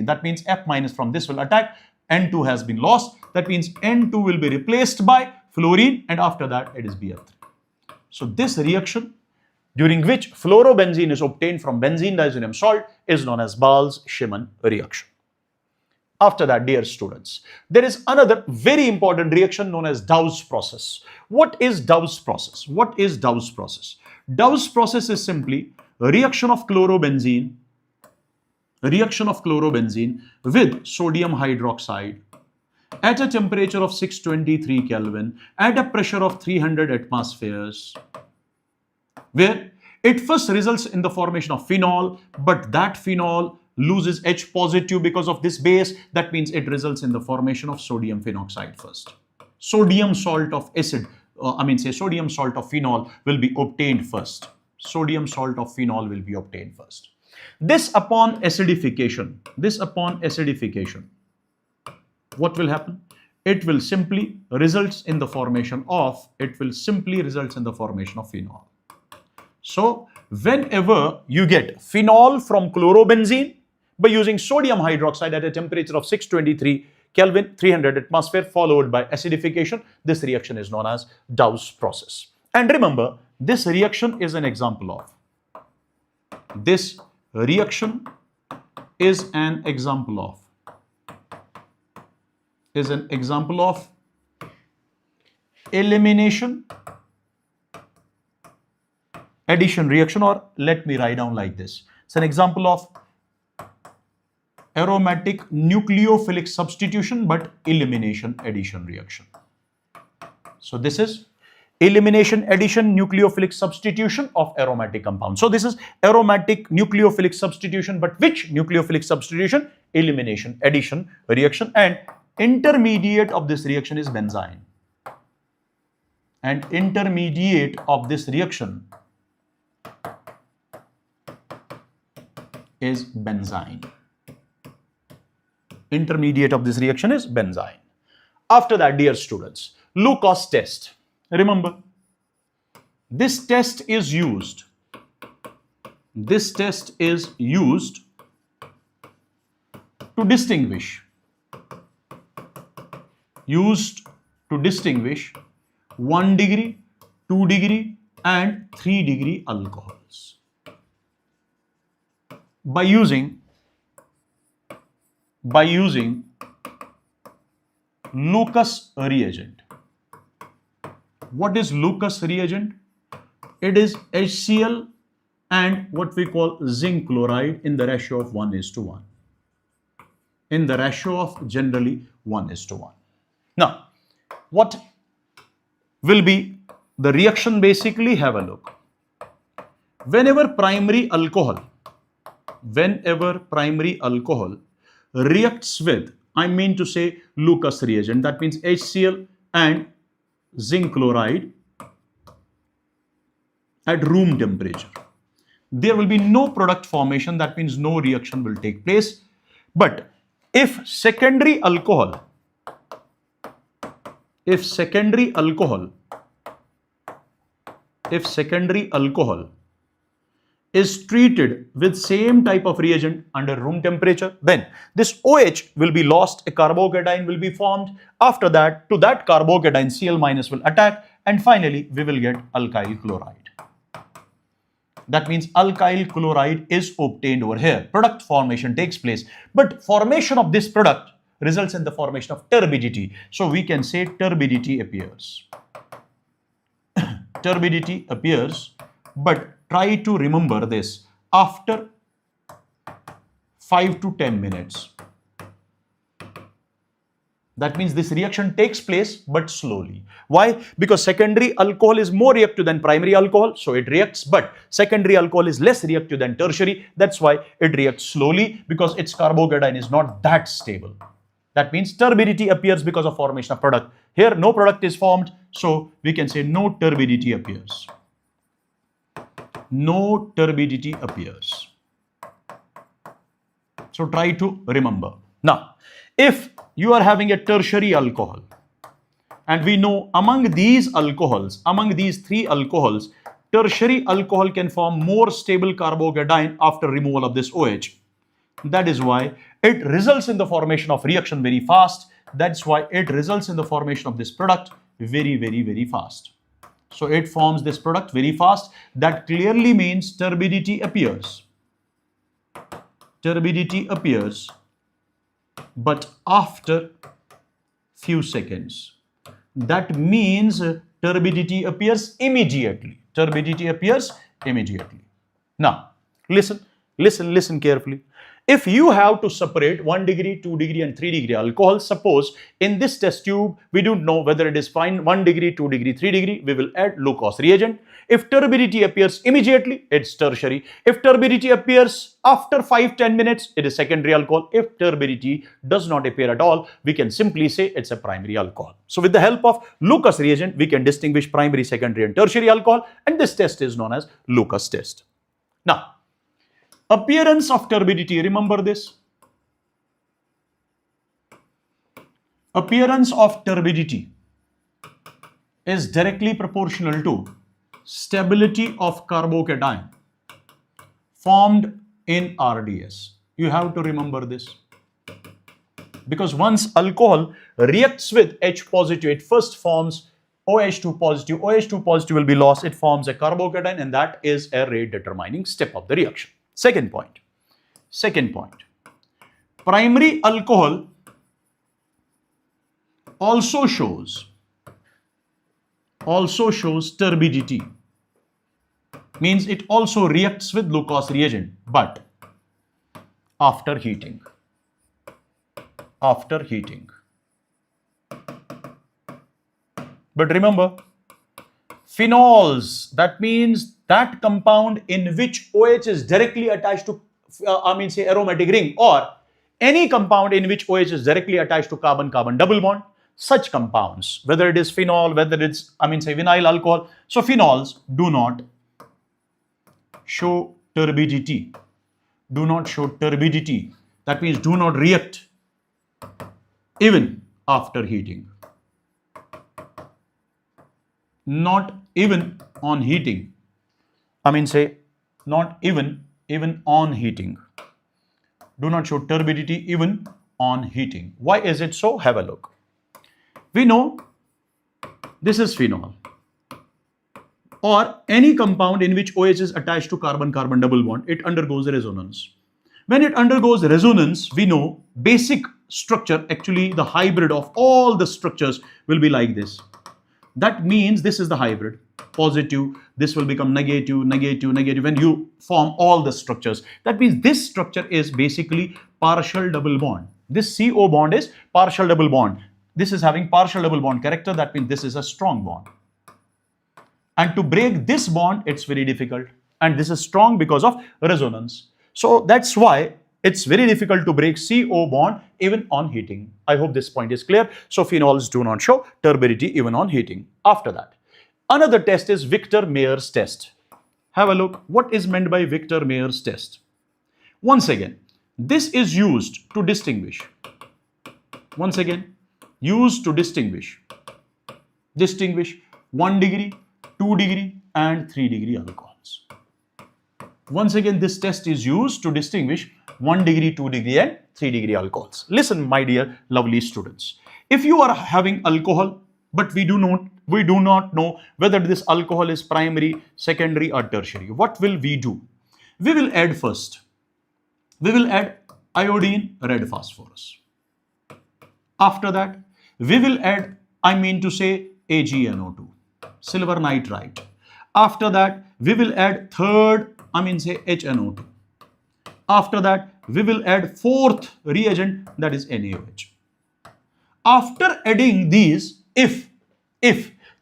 That means F minus from this will attack. N2 has been lost. That means N2 will be replaced by fluorine, and after that it is BF3. So this reaction, during which fluorobenzene is obtained from benzene diazonium salt, is known as Bals-Schiemann reaction. After that, dear students, there is another very important reaction known as Dow's process. What is Dow's process? Dow's process is simply a reaction of chlorobenzene with sodium hydroxide at a temperature of 623 Kelvin at a pressure of 300 atmospheres, where it first results in the formation of phenol, but that phenol loses H positive because of this base. That means it results in the formation of sodium phenoxide first. Sodium salt of acid, sodium salt of phenol will be obtained first. This upon acidification, what will happen? It will simply results in the formation of phenol. So whenever you get phenol from chlorobenzene by using sodium hydroxide at a temperature of 623 Kelvin, 300 atmosphere, followed by acidification, this reaction is known as Dow's process. And remember, this reaction is an example of elimination addition reaction, or let me write down like this. It's an example of aromatic nucleophilic substitution but elimination addition reaction. So this is elimination, addition, nucleophilic substitution of aromatic compounds. So this is aromatic nucleophilic substitution, but which nucleophilic substitution? Elimination, addition, reaction, and intermediate of this reaction is benzene. And intermediate of this reaction is benzene. Intermediate of this reaction is benzene. After that, dear students, Lucas test. Remember, this test is used. This test is used to distinguish. Used to distinguish 1 degree, 2 degree, and 3 degree alcohols. By using Lucas reagent. What is Lucas reagent? It is HCl and what we call zinc chloride in the ratio of 1:1. In the ratio of generally 1:1. Now, what will be the reaction? Basically, have a look. Whenever primary alcohol reacts with, I mean to say, Lucas reagent, that means HCl and zinc chloride at room temperature, there will be no product formation, that means no reaction will take place. But if secondary alcohol is treated with same type of reagent under room temperature, then this OH will be lost, a carbocation will be formed. After that, to that carbocation, Cl- will attack, and finally we will get alkyl chloride. That means alkyl chloride is obtained over here. Product formation takes place, but formation of this product results in the formation of turbidity. So we can say turbidity appears. Turbidity appears, but try to remember this after 5 to 10 minutes. That means this reaction takes place but slowly. Why? Because secondary alcohol is more reactive than primary alcohol, so it reacts, but secondary alcohol is less reactive than tertiary. That's why it reacts slowly, because its carbocation is not that stable. That means turbidity appears because of formation of product. Here no product is formed, so we can say no turbidity appears. No turbidity appears. So try to remember. Now, if you are having a tertiary alcohol, and we know among these three alcohols, tertiary alcohol can form more stable carbocation after removal of this OH. That is why it results in the formation of reaction very fast. That's why it results in the formation of this product very, very, very fast. So it forms this product very fast. That clearly means turbidity appears. Turbidity appears, but after few seconds. That means turbidity appears immediately. Turbidity appears immediately. Now, listen carefully. If you have to separate 1 degree, 2 degree, and 3 degree alcohol, suppose in this test tube, we don't know whether it is fine 1 degree, 2 degree, 3 degree, we will add Lucas reagent. If turbidity appears immediately, it's tertiary. If turbidity appears after 5-10 minutes, it is secondary alcohol. If turbidity does not appear at all, we can simply say it's a primary alcohol. So with the help of Lucas reagent, we can distinguish primary, secondary, and tertiary alcohol, and this test is known as Lucas test. Now, appearance of turbidity, remember this. Appearance of turbidity is directly proportional to stability of carbocation formed in RDS. You have to remember this. Because once alcohol reacts with H positive, it first forms OH2 positive. OH2 positive will be lost. It forms a carbocation, and that is a rate determining step of the reaction. Second point. Primary alcohol also shows turbidity. Means it also reacts with Lucas reagent, but after heating. But remember, Phenols, that means that compound in which OH is directly attached to, say aromatic ring, or any compound in which OH is directly attached to carbon-carbon double bond. Such compounds, whether it is phenol, whether it's, say vinyl alcohol. So phenols do not show turbidity. Do not show turbidity. That means do not react even after heating. Not even on heating. Say not even on heating. Do not show turbidity even on heating. Why is it so? Have a look. We know this is phenol, or any compound in which OH is attached to carbon-carbon double bond. It undergoes resonance. When it undergoes resonance, we know basic structure, actually the hybrid of all the structures will be like this. That means this is the hybrid, positive, this will become negative, negative, negative when you form all the structures. That means this structure is basically partial double bond. This CO bond is partial double bond. This is having partial double bond character. That means this is a strong bond. And to break this bond, it's very difficult. And this is strong because of resonance. So that's why it's very difficult to break CO bond even on heating. I hope this point is clear. So phenols do not show turbidity even on heating. After that, another test is Victor-Meyer's test. Have a look. What is meant by Victor-Meyer's test? Once again, this is used to distinguish. Once again, used to distinguish 1 degree, 2 degree and 3 degree alcohols. Once again, this test is used to distinguish 1 degree, 2 degree and 3 degree alcohols. Listen, my dear lovely students. If you are having alcohol, but we do not know whether this alcohol is primary, secondary or tertiary, what will we do? We will add first. We will add iodine, red phosphorus. After that, we will add, AgNO2, silver nitrite. After that, we will add third, HNO2. After that, we will add fourth reagent, that is NaOH. After adding these, if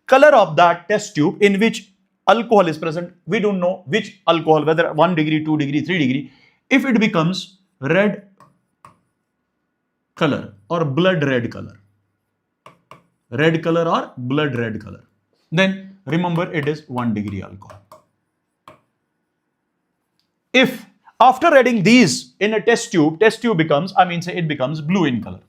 color of that test tube in which alcohol is present, we don't know which alcohol, whether 1 degree, 2 degree, 3 degree, if it becomes red color or blood red color, or blood red color, then remember it is 1 degree alcohol. If after adding these in a test tube becomes, it becomes blue in color,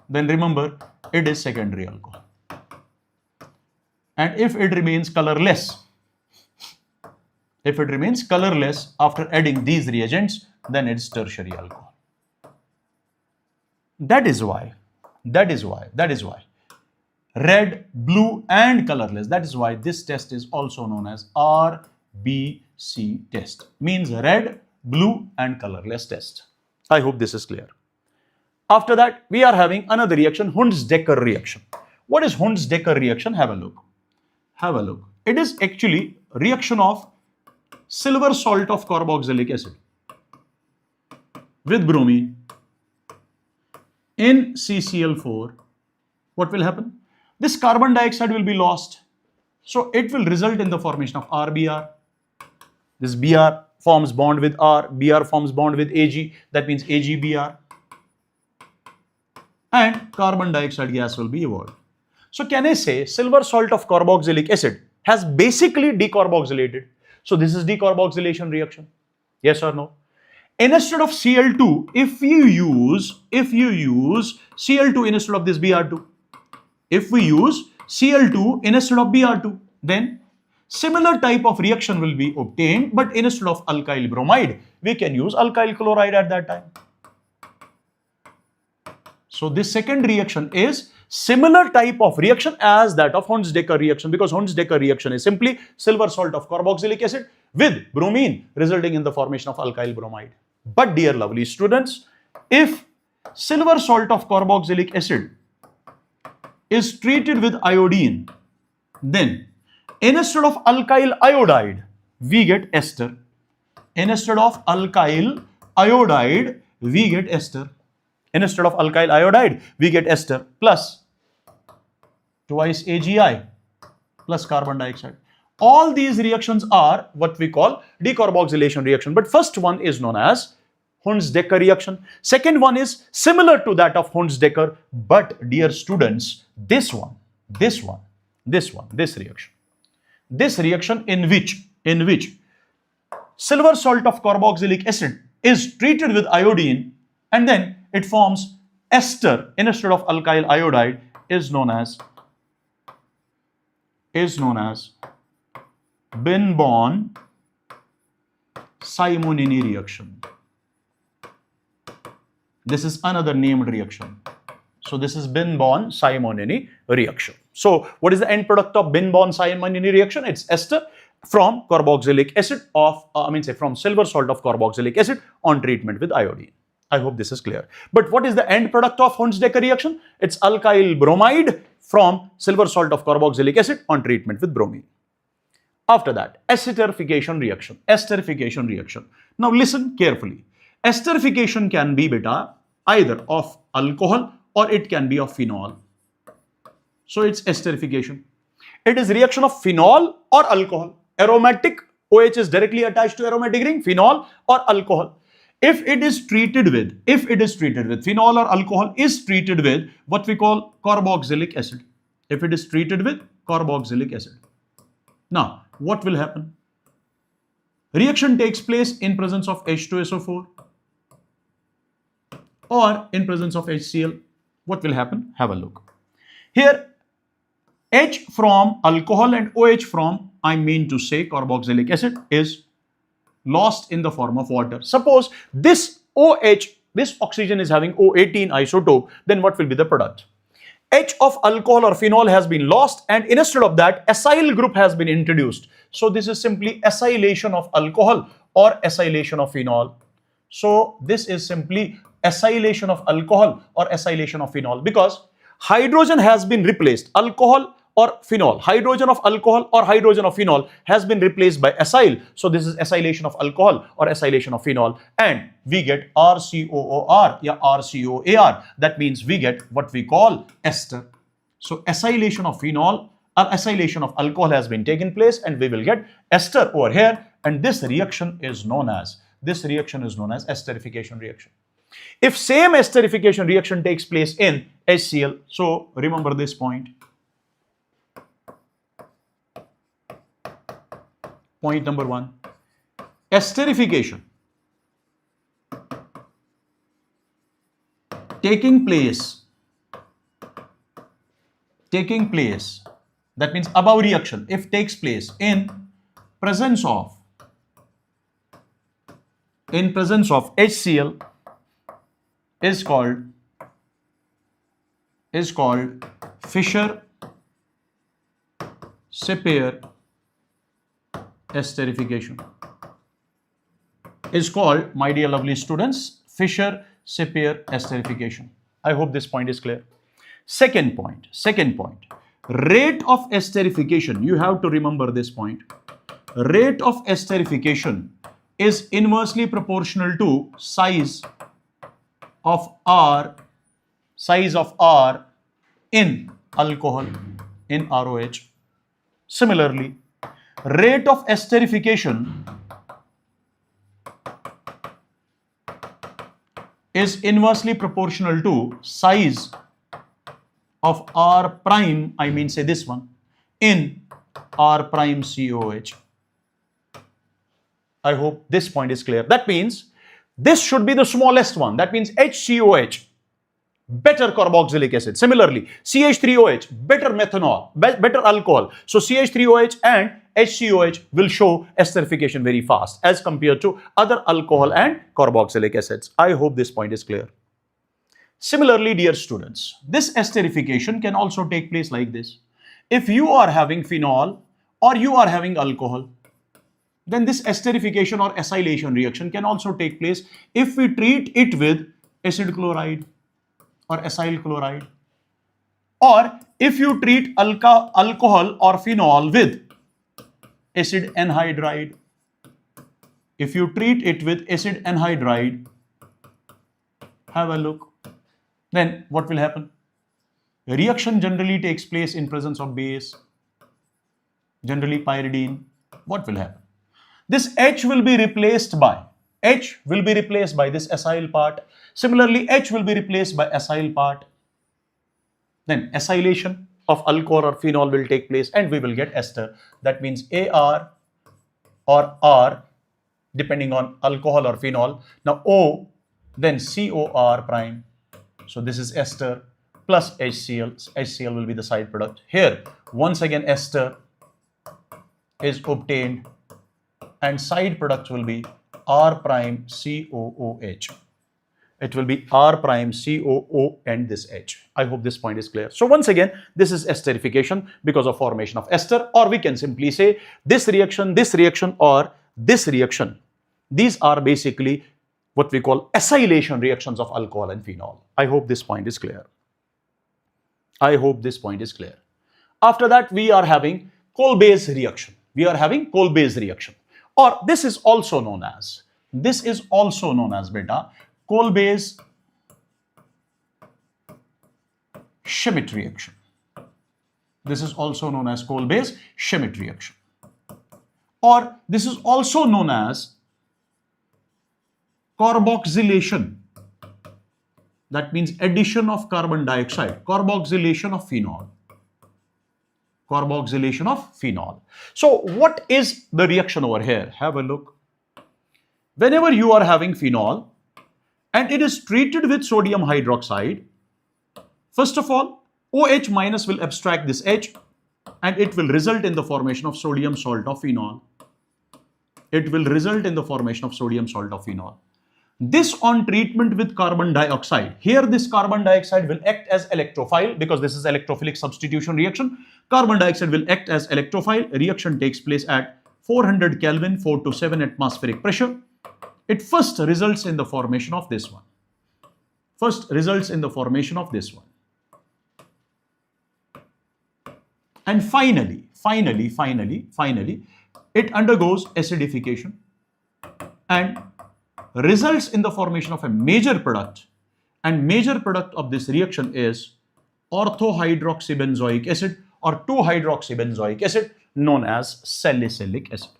then remember it is secondary alcohol. And if it remains colorless, after adding these reagents, then it's tertiary alcohol. That is why red, blue and colorless, that is why this test is also known as RBC test, means red, blue and colorless test. I hope this is clear. After that, we are having another reaction, Hunds-Decker reaction. What is Hunds-Decker reaction? Have a look. It is actually reaction of silver salt of carboxylic acid with bromine in CCl4. What will happen? This carbon dioxide will be lost. So it will result in the formation of RBr. This Br forms bond with R, Br forms bond with Ag, that means AgBr. And carbon dioxide gas will be evolved. So can I say silver salt of carboxylic acid has basically decarboxylated? So this is decarboxylation reaction. Yes or no? Instead of Cl2, if you use Cl2 instead of this Br2, if we use Cl2 instead of Br2, then similar type of reaction will be obtained, but instead of alkyl bromide, we can use alkyl chloride at that time. So this second reaction is similar type of reaction as that of Hunds-Decker reaction, because Hunds-Decker reaction is simply silver salt of carboxylic acid with bromine resulting in the formation of alkyl bromide. But dear lovely students, if silver salt of carboxylic acid is treated with iodine, then instead of alkyl iodide, we get ester. Instead of alkyl iodide, we get ester. Instead of alkyl iodide, we get ester plus twice AgI plus carbon dioxide. All these reactions are what we call decarboxylation reaction. But first one is known as Hunds-Decker reaction. Second one is similar to that of Hunds-Decker, but dear students, this reaction in which silver salt of carboxylic acid is treated with iodine and then it forms ester instead of alkyl iodide is known as Binborn-Simonini reaction. This is another named reaction. So this is Binborn-Simonini reaction. So what is the end product of Binborn-Simonini reaction? It's ester from carboxylic acid of, from silver salt of carboxylic acid on treatment with iodine. I hope this is clear. But what is the end product of Hunds-Decker reaction? It's alkyl bromide from silver salt of carboxylic acid on treatment with bromine. After that, esterification reaction. Now listen carefully. Esterification can be beta either of alcohol or it can be of phenol. So it's esterification. It is reaction of phenol or alcohol. Aromatic OH is directly attached to aromatic ring, phenol or alcohol. If it is treated with phenol or alcohol is treated with what we call carboxylic acid. If it is treated with carboxylic acid. Now, what will happen? Reaction takes place in presence of H2SO4 or in presence of HCl. What will happen? Have a look. Here, H from alcohol and OH from, carboxylic acid is lost in the form of water. Suppose this OH, this oxygen is having O18 isotope, then what will be the product? H of alcohol or phenol has been lost and instead of that, acyl group has been introduced. So this is simply acylation of alcohol or acylation of phenol. So this is simply acylation of alcohol or acylation of phenol because hydrogen has been replaced. Alcohol or phenol, hydrogen of alcohol or hydrogen of phenol has been replaced by acyl. So this is acylation of alcohol or acylation of phenol and we get RCOOR or RCOAR. That means we get what we call ester. So acylation of phenol or acylation of alcohol has been taken place and we will get ester over here and this reaction is known as esterification reaction. If same esterification reaction takes place in HCl, so remember this point. Point number 1, esterification taking place, that means above reaction, if takes place in presence of HCl is called Fischer-Sapir esterification. Is called, my dear lovely students, Fischer-Sapir esterification. I hope this point is clear. Second point, rate of esterification. You have to remember this point. Rate of esterification is inversely proportional to size of R in alcohol, in ROH. Similarly, rate of esterification is inversely proportional to size of R prime, this one, in R prime COH. I hope this point is clear. That means this should be the smallest one. That means HCOH, better carboxylic acid. Similarly, CH3OH, better methanol, better alcohol. So CH3OH and HCOH will show esterification very fast as compared to other alcohol and carboxylic acids. I hope this point is clear. Similarly, dear students, this esterification can also take place like this. If you are having phenol or you are having alcohol, then this esterification or acylation reaction can also take place if we treat it with acid chloride or acyl chloride, or if you treat alcohol or phenol with acid anhydride. If you treat it with acid anhydride, have a look, then what will happen? Reaction generally takes place in presence of base, generally pyridine. What will happen? This H will be replaced by this acyl part. Similarly, H will be replaced by acyl part. Then acylation of alcohol or phenol will take place and we will get ester. That means AR or R depending on alcohol or phenol. Now O, then COR prime. So this is ester plus HCl. HCl will be the side product. Here, once again, ester is obtained and side product will be R prime COOH. It will be R prime COO and this H. I hope this point is clear. So once again, this is esterification because of formation of ester, or we can simply say this reaction, or this reaction. These are basically what we call acylation reactions of alcohol and phenol. I hope this point is clear. I hope this point is clear. After that, we are having coal-base reaction. Or this is also known as beta coal-base Schmidt reaction. This is also known as coal-base Schmidt reaction. Or this is also known as carboxylation. That means addition of carbon dioxide, carboxylation of phenol. So what is the reaction over here? Have a look. Whenever you are having phenol and it is treated with sodium hydroxide, first of all, OH minus will abstract this H and it will result in the formation of sodium salt of phenol. This on treatment with carbon dioxide. Here this carbon dioxide will act as electrophile because this is electrophilic substitution reaction. Carbon dioxide will act as electrophile. Reaction takes place at 400 Kelvin, 4 to 7 atmospheric pressure. It first results in the formation of this one. And finally, it undergoes acidification and results in the formation of a major product, and major product of this reaction is orthohydroxybenzoic acid or 2-hydroxybenzoic acid known as salicylic acid.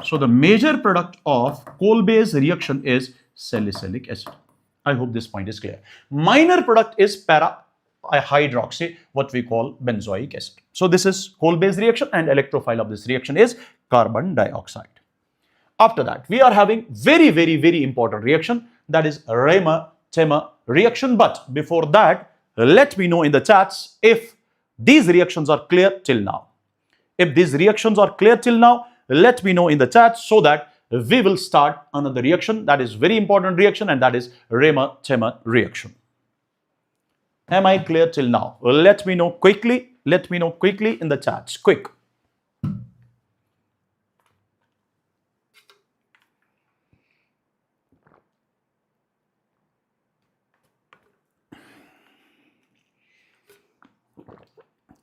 So the major product of coal-base reaction is salicylic acid. I hope this point is clear. Minor product is para-hydroxy, what we call benzoic acid. So this is coal-base reaction and electrophile of this reaction is carbon dioxide. After that, we are having very important reaction, that is Remer-Temer reaction. But before that, let me know in the chats if these reactions are clear till now. Let me know in the chat so that we will start another reaction. That is very important reaction, and that is Remer-Temer reaction. Am I clear till now? Let me know quickly in the chats. Quick.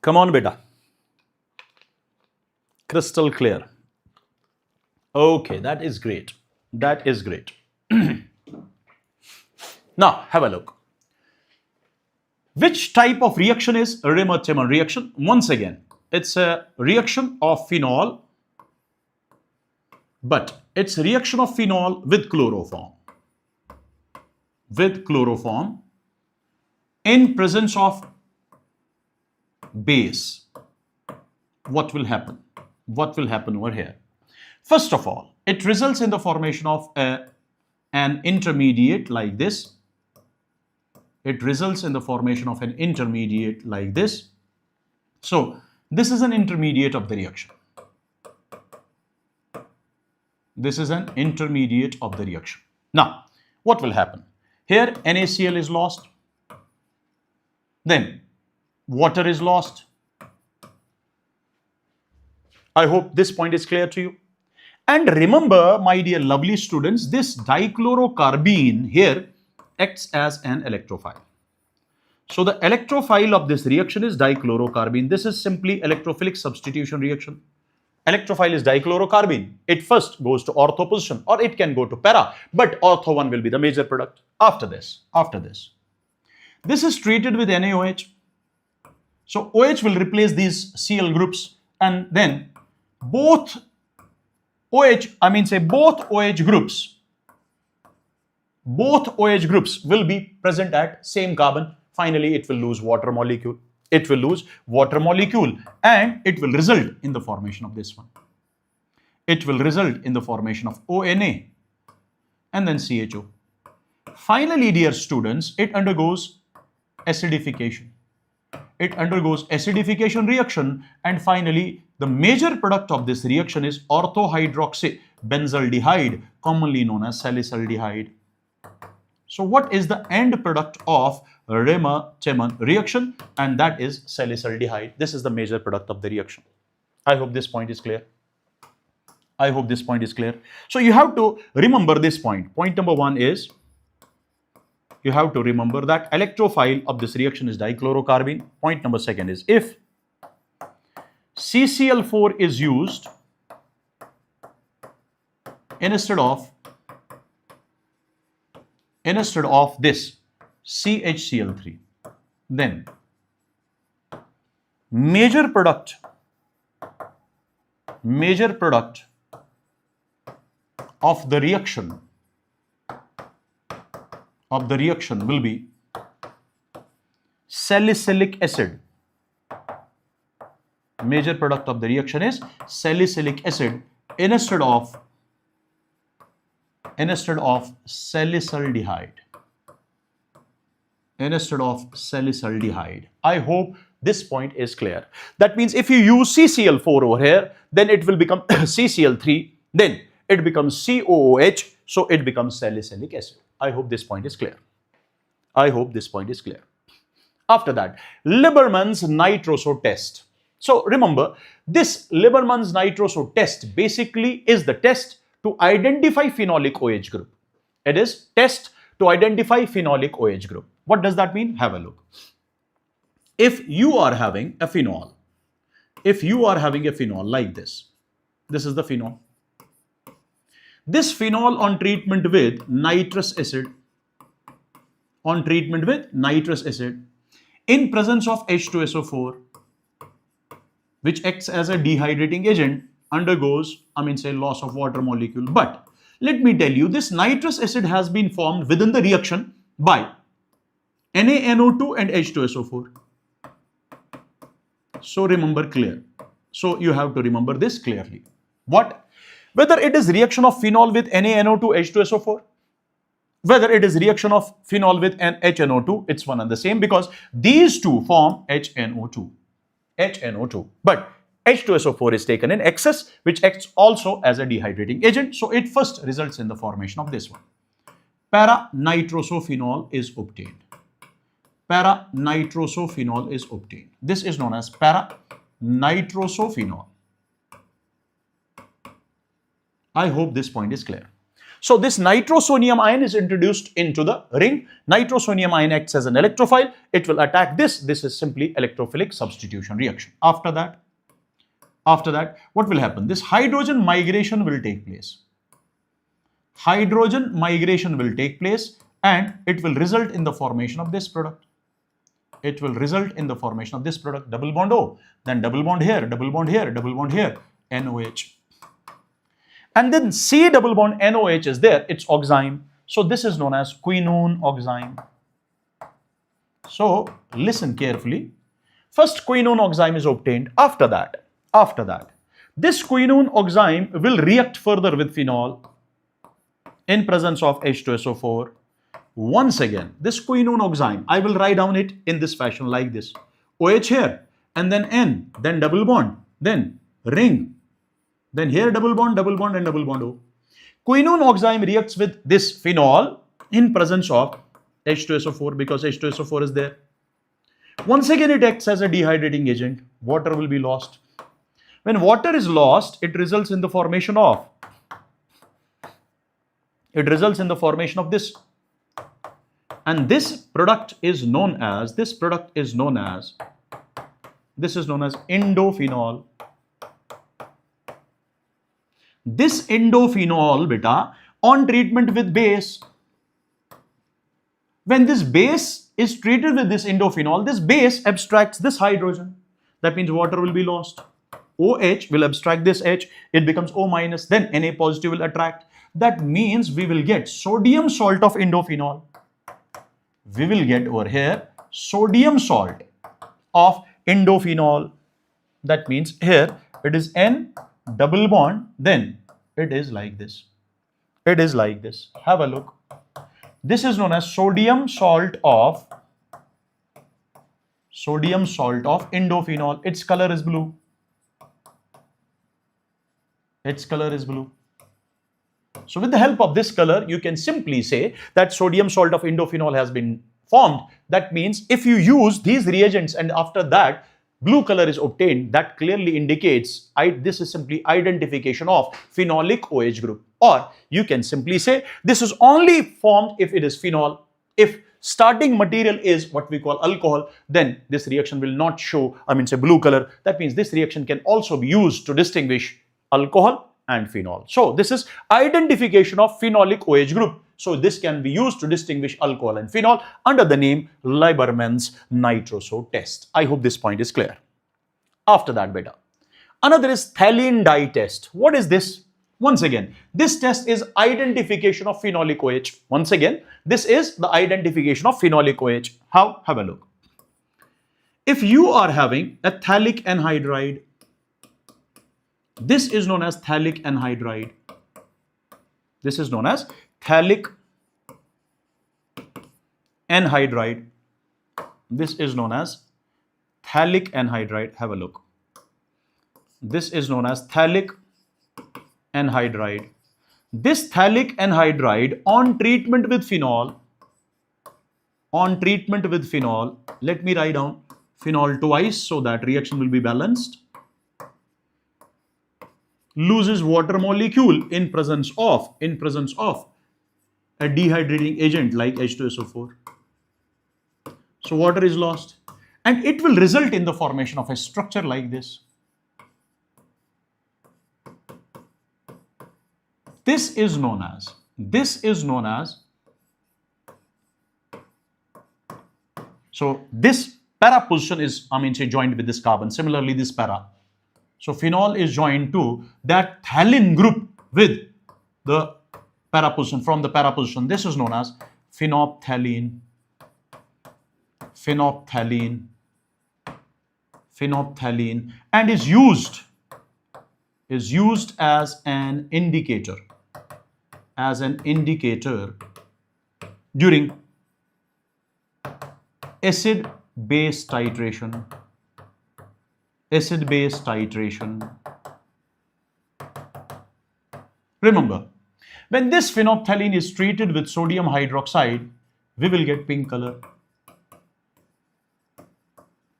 Come on, beta. Crystal clear. Okay, that is great. Now, have a look. Which type of reaction is Remer-Temer reaction? Once again, it's a reaction of phenol, but it's a reaction of phenol with chloroform. In presence of base. What will happen over here? First of all, it results in the formation of an intermediate like this. So this is an intermediate of the reaction. Now, what will happen? Here NaCl is lost. Then water is lost. I hope this point is clear to you. And remember, my dear lovely students, this dichlorocarbene here acts as an electrophile. So the electrophile of this reaction is dichlorocarbene. This is simply electrophilic substitution reaction. Electrophile is dichlorocarbene. It first goes to ortho position or it can go to para, but ortho one will be the major product. After this, this is treated with NaOH. So OH will replace these Cl groups, and then both both OH groups, will be present at same carbon. Finally, it will lose water molecule. It will lose water molecule, and it will result in the formation of this one. It will result in the formation of ONA and then CHO. Finally, dear students, it undergoes acidification. It undergoes acidification reaction, and finally, the major product of this reaction is orthohydroxybenzaldehyde, commonly known as salicylaldehyde. So what is the end product of Riemann-Tiemann reaction? And that is salicylaldehyde. This is the major product of the reaction. I hope this point is clear. I hope this point is clear. So you have to remember this point. Point number one is, you have to remember that electrophile of this reaction is dichlorocarbene. Point number second is, if CCl4 is used instead of this CHCl3, then major product of the reaction will be salicylic acid. Major product of the reaction is salicylic acid instead of salicylaldehyde. I hope this point is clear. That means if you use CCl4 over here, then it will become CCl3, then it becomes COOH, so it becomes salicylic acid. I hope this point is clear. After that, Lieberman's nitroso test. So remember, this Lieberman's nitroso test basically is the test to identify phenolic OH group. It is test to identify phenolic OH group. What does that mean? Have a look. If you are having a phenol, like this is the phenol. This phenol on treatment with nitrous acid, in presence of H2SO4, which acts as a dehydrating agent, undergoes, loss of water molecule. But let me tell you, this nitrous acid has been formed within the reaction by NaNO2 and H2SO4. So remember clear. So you have to remember this clearly. What? Whether it is reaction of phenol with NaNO2, H2SO4, whether it is reaction of phenol with HNO2, it's one and the same, because these two form HNO2. But H2SO4 is taken in excess, which acts also as a dehydrating agent. So it first results in the formation of this one. Para-nitrosophenol is obtained. This is known as para-nitrosophenol. I hope this point is clear. So this nitrosonium ion is introduced into the ring. Nitrosonium ion acts as an electrophile. It will attack this. This is simply electrophilic substitution reaction. After that, what will happen? This hydrogen migration will take place. And it will result in the formation of this product. Double bond O, then double bond here, NOH. And then C double bond NOH is there, it's oxime. So this is known as quinone oxime. So listen carefully. First quinone oxime is obtained. After that, this quinone oxime will react further with phenol in presence of H2SO4. Once again, this quinone oxime, I will write down it in this fashion like this. OH here, and then N, then double bond, then ring. Then here double bond and double bond O. Quinone oxime reacts with this phenol in presence of H2SO4 because H2SO4 is there. Once again, it acts as a dehydrating agent. Water will be lost. When water is lost, it results in the formation of this. And this product is known as endophenol. This endophenol, beta, on treatment with base, when this base is treated with this indophenol, this base abstracts this hydrogen. That means water will be lost. OH will abstract this H, it becomes O minus, then Na positive will attract. That means we will get sodium salt of indophenol. We will get over here sodium salt of indophenol. That means here it is N double bond, then it is like this. It is like this. Have a look. This is known as sodium salt of indophenol. Its color is blue. Its color is blue. So with the help of this color, you can simply say that sodium salt of indophenol has been formed. That means if you use these reagents and after that blue color is obtained, that clearly indicates this is simply identification of phenolic OH group. Or you can simply say this is only formed if it is phenol. If starting material is what we call alcohol, then this reaction will not show, say blue color. That means this reaction can also be used to distinguish alcohol and phenol. So this is identification of phenolic OH group. So this can be used to distinguish alcohol and phenol under the name Lieberman's nitroso test. I hope this point is clear. After that, beta, another is phthalene dye test. What is this? Once again, this test is identification of phenolic OH. Once again, this is the identification of phenolic OH. How? Have a look. If you are having a phthalic anhydride, this is known as phthalic anhydride. This is known as phthalic anhydride. This is known as phthalic anhydride. Have a look. This is known as phthalic anhydride. This phthalic anhydride on treatment with phenol, let me write down phenol twice so that reaction will be balanced, loses water molecule in presence of a dehydrating agent like H2SO4. So water is lost and it will result in the formation of a structure like this. This is known as, so this para position is, joined with this carbon. Similarly, this para. So phenol is joined to that phthalene group with the para position. From the para position, this is known as phenolphthalein, and is used as an indicator during acid-base titration. Remember, when this phenolphthalein is treated with sodium hydroxide, we will get pink color.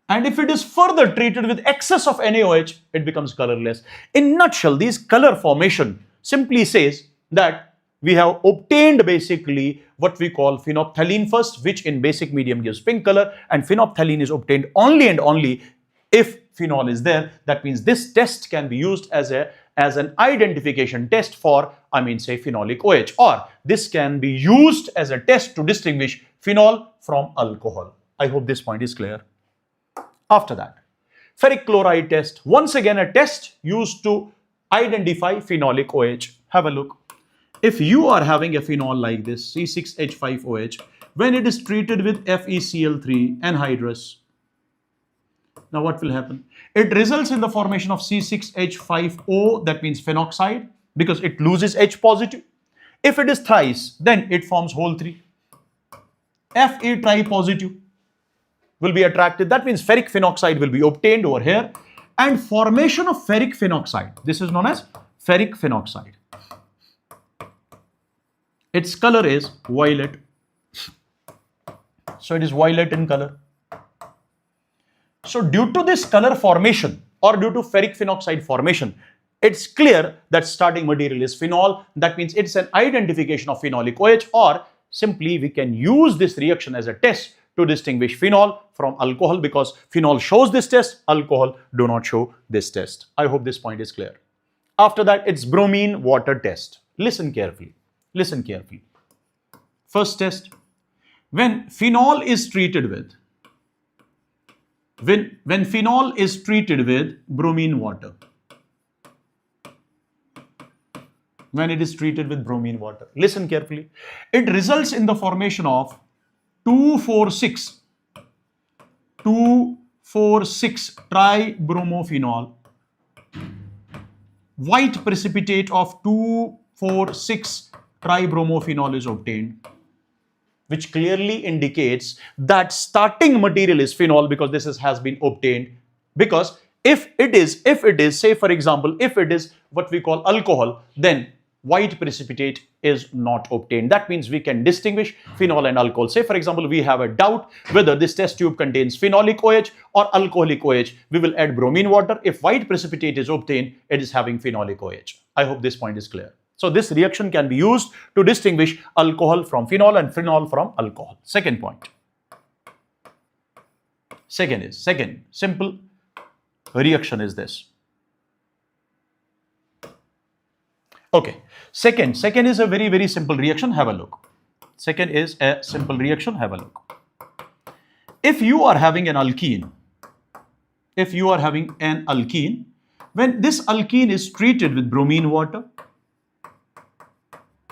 And if it is further treated with excess of NaOH, it becomes colorless. In nutshell, this color formation simply says that we have obtained basically what we call phenolphthalein first, which in basic medium gives pink color, and phenolphthalein is obtained only and only if phenol is there. That means this test can be used as an identification test for, say phenolic OH, or this can be used as a test to distinguish phenol from alcohol. I hope this point is clear. After that, ferric chloride test. Once again, a test used to identify phenolic OH. Have a look. If you are having a phenol like this, C6H5OH, when it is treated with FeCl3 anhydrous, now what will happen? It results in the formation of C6H5O, that means phenoxide, because it loses H positive. If it is thrice, then it forms whole 3. Fe tripositive will be attracted. That means ferric phenoxide will be obtained over here, and formation of ferric phenoxide. This is known as ferric phenoxide. Its color is violet. So it is violet in color. So due to this color formation or due to ferric phenoxide formation, it's clear that starting material is phenol. That means it's an identification of phenolic OH, or simply we can use this reaction as a test to distinguish phenol from alcohol, because phenol shows this test, alcohol do not show this test. I hope this point is clear. After that, it's bromine water test. Listen carefully. First test, when phenol is treated with, when phenol is treated with bromine water, when it is treated with bromine water, listen carefully, it results in the formation of 2,4,6 tribromophenol. White precipitate of 2,4,6 tribromophenol is obtained, which clearly indicates that starting material is phenol, because this has been obtained. Because if it is, say for example, if it is what we call alcohol, then white precipitate is not obtained. That means we can distinguish phenol and alcohol. Say for example, we have a doubt whether this test tube contains phenolic OH or alcoholic OH. We will add bromine water. If white precipitate is obtained, it is having phenolic OH. I hope this point is clear. So this reaction can be used to distinguish alcohol from phenol and phenol from alcohol. Second point. Second simple reaction is this. Okay. Second is a very, very simple reaction. Have a look. Second is a simple reaction. Have a look. If you are having an alkene, when this alkene is treated with bromine water,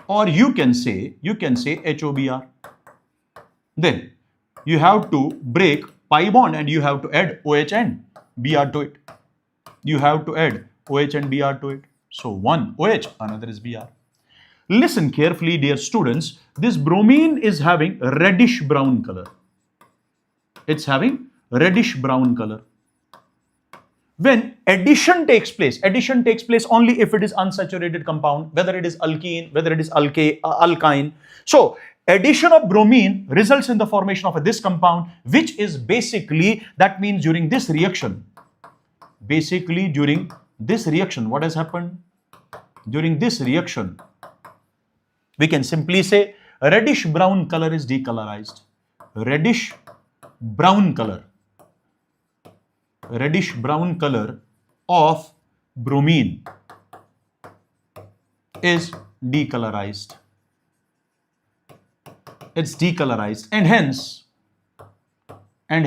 or you can say HOBr, then you have to break pi bond and you have to add OH and Br to it. You have to add OH and Br to it. So one OH, another is Br. Listen carefully, dear students. This bromine is having a reddish brown color. It's having reddish brown color. When addition takes place only if it is unsaturated compound, whether it is alkene, whether it is alkyne. So addition of bromine results in the formation of this compound, which is basically, that means during this reaction, what has happened? During this reaction, we can simply say reddish brown color is decolorized. Reddish brown color of bromine is decolorized. It's decolorized, and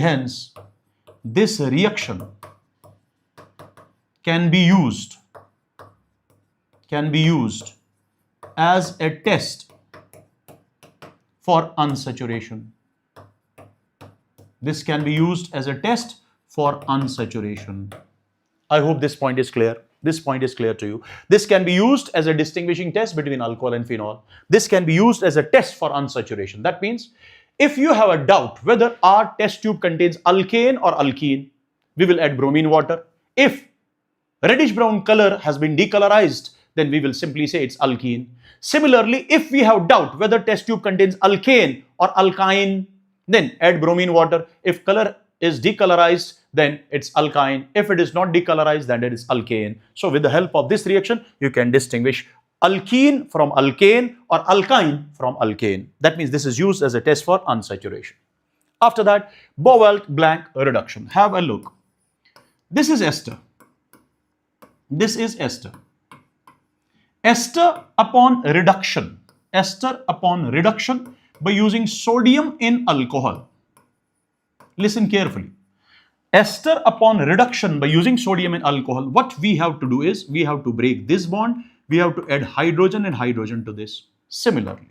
hence this reaction can be used as a test for unsaturation. This can be used as a test for unsaturation. I hope this point is clear. This point is clear to you. This can be used as a distinguishing test between alcohol and phenol. This can be used as a test for unsaturation. That means if you have a doubt whether our test tube contains alkane or alkene, we will add bromine water. If reddish brown color has been decolorized, then we will simply say it's alkene. Similarly, if we have doubt whether test tube contains alkane or alkyne, then add bromine water. If color is decolorized, then it's alkyne. If it is not decolorized, then it is alkane. So with the help of this reaction, you can distinguish alkene from alkane or alkyne from alkane. That means this is used as a test for unsaturation. After that, Bowelt-Blanc reduction. Have a look. This is ester. This is ester. Ester upon reduction by using sodium in alcohol. Listen carefully. Ester upon reduction by using sodium in alcohol, what we have to do is we have to break this bond. We have to add hydrogen and hydrogen to this. Similarly,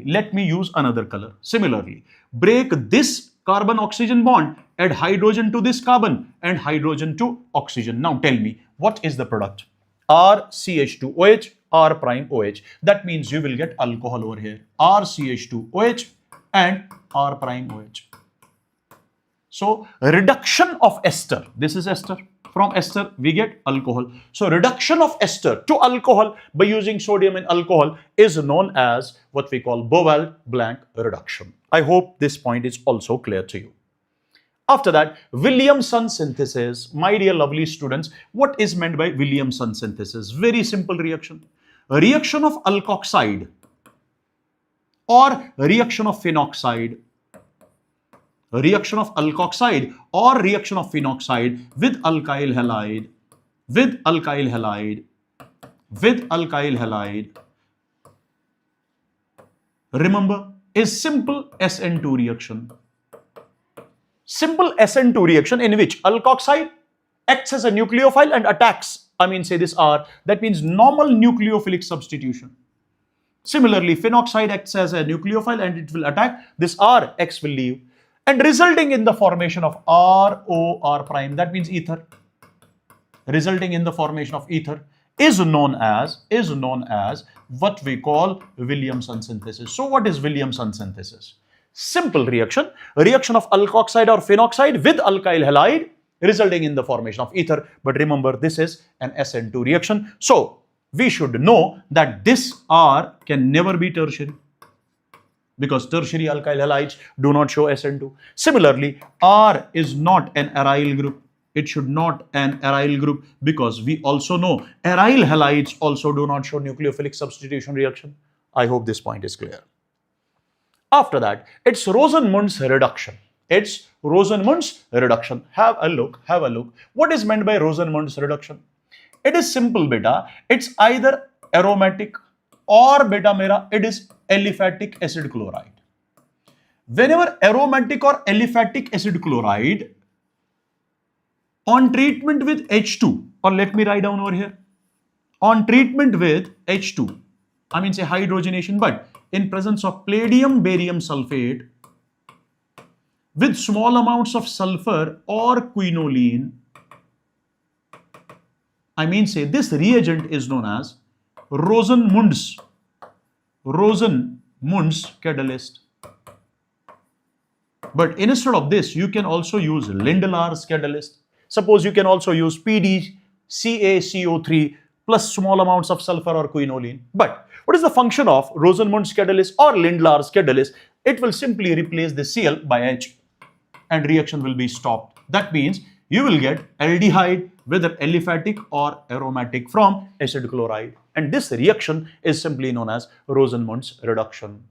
let me use another color. Similarly, break this carbon-oxygen bond, add hydrogen to this carbon and hydrogen to oxygen. Now tell me, what is the product? RCH2OH, R prime OH. That means you will get alcohol over here. RCH2OH and R prime OH. So reduction of ester, this is ester. From ester we get alcohol. So reduction of ester to alcohol by using sodium in alcohol is known as what we call Bowelt-Blanc reduction. I hope this point is also clear to you. After that, Williamson synthesis. My dear lovely students, what is meant by Williamson synthesis? Very simple reaction. A reaction of alkoxide or reaction of phenoxide. A reaction of alkoxide or reaction of phenoxide with alkyl halide, Remember, is simple SN2 reaction. Simple SN2 reaction in which alkoxide acts as a nucleophile and attacks, say this R, that means normal nucleophilic substitution. Similarly, phenoxide acts as a nucleophile and it will attack this R, X will leave, and resulting in the formation of ROR prime, that means ether. Resulting in the formation of ether is known as what we call Williamson synthesis. So what is Williamson synthesis? Simple reaction of alkoxide or phenoxide with alkyl halide resulting in the formation of ether. But remember, this is an SN2 reaction. So we should know that this R can never be tertiary because tertiary alkyl halides do not show SN2. Similarly, R is not an aryl group. It should not an aryl group because we also know aryl halides also do not show nucleophilic substitution reaction. I hope this point is clear. After that, it's Rosenmund's reduction. It's Rosenmund's reduction. Have a look. What is meant by Rosenmund's reduction? It is simple, beta. It's either aromatic or beta mera, it is aliphatic acid chloride. Whenever aromatic or aliphatic acid chloride on treatment with H2, or let me write down over here, on treatment with H2, say hydrogenation, but in presence of palladium barium sulfate with small amounts of sulfur or quinoline, say this reagent is known as Rosenmund's catalyst. But instead of this, you can also use Lindlar's catalyst. Suppose you can also use PdCaCO3 plus small amounts of sulfur or quinoline. But what is the function of Rosenmund's catalyst or Lindlar's catalyst? It will simply replace the Cl by H and reaction will be stopped. That means you will get aldehyde, whether aliphatic or aromatic, from acid chloride. And this reaction is simply known as Rosenmund's reduction.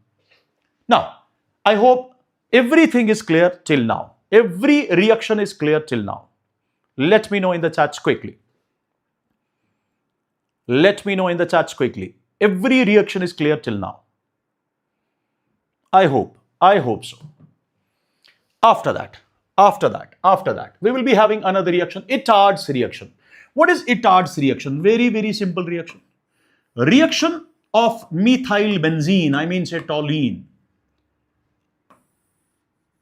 Now, I hope everything is clear till now. Every reaction is clear till now. Let me know in the chats quickly. Every reaction is clear till now. I hope so. After that, we will be having another reaction, Itard's reaction. What is Itard's reaction? Very, very simple reaction. Reaction of methylbenzene, say toluene,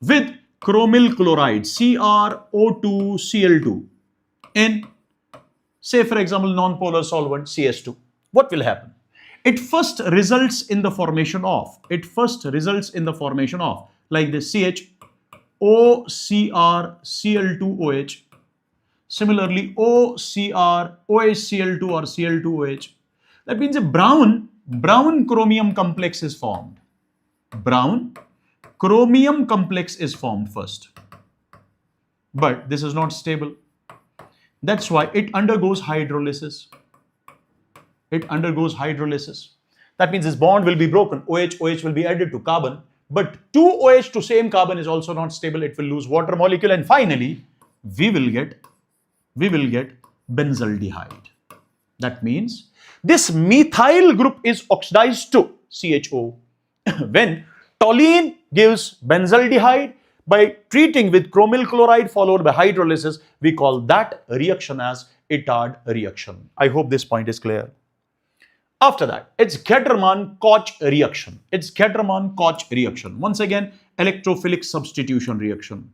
with chromyl chloride, CrO2Cl2, in, say for example, non-polar solvent CS2. What will happen? It first results in the formation of, like this CHOCrCl2OH. Similarly, OCrOHCl2 or Cl2OH. That means a brown chromium complex is formed. Brown chromium complex is formed first. But this is not stable. That's why it undergoes hydrolysis. That means this bond will be broken. OH will be added to carbon. But 2 OH to same carbon is also not stable. It will lose water molecule. And finally, we will get benzaldehyde. That means this methyl group is oxidized to CHO. When toluene gives benzaldehyde by treating with chromyl chloride followed by hydrolysis, we call that reaction as Itard reaction. I hope this point is clear. After that, it's Gattermann-Koch reaction. Once again, electrophilic substitution reaction.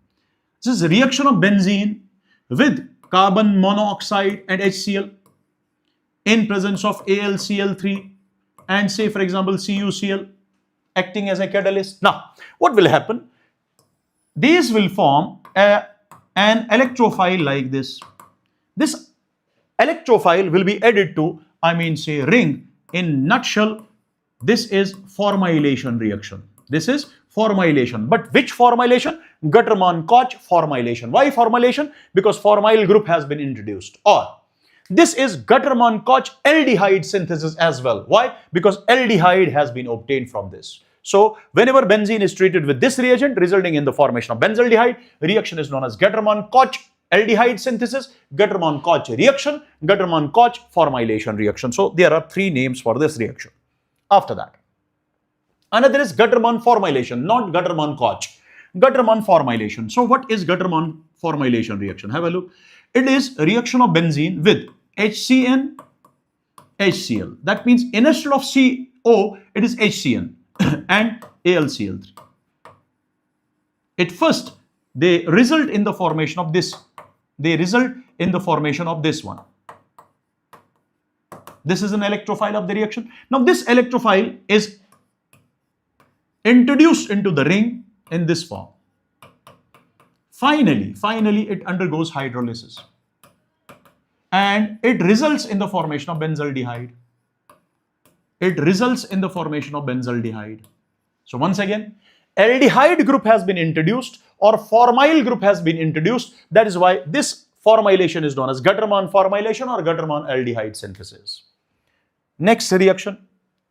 This is a reaction of benzene with carbon monoxide and HCl in presence of AlCl3 and say for example CuCl acting as a catalyst. Now, what will happen? These will form an electrophile like this. This electrophile will be added to, say ring. In nutshell, this is formylation reaction. But which formylation? Gattermann-Koch formylation. Why formylation? Because formyl group has been introduced. Or this is Gattermann-Koch aldehyde synthesis as well. Why? Because aldehyde has been obtained from this. So whenever benzene is treated with this reagent resulting in the formation of benzaldehyde, reaction is known as Gattermann-Koch aldehyde synthesis, Gattermann-Koch reaction, Gattermann-Koch formylation reaction. So there are 3 names for this reaction. After that, Another is Gutterman formylation, not Gutterman-Koch. Gutterman formylation. So what is Gutterman formylation reaction? Have a look. It is a reaction of benzene with HCN, HCl. That means instead of CO, it is HCN and AlCl3. At first, they result in the formation of this. They result in the formation of this one. This is an electrophile of the reaction. Now, this electrophile is introduced into the ring in this form. Finally, it undergoes hydrolysis. And it results in the formation of benzaldehyde. It results in the formation of benzaldehyde. So once again, aldehyde group has been introduced or formyl group has been introduced. That is why this formylation is known as Gutterman formylation or Gutterman aldehyde synthesis. Next reaction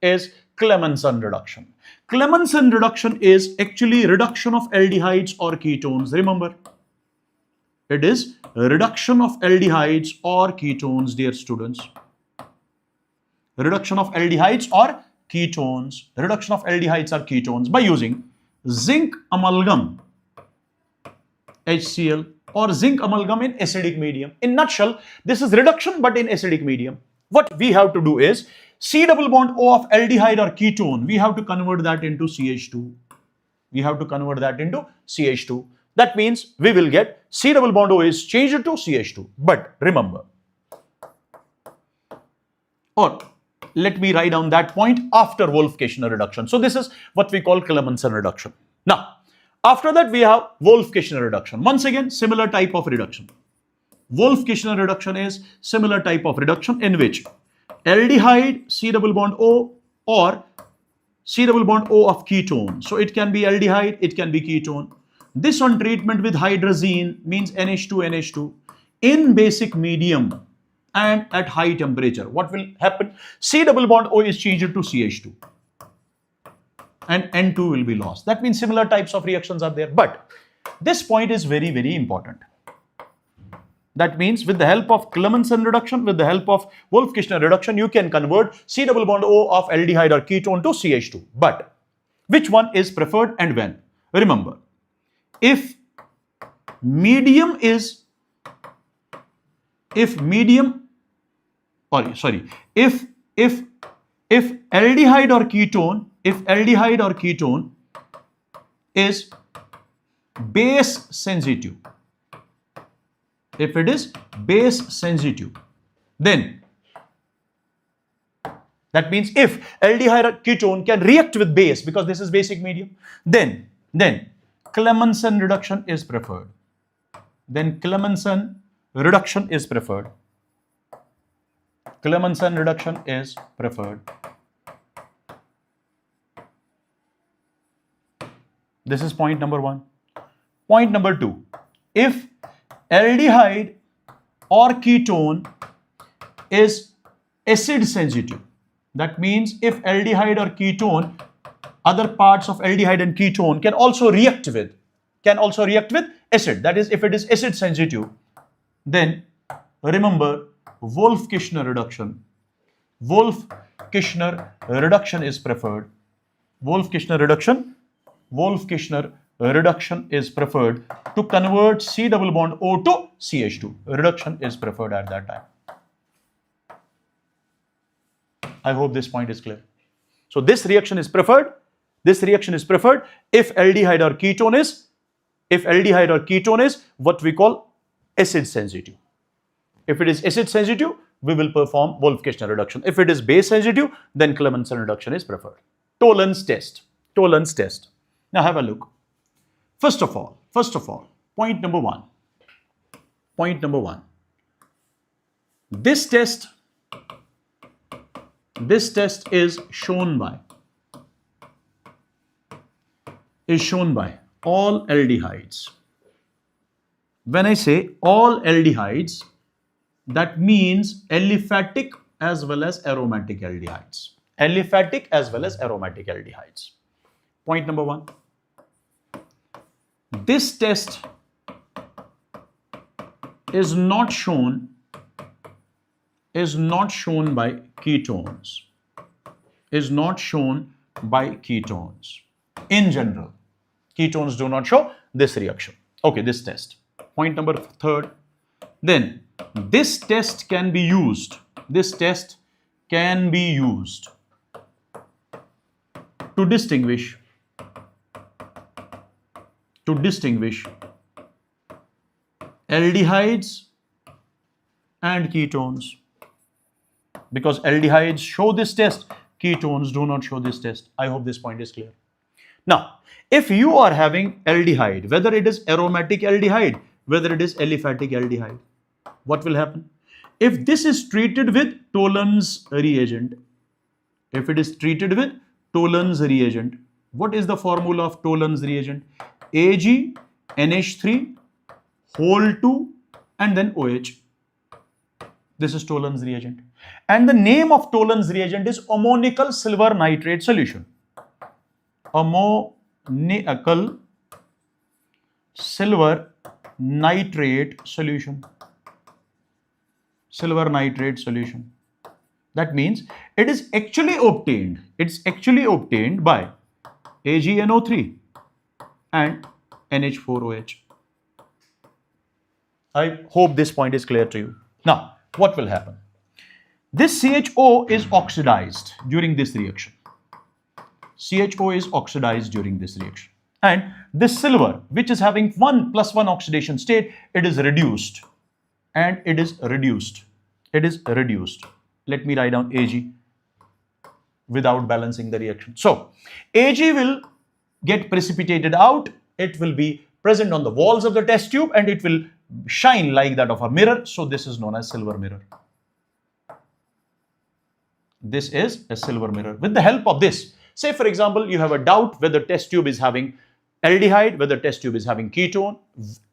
is Clemmensen reduction. Clemmensen reduction is actually reduction of aldehydes or ketones. Remember, it is reduction of aldehydes or ketones, dear students. Reduction of aldehydes or ketones. Reduction of aldehydes or ketones by using zinc amalgam HCl or zinc amalgam in acidic medium. In nutshell, this is reduction but in acidic medium. What we have to do is C double bond O of aldehyde or ketone, we have to convert that into CH2. We have to convert that into CH2. That means we will get C double bond O is changed to CH2. But remember, or let me write down that point after Wolff-Kishner reduction. So this is what we call Clemmensen reduction. Now, after that we have Wolff-Kishner reduction. Once again, similar type of reduction. Wolff-Kishner reduction is similar type of reduction in which aldehyde C double bond O or C double bond O of ketone. So it can be aldehyde, it can be ketone. This on treatment with hydrazine means NH2 in basic medium and at high temperature. What will happen? C double bond O is changed to CH2 and N2 will be lost. That means similar types of reactions are there. But this point is very, very important. That means with the help of Clemmensen reduction, with the help of Wolff-Kishner reduction, you can convert C double bond O of aldehyde or ketone to CH2. But which one is preferred and when? Remember, if medium is, if aldehyde or ketone is base sensitive, if it is base sensitive, then that means if aldehyde or ketone can react with base because this is basic medium, then Clemmensen reduction is preferred. Then Clemmensen reduction is preferred. Clemmensen reduction is preferred. This is point number one. Point number two, if aldehyde or ketone is acid sensitive, that means if aldehyde or ketone, other parts of aldehyde and ketone can also react with acid, that is if it is acid sensitive, then remember Wolff-Kishner reduction. Wolff-Kishner reduction is preferred. Wolff-Kishner reduction is preferred to convert C double bond O to CH2. Reduction is preferred at that time. I hope this point is clear. So this reaction is preferred. This reaction is preferred if aldehyde or ketone is what we call acid sensitive. If it is acid sensitive, we will perform Wolff-Kishner reduction. If it is base sensitive, then Clemmensen reduction is preferred. Tollens test. Now have a look. First of all, point number one. This test is shown by all aldehydes. When I say all aldehydes, that means aliphatic as well as aromatic aldehydes. Point number one. This test is not shown by ketones. Is not shown by ketones. In general, ketones do not show this reaction. Okay, this test. Point number third. Then this test can be used. This test can be used to distinguish aldehydes and ketones. Because aldehydes show this test, ketones do not show this test. I hope this point is clear. Now, if you are having aldehyde, whether it is aromatic aldehyde, whether it is aliphatic aldehyde, what will happen? If this is treated with Tollens reagent, if it is treated with Tollens reagent, what is the formula of Tollens reagent? Ag, NH3, whole 2, and then OH. This is Tollens reagent. And the name of Tollens reagent is ammoniacal silver nitrate solution. Ammoniacal silver nitrate solution. Silver nitrate solution. That means it is actually obtained. It's actually obtained by AgNO3 and NH4OH. I hope this point is clear to you. Now, what will happen? This CHO is oxidized during this reaction. CHO is oxidized during this reaction. And this silver, which is having 1+1 oxidation state, it is reduced. And it is reduced. It is reduced. Let me write down Ag without balancing the reaction. So, Ag will get precipitated out. It will be present on the walls of the test tube and it will shine like that of a mirror. So, this is known as silver mirror. This is a silver mirror. With the help of this, say for example, you have a doubt whether test tube is having aldehyde, whether test tube is having ketone,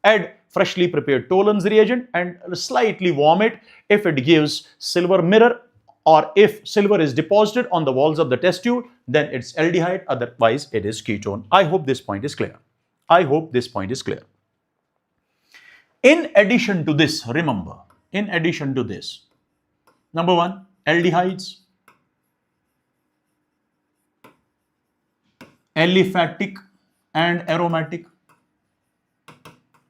add freshly prepared Tollens reagent and slightly warm it. If it gives silver mirror or if silver is deposited on the walls of the test tube, then it's aldehyde, otherwise it is ketone. I hope this point is clear. I hope this point is clear. In addition to this, remember, in addition to this, number one, aldehydes, aliphatic and aromatic,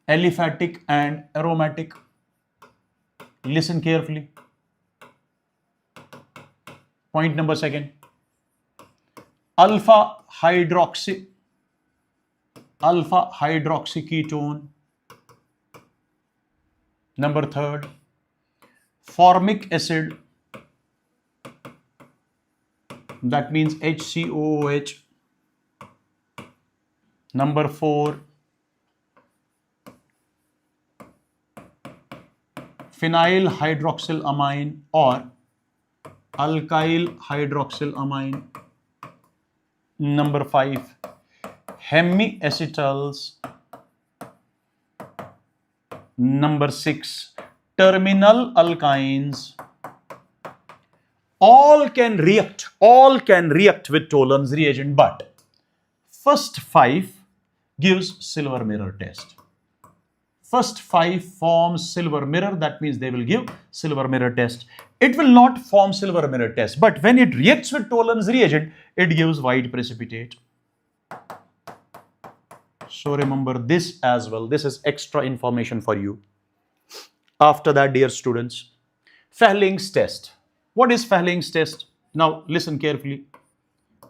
aliphatic and aromatic. Listen carefully. Point number second, alpha hydroxy ketone. Number third, formic acid, that means HCOOH. Number four, phenyl hydroxylamine or alkyl hydroxylamine. Number five, hemiacetals. Number six, terminal alkynes. All can react with Tollens reagent, but first five gives silver mirror test. First five forms silver mirror, that means they will give silver mirror test. It will not form silver mirror test, but when it reacts with Tollens reagent, it gives white precipitate. So remember this as well. This is extra information for you. After that, dear students, Fehling's test. What is Fehling's test? Now listen carefully.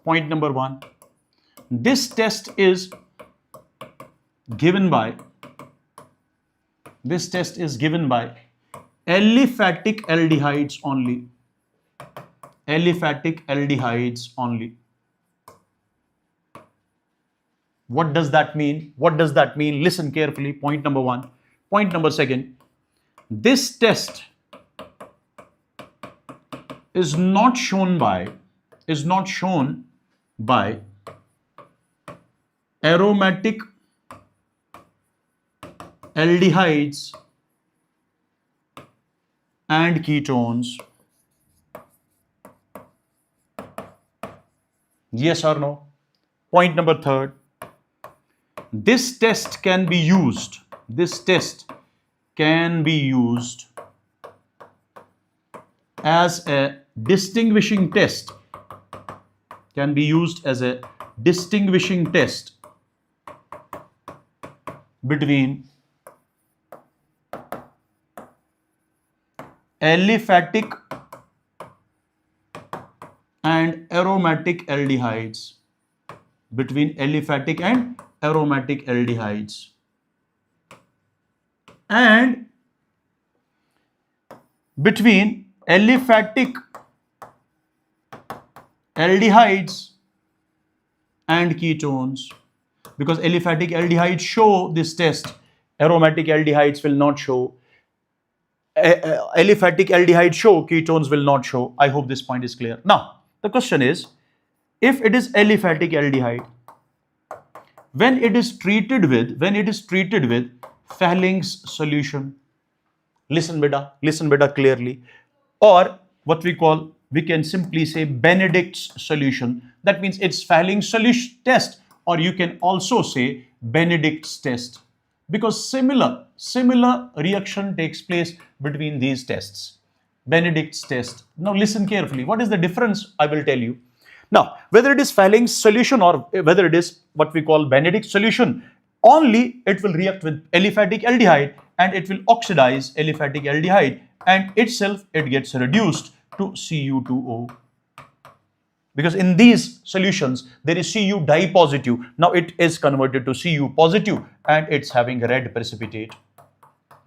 Point number one. This test is given by aliphatic aldehydes only. Aliphatic aldehydes only. What does that mean? What does that mean? Listen carefully. Point number one. Point number second. This test is not shown by aromatic aldehydes and ketones. Yes or no? Point number third. This test can be used. This test can be used as a distinguishing test can be used as a distinguishing test between aliphatic and aromatic aldehydes, between aliphatic and aromatic aldehydes, and between aliphatic aldehydes and ketones, because aliphatic aldehydes show this test, aromatic aldehydes will not show. Aliphatic aldehydes show, ketones will not show. I hope this point is clear. Now, the question is, if it is aliphatic aldehyde, when it is treated with Fehling's solution, listen beta clearly, or what we can simply say Benedict's solution. That means it's Fehling's solution test, or you can also say Benedict's test, because similar reaction takes place between these tests. Benedict's test. Now listen carefully. What is the difference? I will tell you. Now, whether it is Fehling's solution or whether it is what we call Benedict's solution, only it will react with aliphatic aldehyde and it will oxidize aliphatic aldehyde, and itself it gets reduced to Cu2O. Because in these solutions there is Cu dipositive. Now it is converted to Cu positive and it's having red precipitate.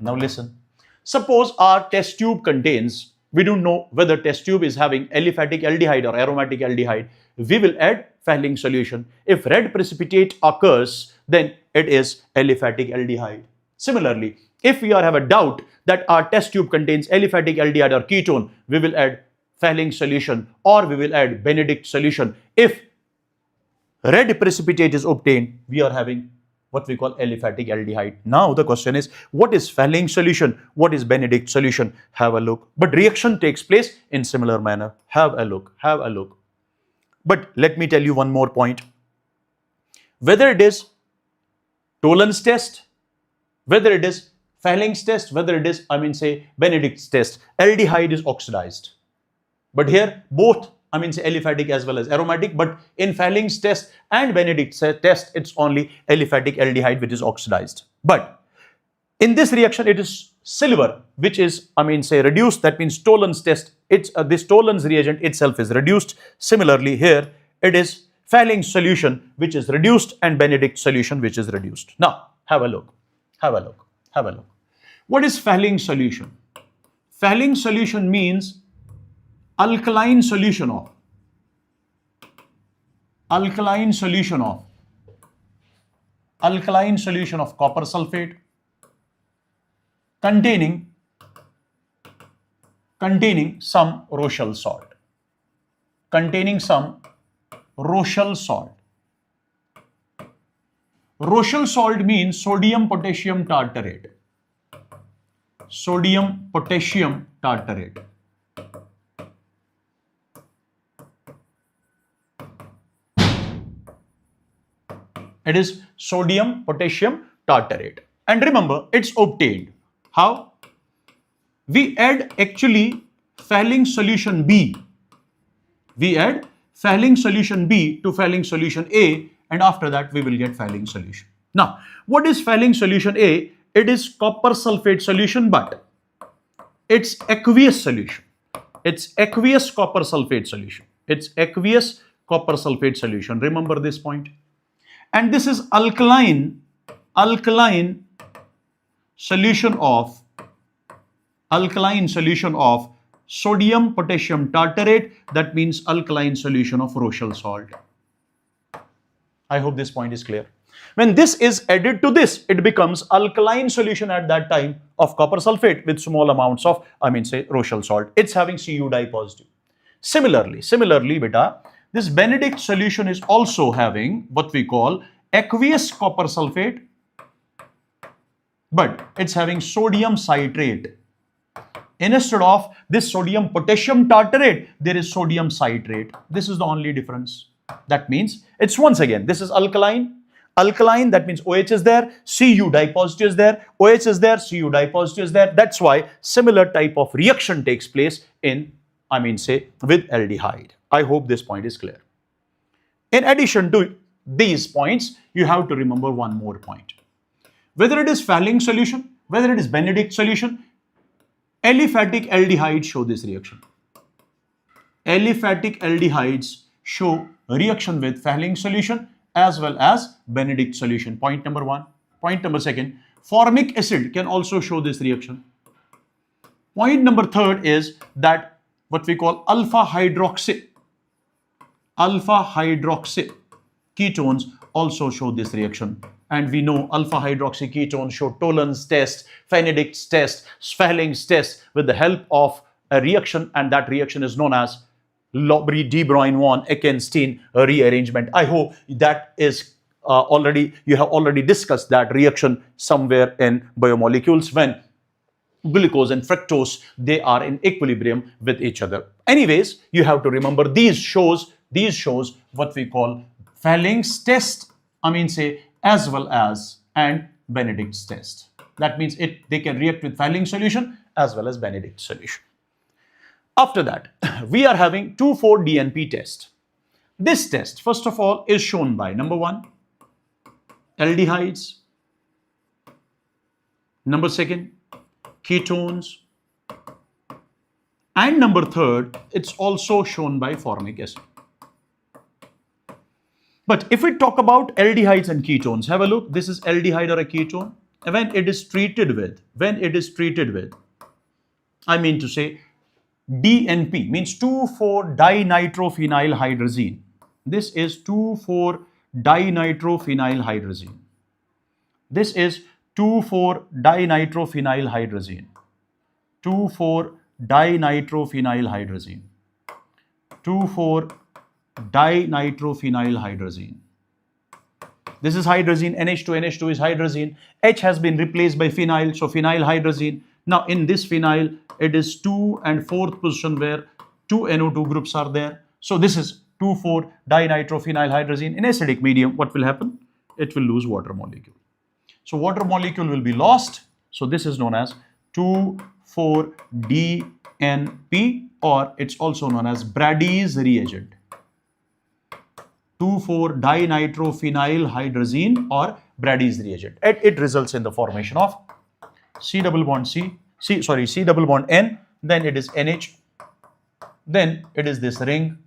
Now listen. Suppose our test tube contains, we don't know whether test tube is having aliphatic aldehyde or aromatic aldehyde. We will add Fehling's solution. If red precipitate occurs, then it is aliphatic aldehyde. Similarly, if we have a doubt that our test tube contains aliphatic aldehyde or ketone, we will add Fehling's solution or we will add Benedict's solution. If red precipitate is obtained, we are having what we call aliphatic aldehyde. Now the question is, what is Fehling's solution? What is Benedict's solution? Have a look. But reaction takes place in similar manner. Have a look. But let me tell you one more point. Whether it is Tolan's test, whether it is Fehling's test, whether it is, Benedict's test, aldehyde is oxidized. But here both, aliphatic as well as aromatic, but in Fehling's test and Benedict's test, it's only aliphatic aldehyde which is oxidized. But in this reaction, it is silver which is, reduced. That means Tolan's test, this Tolan's reagent itself is reduced. Similarly, here it is Fehling's solution which is reduced and Benedict's solution which is reduced. Now, have a look. What is Fehling's solution? Fehling's solution means alkaline solution of copper sulfate containing some Rochelle salt. Rochelle salt means sodium potassium tartarate. It is sodium potassium tartarate. And remember, it's obtained. How? We add actually Fehling's solution B. We add Fehling's solution B to Fehling's solution A, and after that we will get Fehling's solution. Now, what is Fehling's solution A? It is copper sulfate solution, but it's aqueous solution. It's aqueous copper sulfate solution. Remember this point. And this is alkaline solution of sodium potassium tartarate. That means alkaline solution of Rochelle salt. I hope this point is clear. When this is added to this, it becomes alkaline solution at that time of copper sulfate with small amounts of, Rochelle salt. It's having Cu dipositive. Similarly, beta, this Benedict solution is also having what we call aqueous copper sulfate, but it's having sodium citrate. Instead of this sodium potassium tartarate, there is sodium citrate. This is the only difference. That means it's once again, this is alkaline. That means OH is there, Cu dipositive is there, OH is there, Cu dipositive is there. That's why similar type of reaction takes place in, with aldehyde. I hope this point is clear. In addition to these points, you have to remember one more point. Whether it is Fehling solution, whether it is Benedict solution, aliphatic aldehydes show this reaction. Aliphatic aldehydes show reaction with Fehling solution as well as Benedict solution. Point number one. Point number second, formic acid can also show this reaction. Point number third is that what we call alpha hydroxy ketones also show this reaction. And we know alpha hydroxy ketones show Toland's test, Benedict's test, Fehling's test with the help of a reaction, and that reaction is known as De Bruijn-von Eckenstein rearrangement. I hope that is you have already discussed that reaction somewhere in biomolecules when glucose and fructose, they are in equilibrium with each other. Anyways, you have to remember these shows what we call Fehling's test, as well as and Benedict's test. That means they can react with Fehling solution as well as Benedict solution. After that, we are having 2,4-DNP test. This test, first of all, is shown by number one, aldehydes, number second, ketones, and number third, it's also shown by formic acid. But if we talk about aldehydes and ketones, have a look. This is aldehyde or a ketone. When it is treated with, DNP means 2,4-dinitrophenylhydrazine. This is 2,4-dinitrophenylhydrazine. This is 2,4-dinitrophenylhydrazine. 2,4-dinitrophenylhydrazine. 2,4-dinitrophenylhydrazine. This is hydrazine, NH2 is hydrazine. H has been replaced by phenyl, so phenylhydrazine. Now in this phenyl, it is 2 and 4th position where 2 NO2 groups are there. So this is 2,4-dinitrophenylhydrazine. In acidic medium, what will happen? It will lose water molecule. So water molecule will be lost. So this is known as 2,4-DNP, or it's also known as Brady's reagent. 2,4-dinitrophenylhydrazine or Brady's reagent. It results in the formation of C double bond N, then it is NH, then it is this ring,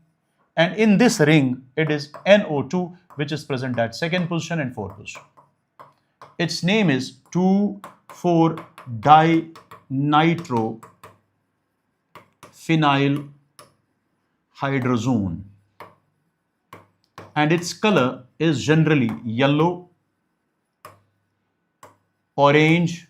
and in this ring it is NO2 which is present at 2nd position and 4th position. Its name is 2,4-dinitrophenylhydrazone, and its color is generally yellow, orange,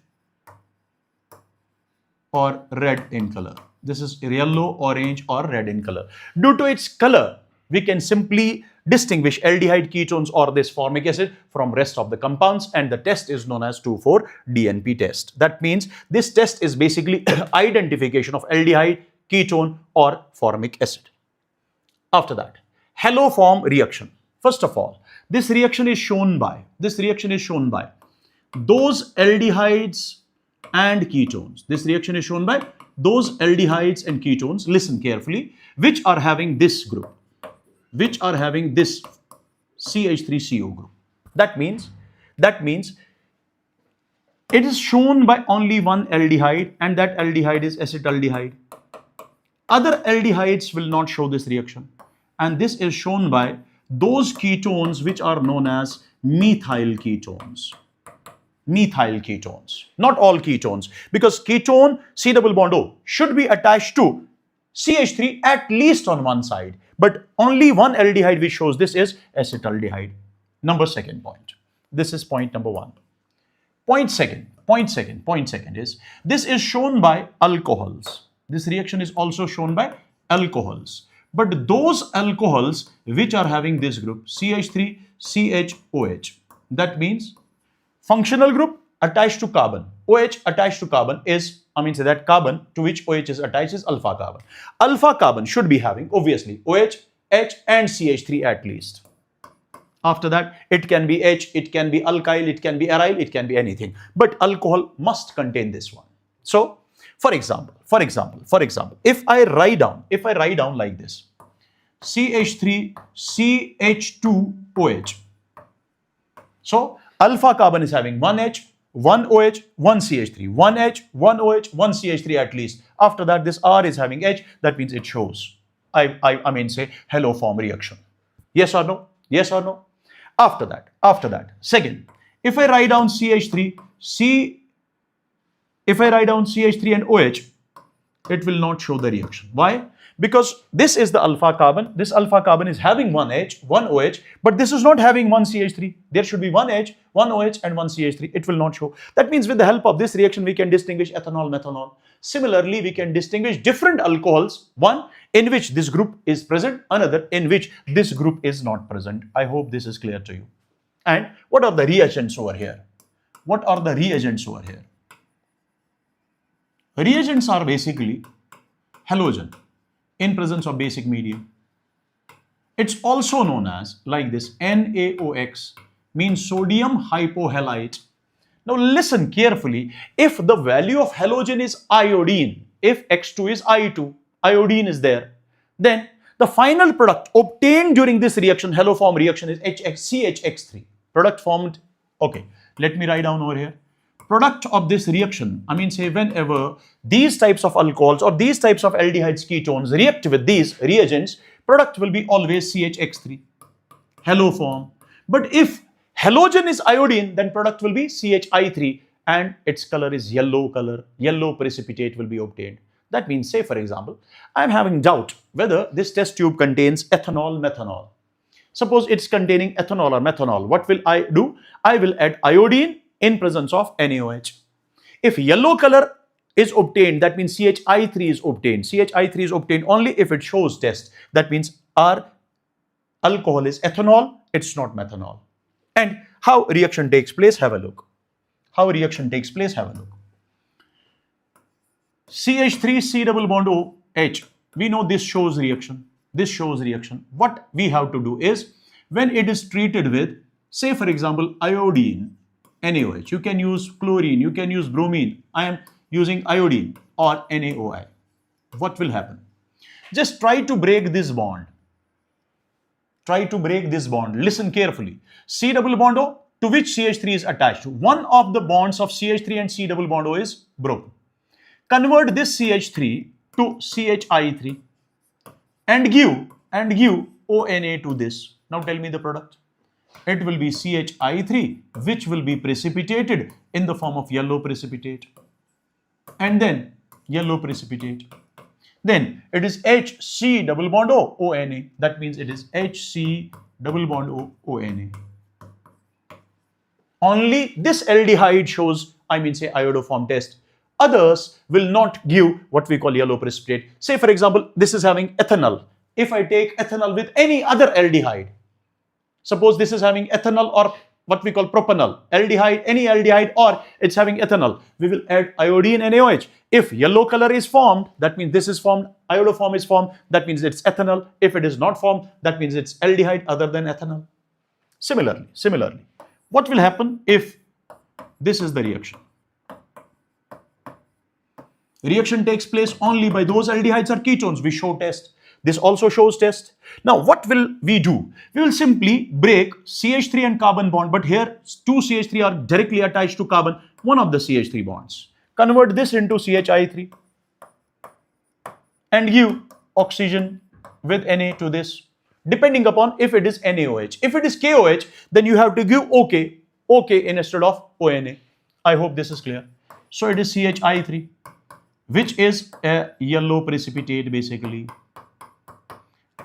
or red in color. This is yellow, orange, or red in color. Due to its color, we can simply distinguish aldehyde ketones or this formic acid from rest of the compounds, and the test is known as 2,4-DNP test. That means this test is basically identification of aldehyde, ketone, or formic acid. After that, haloform reaction. First of all, this reaction is shown by those aldehydes and ketones. This reaction is shown by those aldehydes and ketones, listen carefully, which are having this group, which are having this CH3CO group. That means it is shown by only one aldehyde, and that aldehyde is acetaldehyde. Other aldehydes will not show this reaction, and this is shown by those ketones which are known as methyl ketones. Methyl ketones, not all ketones, because ketone C double bond O should be attached to CH3 at least on one side, but only one aldehyde which shows this is acetaldehyde. Second point. This is point number one. Point second is this is shown by alcohols. This reaction is also shown by alcohols, but those alcohols which are having this group CH3 CHOH, that means functional group attached to carbon, OH attached to carbon is, that carbon to which OH is attached is alpha carbon. Alpha carbon should be having obviously OH, H and CH3 at least. After that, it can be H, it can be alkyl, it can be aryl, it can be anything. But alcohol must contain this one. So, for example, if I write down like this, CH3, CH2OH. So alpha carbon is having 1H, 1OH, 1 CH3, 1H, 1 OH, 1 CH3 at least. After that, this R is having H. That means it shows, I mean, say, hello form reaction. Yes or no? Yes or no? After that, second, if I write down CH3, if I write down CH3 and OH, it will not show the reaction. Why? Because this is the alpha carbon. This alpha carbon is having 1H, 1 OH, but this is not having 1 CH3. There should be 1H, 1 OH, and 1 CH3. It will not show. That means with the help of this reaction, we can distinguish ethanol, methanol. Similarly, we can distinguish different alcohols. One in which this group is present, another in which this group is not present. I hope this is clear to you. And what are the reagents over here? What are the reagents over here? Reagents are basically halogen in presence of basic medium. It's also known as like this NaOX, means sodium hypohalite. Now listen carefully. If the value of halogen is iodine, if X2 is I2, iodine is there, then the final product obtained during this reaction, haloform reaction, is CHX3. Product formed, okay, let me write down over here. Product of this reaction, I mean, say, whenever these types of alcohols or these types of aldehydes, ketones react with these reagents, product will be always CHX3, haloform. But if halogen is iodine, then product will be CHI3 and its color is yellow color, yellow precipitate will be obtained. That means, say for example, I am having doubt whether this test tube contains ethanol, methanol. Suppose it's containing ethanol or methanol. What will I do? I will add iodine in presence of NaOH. If yellow color is obtained, that means CHI3 is obtained. CHI3 is obtained only if it shows test. That means our alcohol is ethanol, it's not methanol. And how reaction takes place, have a look. How reaction takes place, have a look. CH3 C double bond OH. We know this shows reaction. This shows reaction. What we have to do is, when it is treated with, say for example, iodine, NaOH, you can use chlorine, you can use bromine. I am using iodine or NaOI. What will happen? Just try to break this bond. Try to break this bond. Listen carefully. C double bond O, to which CH3 is attached to. One of the bonds of CH3 and C double bond O is broken. Convert this CH3 to CHI3 and give ONA to this. Now tell me the product. It will be CHI3, which will be precipitated in the form of yellow precipitate. And then yellow precipitate. Then it is HC double bond O, ONA. That means it is HC double bond O, ONA. Only this aldehyde shows, I mean, say, iodoform test. Others will not give what we call yellow precipitate. Say for example, this is having ethanol. If I take ethanol with any other aldehyde, suppose this is having ethanol or what we call propanol, aldehyde, any aldehyde, or it's having ethanol, we will add iodine NaOH. If yellow color is formed, that means this is formed, iodoform is formed, that means it's ethanol. If it is not formed, that means it's aldehyde other than ethanol. Similarly, what will happen if this is the reaction? Reaction takes place only by those aldehydes or ketones. We show test. This also shows test. Now, what will we do? We will simply break CH3 and carbon bond, but here two CH3 are directly attached to carbon, one of the CH3 bonds. Convert this into CHI3 and give oxygen with Na to this, depending upon if it is NaOH. If it is KOH, then you have to give OK instead of ONA. I hope this is clear. So it is CHI3, which is a yellow precipitate basically.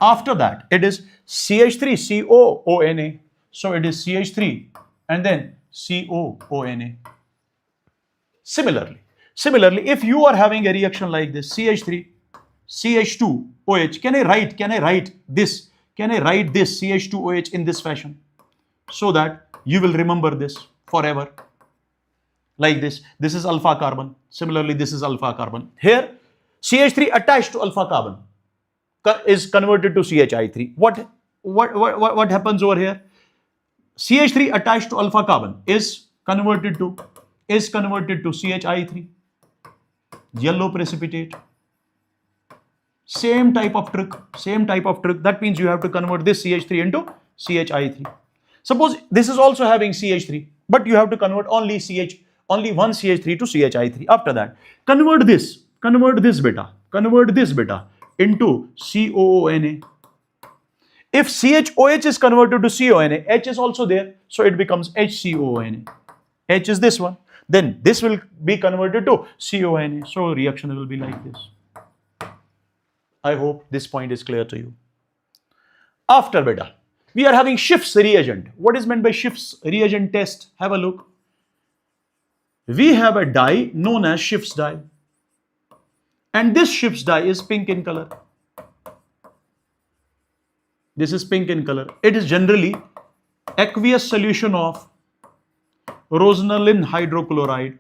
After that, it is CH3 COONA. So it is CH3 and then COONA. Similarly, if you are having a reaction like this, CH3 CH2OH, can I write this CH2OH in this fashion so that you will remember this forever? Like this. This is alpha carbon. Similarly, this is alpha carbon. Here, CH3 attached to alpha carbon is converted to CHI3. What happens over here? CH3 attached to alpha carbon is converted to CHI3, yellow precipitate. Same type of trick, same type of trick. That means you have to convert this CH3 into CHI3. Suppose this is also having CH3, but you have to convert only one CH3 to CHI3. After that, convert this beta into COONA. If CHOH is converted to CONA, H is also there, so it becomes HCONA. H is this one. Then this will be converted to CONA. So reaction will be like this. I hope this point is clear to you. After beta, we are having Schiff's reagent. What is meant by Schiff's reagent test? Have a look. We have a dye known as Schiff's dye. And this Schiff's dye is pink in color. This is pink in color. It is generally aqueous solution of rosenolin hydrochloride.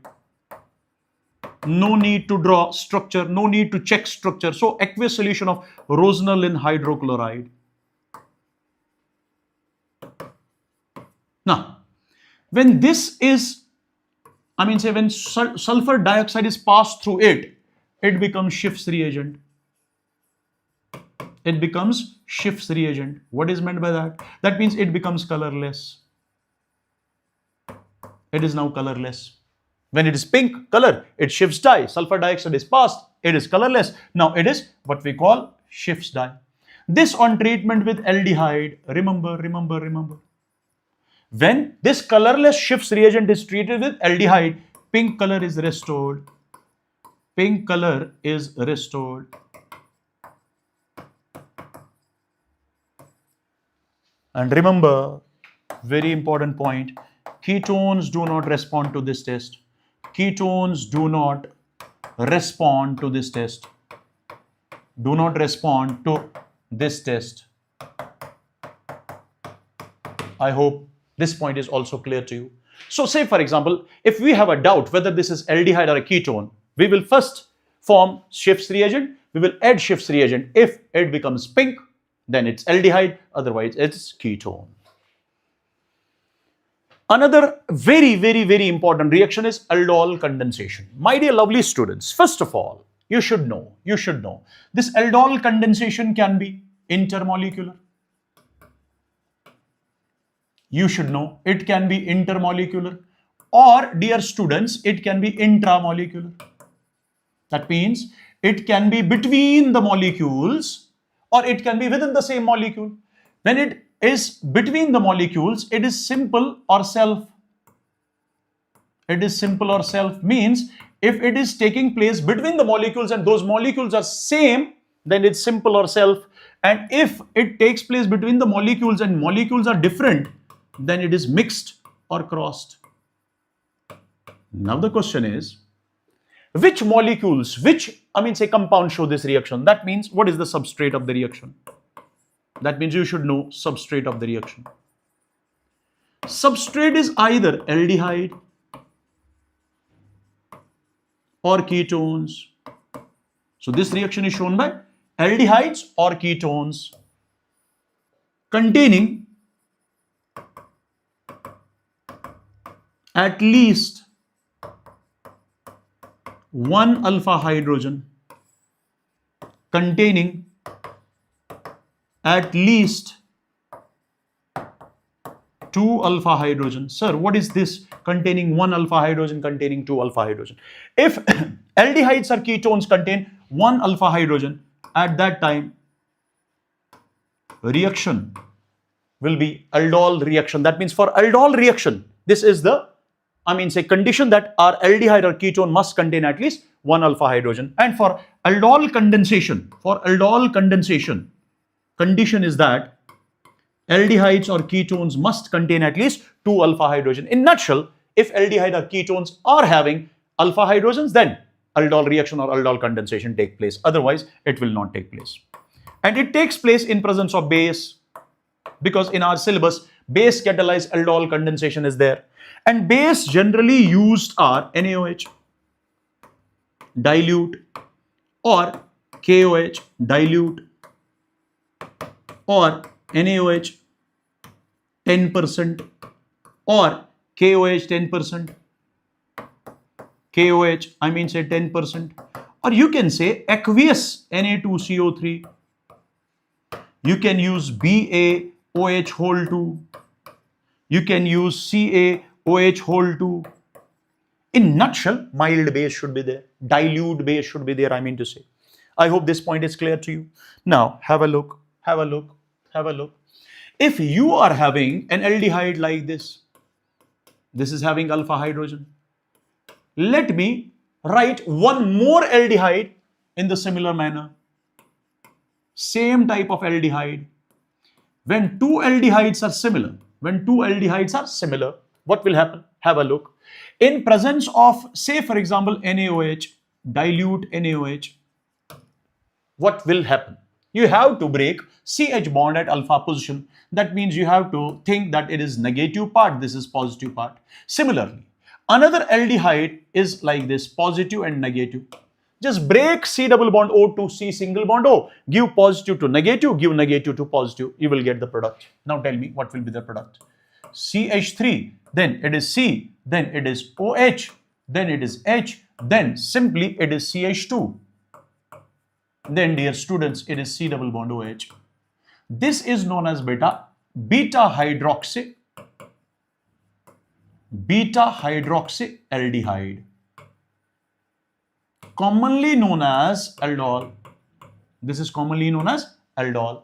No need to draw structure, no need to check structure. So aqueous solution of rosenolin hydrochloride. Now, when this is, when sulfur dioxide is passed through it, it becomes Schiff's reagent. It becomes Schiff's reagent. What is meant by that? That means it becomes colorless. It is now colorless. When it is pink color, it's Schiff's dye. Sulfur dioxide is passed, it is colorless. Now it is what we call Schiff's dye. This on treatment with aldehyde, remember. When this colorless Schiff's reagent is treated with aldehyde, pink color is restored. Pink color is restored. And remember, very important point, ketones do not respond to this test. Ketones do not respond to this test. Do not respond to this test. I hope this point is also clear to you. So say for example, if we have a doubt whether this is aldehyde or a ketone, we will first form Schiff's reagent. We will add Schiff's reagent. If it becomes pink, then it's aldehyde, otherwise it's ketone. Another very important reaction is aldol condensation. My dear lovely students, first of all, you should know, this aldol condensation can be intermolecular. You should know it can be intermolecular, or dear students, it can be intramolecular. That means it can be between the molecules or it can be within the same molecule. When it is between the molecules, it is simple or self. It is simple or self means if it is taking place between the molecules and those molecules are same, then it's simple or self. And if it takes place between the molecules and molecules are different, then it is mixed or crossed. Now the question is, which molecules, compounds show this reaction? That means what is the substrate of the reaction? That means you should know substrate of the reaction. Substrate is either aldehyde or ketones. So this reaction is shown by aldehydes or ketones containing at least one alpha hydrogen, containing at least 2 alpha hydrogen. Sir, what is this? Containing 1 alpha hydrogen, containing 2 alpha hydrogen. If aldehydes or ketones contain 1 alpha hydrogen, at that time reaction will be aldol reaction. That means for aldol reaction, this is the condition that our aldehyde or ketone must contain at least 1 alpha hydrogen. And for aldol condensation, condition is that aldehydes or ketones must contain at least 2 alpha hydrogen. In nutshell, if aldehyde or ketones are having alpha hydrogens, then aldol reaction or aldol condensation take place. Otherwise, it will not take place. And it takes place in presence of base, because in our syllabus, base catalyzed aldol condensation is there. And base generally used are NaOH, dilute, or KOH, dilute, or NaOH 10%, or KOH 10%, KOH 10%, Or you can say aqueous Na2CO3. You can use BaOH whole 2. You can use CaOH whole 2. In nutshell, mild base should be there. Dilute base should be there, I mean to say. I hope this point is clear to you. Now, have a look, have a look, have a look. If you are having an aldehyde like this is having alpha hydrogen. Let me write one more aldehyde in the similar manner. Same type of aldehyde. When two aldehydes are similar, what will happen? Have a look. In presence of, say for example, NaOH, dilute NaOH, what will happen? You have to break CH bond at alpha position. That means you have to think that it is negative part, this is positive part. Similarly, another aldehyde is like this, positive and negative. Just break C double bond O to C single bond O. Give positive to negative, give negative to positive. You will get the product. Now tell me what will be the product. CH3, then it is C, then it is OH, then it is H, then simply it is CH2. Then dear students, it is C double bond OH. This is known as beta hydroxy aldehyde, commonly known as aldol. This is commonly known as aldol.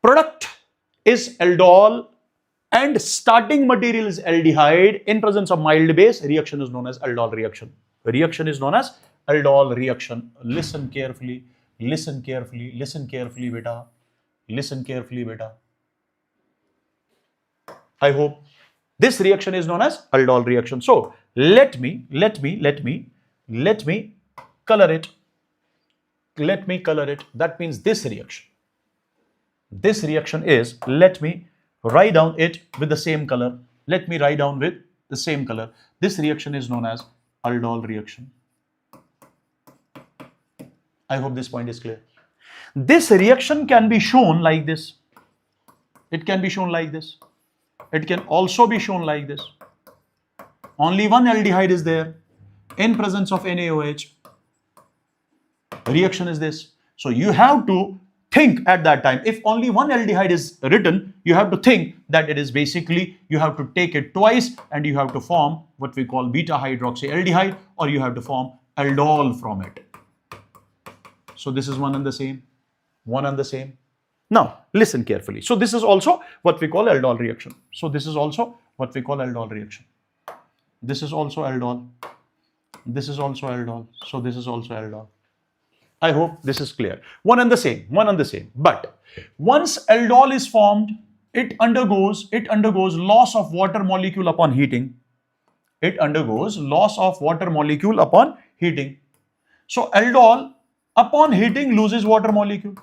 Product is aldol and starting material is aldehyde. In presence of mild base, reaction is known as aldol reaction. Reaction is known as aldol reaction. Listen carefully, listen carefully, listen carefully, beta. Listen carefully, beta. I hope this reaction is known as aldol reaction. So let me color it. Let me color it. That means this reaction. This reaction is, let me write down it with the same color. Let me write down with the same color. This reaction is known as aldol reaction. I hope this point is clear. This reaction can be shown like this. It can be shown like this. It can also be shown like this. Only one aldehyde is there in presence of NaOH. Reaction is this. So you have to think at that time. If only one aldehyde is written, you have to think that it is basically, you have to take it twice and you have to form what we call beta hydroxy aldehyde, or you have to form aldol from it. So this is one and the same. One and the same. Now listen carefully. So this is also what we call aldol reaction. So this is also what we call aldol reaction. This is also aldol. This is also aldol. So this is also aldol. I hope this is clear. One and the same. One and the same. But once aldol is formed, it undergoes loss of water molecule upon heating. It undergoes loss of water molecule upon heating. So aldol upon heating loses water molecule.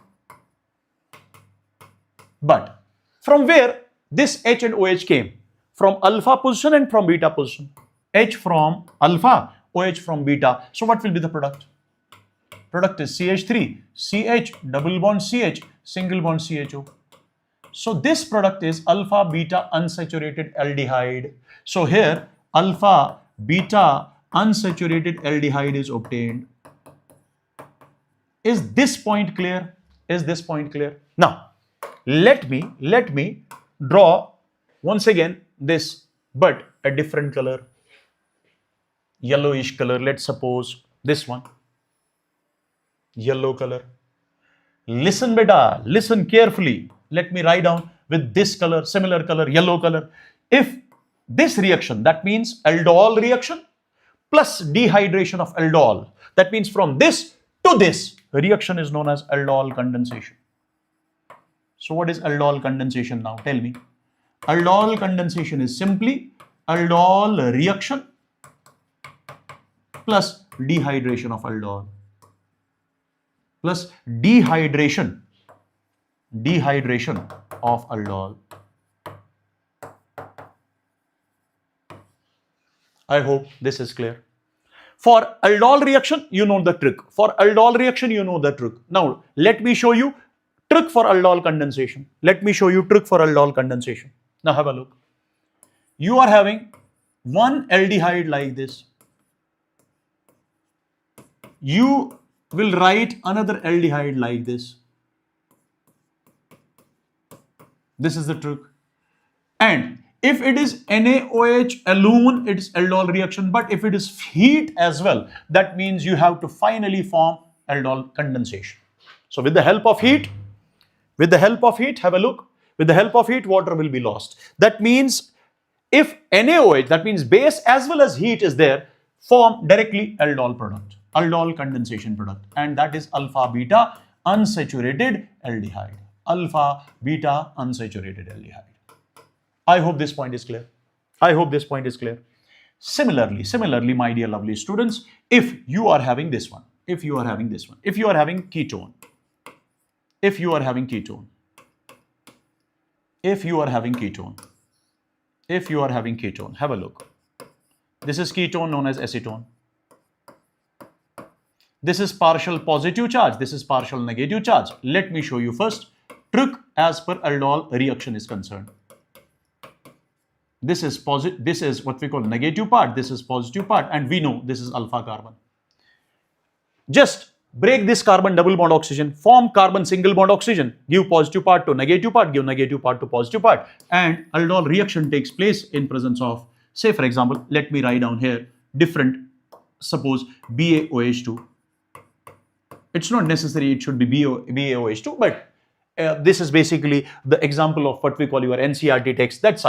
But from where this H and OH came? From alpha position and from beta position. H from alpha, OH from beta. So what will be the product? Product is CH3, CH, double bond CH, single bond CHO. So this product is alpha beta unsaturated aldehyde. So here alpha beta unsaturated aldehyde is obtained. Is this point clear? Is this point clear? Now let me draw once again this, but a different color, yellowish color. Let's suppose this one, yellow color. Listen beta, listen carefully. Let me write down with this color, similar color, yellow color. If this reaction, that means aldol reaction plus dehydration of aldol, that means from this to this reaction is known as aldol condensation. So what is aldol condensation now? Tell me. Aldol condensation is simply aldol reaction plus dehydration of aldol. Plus dehydration of aldol. I hope this is clear. For aldol reaction, you know the trick. For aldol reaction, you know the trick. Now, let me show you trick for aldol condensation. Let me show you trick for aldol condensation. Now have a look. You are having one aldehyde like this. you will write another aldehyde like this. This is the trick. And if it is NaOH alone, it's aldol reaction. But if it is heat as well, that means you have to finally form aldol condensation. So with the help of heat, have a look. With the help of heat, water will be lost. That means if NaOH, that means base as well as heat is there, form directly aldol product, aldol condensation product, and that is alpha beta unsaturated aldehyde. Alpha beta unsaturated aldehyde. I hope this point is clear. I hope this point is clear. Similarly, my dear lovely students, if you are having this one, if you are having ketone, have a look. This is ketone known as acetone. This is partial positive charge. This is partial negative charge. Let me show you first trick as per aldol reaction is concerned. This is positive. This is what we call negative part. This is positive part, and we know this is alpha carbon. Just break this carbon double bond oxygen, form carbon single bond oxygen, give positive part to negative part, give negative part to positive part, and aldol reaction takes place in presence of, say for example, let me write down here different, suppose BaOH2. It's not necessary it should be BaOH2, but this is basically the example of what we call your NCERT text. That's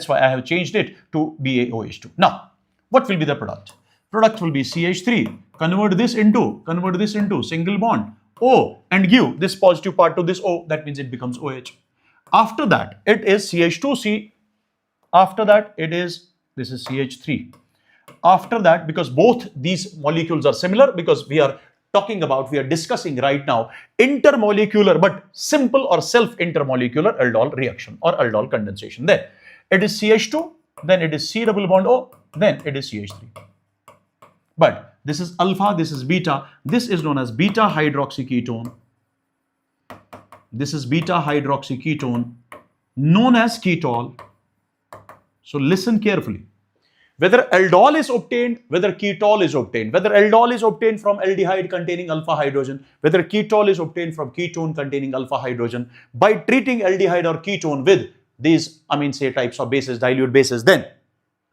why I have changed it to BaOH2. Now, what will be the product? Product will be CH3. Convert this into single bond O and give this positive part to this O. That means it becomes OH. After that, it is CH2C. After that, this is CH3. After that, because both these molecules are similar, because we are discussing right now intermolecular but simple or self-intermolecular aldol reaction or aldol condensation. Then it is CH2, then it is C double bond O, then it is CH3. But this is alpha, this is beta. This is known as beta hydroxyketone. This is beta hydroxyketone known as ketol. So listen carefully. Whether aldol is obtained, whether ketol is obtained, whether aldol is obtained from aldehyde containing alpha hydrogen, whether ketol is obtained from ketone containing alpha hydrogen, by treating aldehyde or ketone with these amine say types of bases, dilute bases, then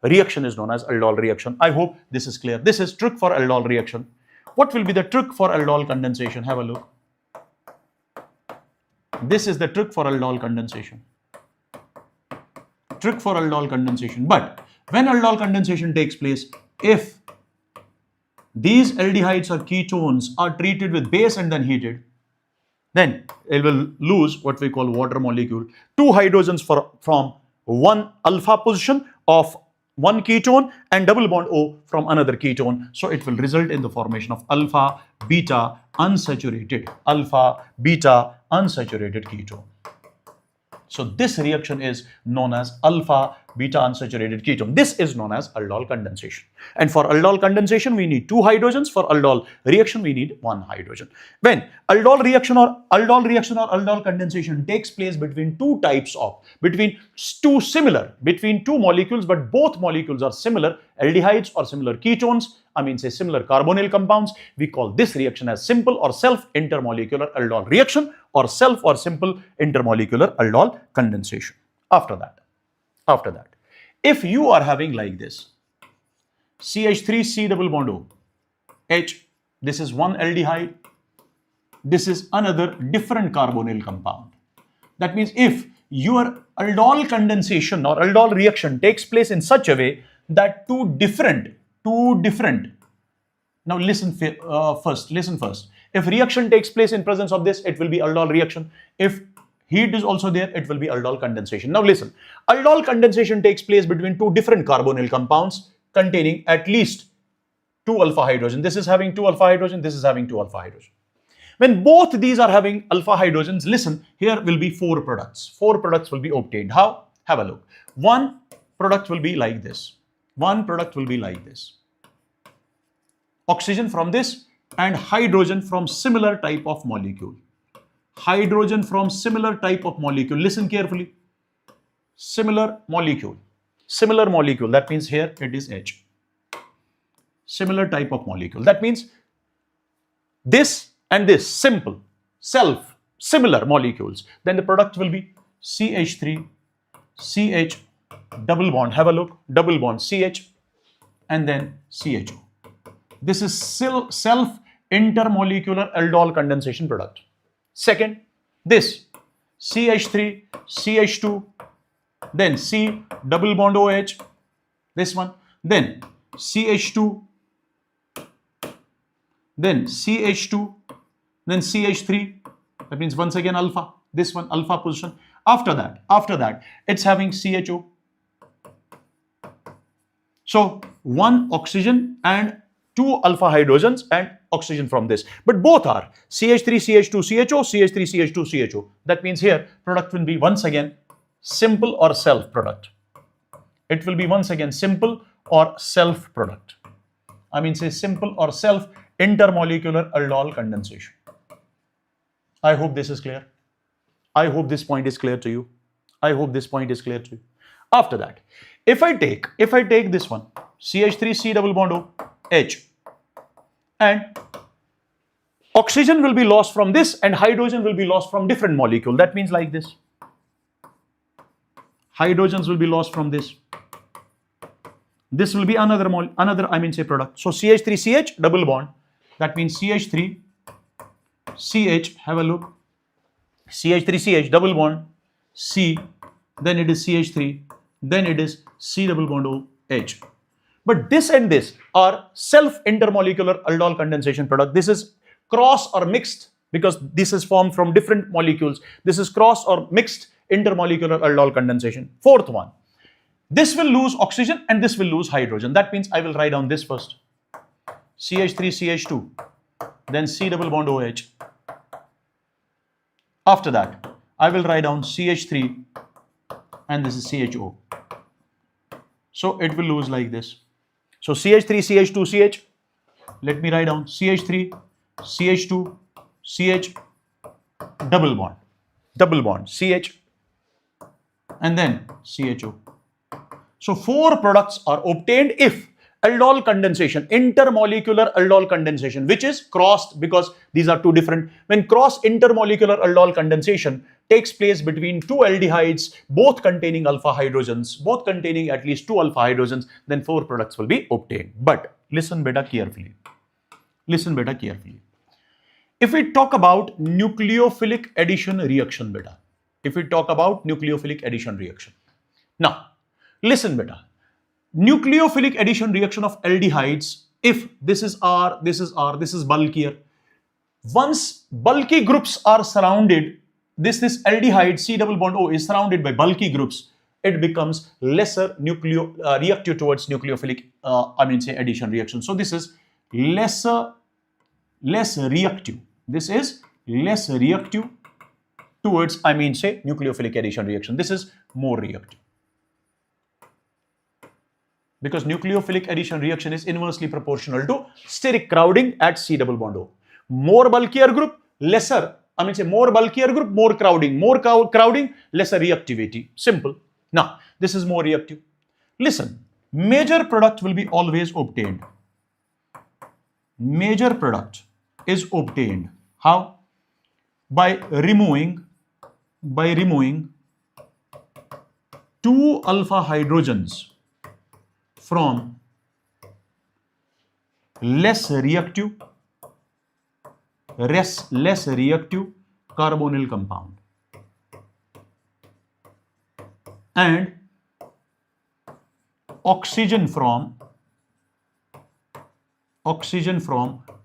reaction is known as aldol reaction. I hope this is clear. This is trick for aldol reaction. What will be the trick for aldol condensation? Have a look. This is the trick for aldol condensation. Trick for aldol condensation. But when aldol condensation takes place, if these aldehydes or ketones are treated with base and then heated, then it will lose what we call water molecule. Two hydrogens from one alpha position of one ketone and double bond O from another ketone. So it will result in the formation of alpha beta unsaturated ketone. So this reaction is known as alpha beta unsaturated ketone. This is known as aldol condensation. And for aldol condensation, we need two hydrogens. For aldol reaction, we need one hydrogen. When aldol reaction or aldol condensation takes place between two molecules, but both molecules are similar aldehydes or similar ketones, similar carbonyl compounds, we call this reaction as simple or self-intermolecular aldol reaction or self or simple intermolecular aldol condensation. After that, if you are having like this, CH3C double bond O, H, this is one aldehyde, this is another different carbonyl compound. That means if your aldol condensation or aldol reaction takes place in such a way that two different, now listen first. If reaction takes place in presence of this, it will be aldol reaction. If heat is also there, it will be aldol condensation. Now listen, aldol condensation takes place between two different carbonyl compounds containing at least two alpha hydrogen. This is having two alpha hydrogen, this is having two alpha hydrogen. When both these are having alpha hydrogens, listen, here will be four products. Four products will be obtained. How? Have a look. One product will be like this. Oxygen from this and hydrogen from similar type of molecule. Listen carefully. Similar molecule. That means here it is H. Similar type of molecule. That means this and this, simple, similar molecules, then the product will be CH3, CH, double bond, have a look, double bond, CH, and then CHO. This is still self-intermolecular aldol condensation product. Second, this CH3, CH2, then C, double bond OH, this one, then CH2, then CH2, then CH3, that means once again alpha, this one alpha position. After that, it's having CHO. So one oxygen and two alpha hydrogens and oxygen from this. But both are CH3, CH2, CHO, CH3, CH2, CHO. That means here product will be once again simple or self product. It will be once again simple or self product. I mean say simple or self intermolecular aldol condensation. I hope this is clear. I hope this point is clear to you. I hope this point is clear to you. After that, if I take this one, CH3C double bond O, H, and oxygen will be lost from this and hydrogen will be lost from different molecule. That means like this. Hydrogens will be lost from this. This will be another product. So CH3CH double bond. That means CH3, CH, have a look. CH3CH double bond, C, then it is CH3, then it is C double bond O, H. But this and this are self-intermolecular aldol condensation product. This is cross or mixed because this is formed from different molecules. This is cross or mixed intermolecular aldol condensation. Fourth one, this will lose oxygen and this will lose hydrogen. That means I will write down this first. CH3CH2, then C double bond OH. After that, I will write down CH3 and this is CHO. So it will lose like this. So CH3, CH2, CH. Let me write down CH3, CH2, CH, double bond, CH, and then CHO. So four products are obtained if aldol condensation, intermolecular aldol condensation, which is crossed because these are two different. When cross intermolecular aldol condensation takes place between two aldehydes, both containing alpha hydrogens, both containing at least two alpha hydrogens, then four products will be obtained. But listen beta carefully. Listen beta carefully. If we talk about nucleophilic addition reaction beta, if we talk about nucleophilic addition reaction. Now, listen beta. Nucleophilic addition reaction of aldehydes, if this is R, this is R, this is bulkier. Once bulky groups are surrounded, this aldehyde C double bond O is surrounded by bulky groups, it becomes lesser reactive towards nucleophilic addition reaction. So this is less reactive. This is less reactive towards nucleophilic addition reaction. This is more reactive. Because nucleophilic addition reaction is inversely proportional to steric crowding at C double bond O. More bulkier group, more bulkier group, more crowding, lesser reactivity. Simple. Now, this is more reactive. Listen, major product will be always obtained. Major product is obtained. How? By removing two alpha hydrogens from less reactive carbonyl compound and oxygen from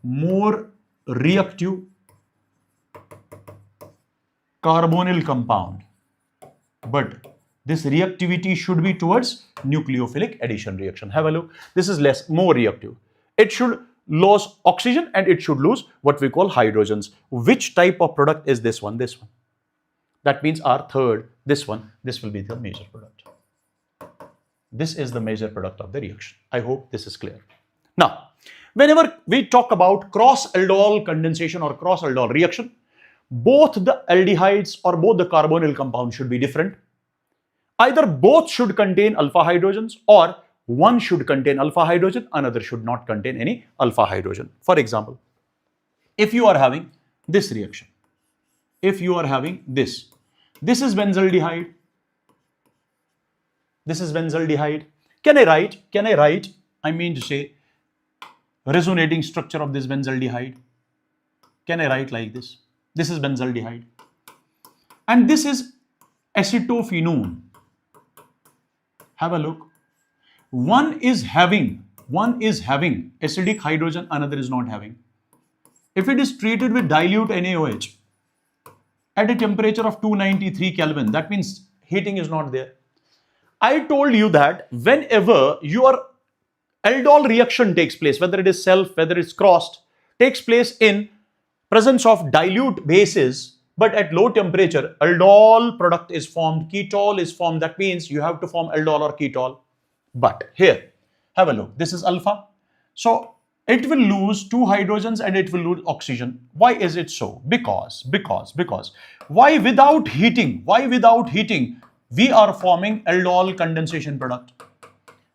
more reactive carbonyl compound, but this reactivity should be towards nucleophilic addition reaction. Have a look. This is more reactive. It should lose oxygen and it should lose what we call hydrogens. Which type of product is this one? This one. That means our third, this one, this will be the major product. This is the major product of the reaction. I hope this is clear. Now, whenever we talk about cross-aldol condensation or cross-aldol reaction, both the aldehydes or both the carbonyl compounds should be different. Either both should contain alpha hydrogens or one should contain alpha hydrogen, another should not contain any alpha hydrogen. For example, if you are having this reaction, if you are having this is benzaldehyde, this is benzaldehyde. Can I write, I mean to say, resonating structure of this benzaldehyde? Can I write like this? This is benzaldehyde. And this is acetophenone. Have a look. One is having acidic hydrogen, another is not having. If it is treated with dilute NaOH at a temperature of 293 Kelvin, that means heating is not there. I told you that whenever your aldol reaction takes place, whether it is self, whether it's crossed, takes place in presence of dilute bases, but at low temperature, aldol product is formed, ketol is formed. That means you have to form aldol or ketol. But here, have a look. This is alpha. So it will lose 2 hydrogens and it will lose oxygen. Why is it so? Because why without heating, we are forming aldol condensation product.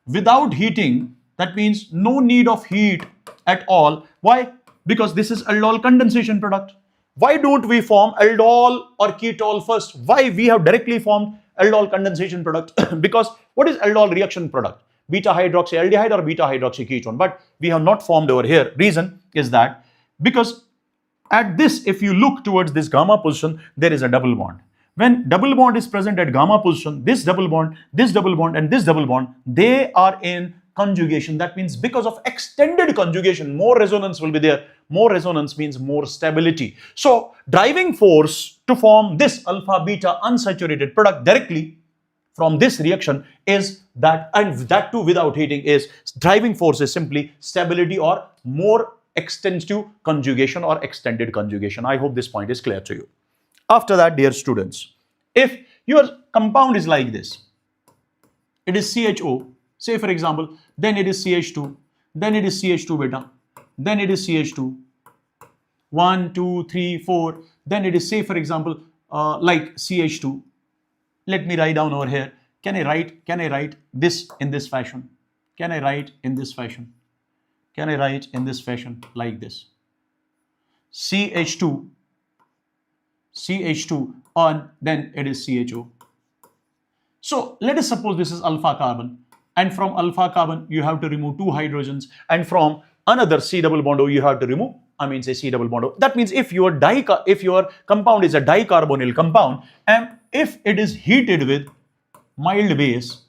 Without heating, that means no need of heat at all. Why? Because this is aldol condensation product. Why don't we form aldol or ketol first? Why we have directly formed aldol condensation product? Because what is aldol reaction product? Beta hydroxyaldehyde or beta hydroxyketone. But we have not formed over here. Reason is that because at this, if you look towards this gamma position, there is a double bond. When double bond is present at gamma position, this double bond, and this double bond, they are in conjugation. That means because of extended conjugation, more resonance will be there. More resonance means more stability. So driving force to form this alpha beta unsaturated product directly from this reaction is that, and that too without heating, is driving force is simply stability or more extensive conjugation or extended conjugation. I hope this point is clear to you. After that, dear students, if your compound is like this, it is CHO, say for example, then it is CH2, then it is CH2 beta, then it is CH2, 1, 2, 3, 4, then it is, say for example, like CH2. Let me write down over here. Can I write this in this fashion? Can I write in this fashion? Can I write in this fashion like this? CH2 on, then it is CHO. So let us suppose this is alpha carbon, and from alpha carbon you have to remove 2 hydrogens, and from another C double bond O you have to remove, say C double bond O. That means if your compound is a dicarbonyl compound, and if it is heated with mild base,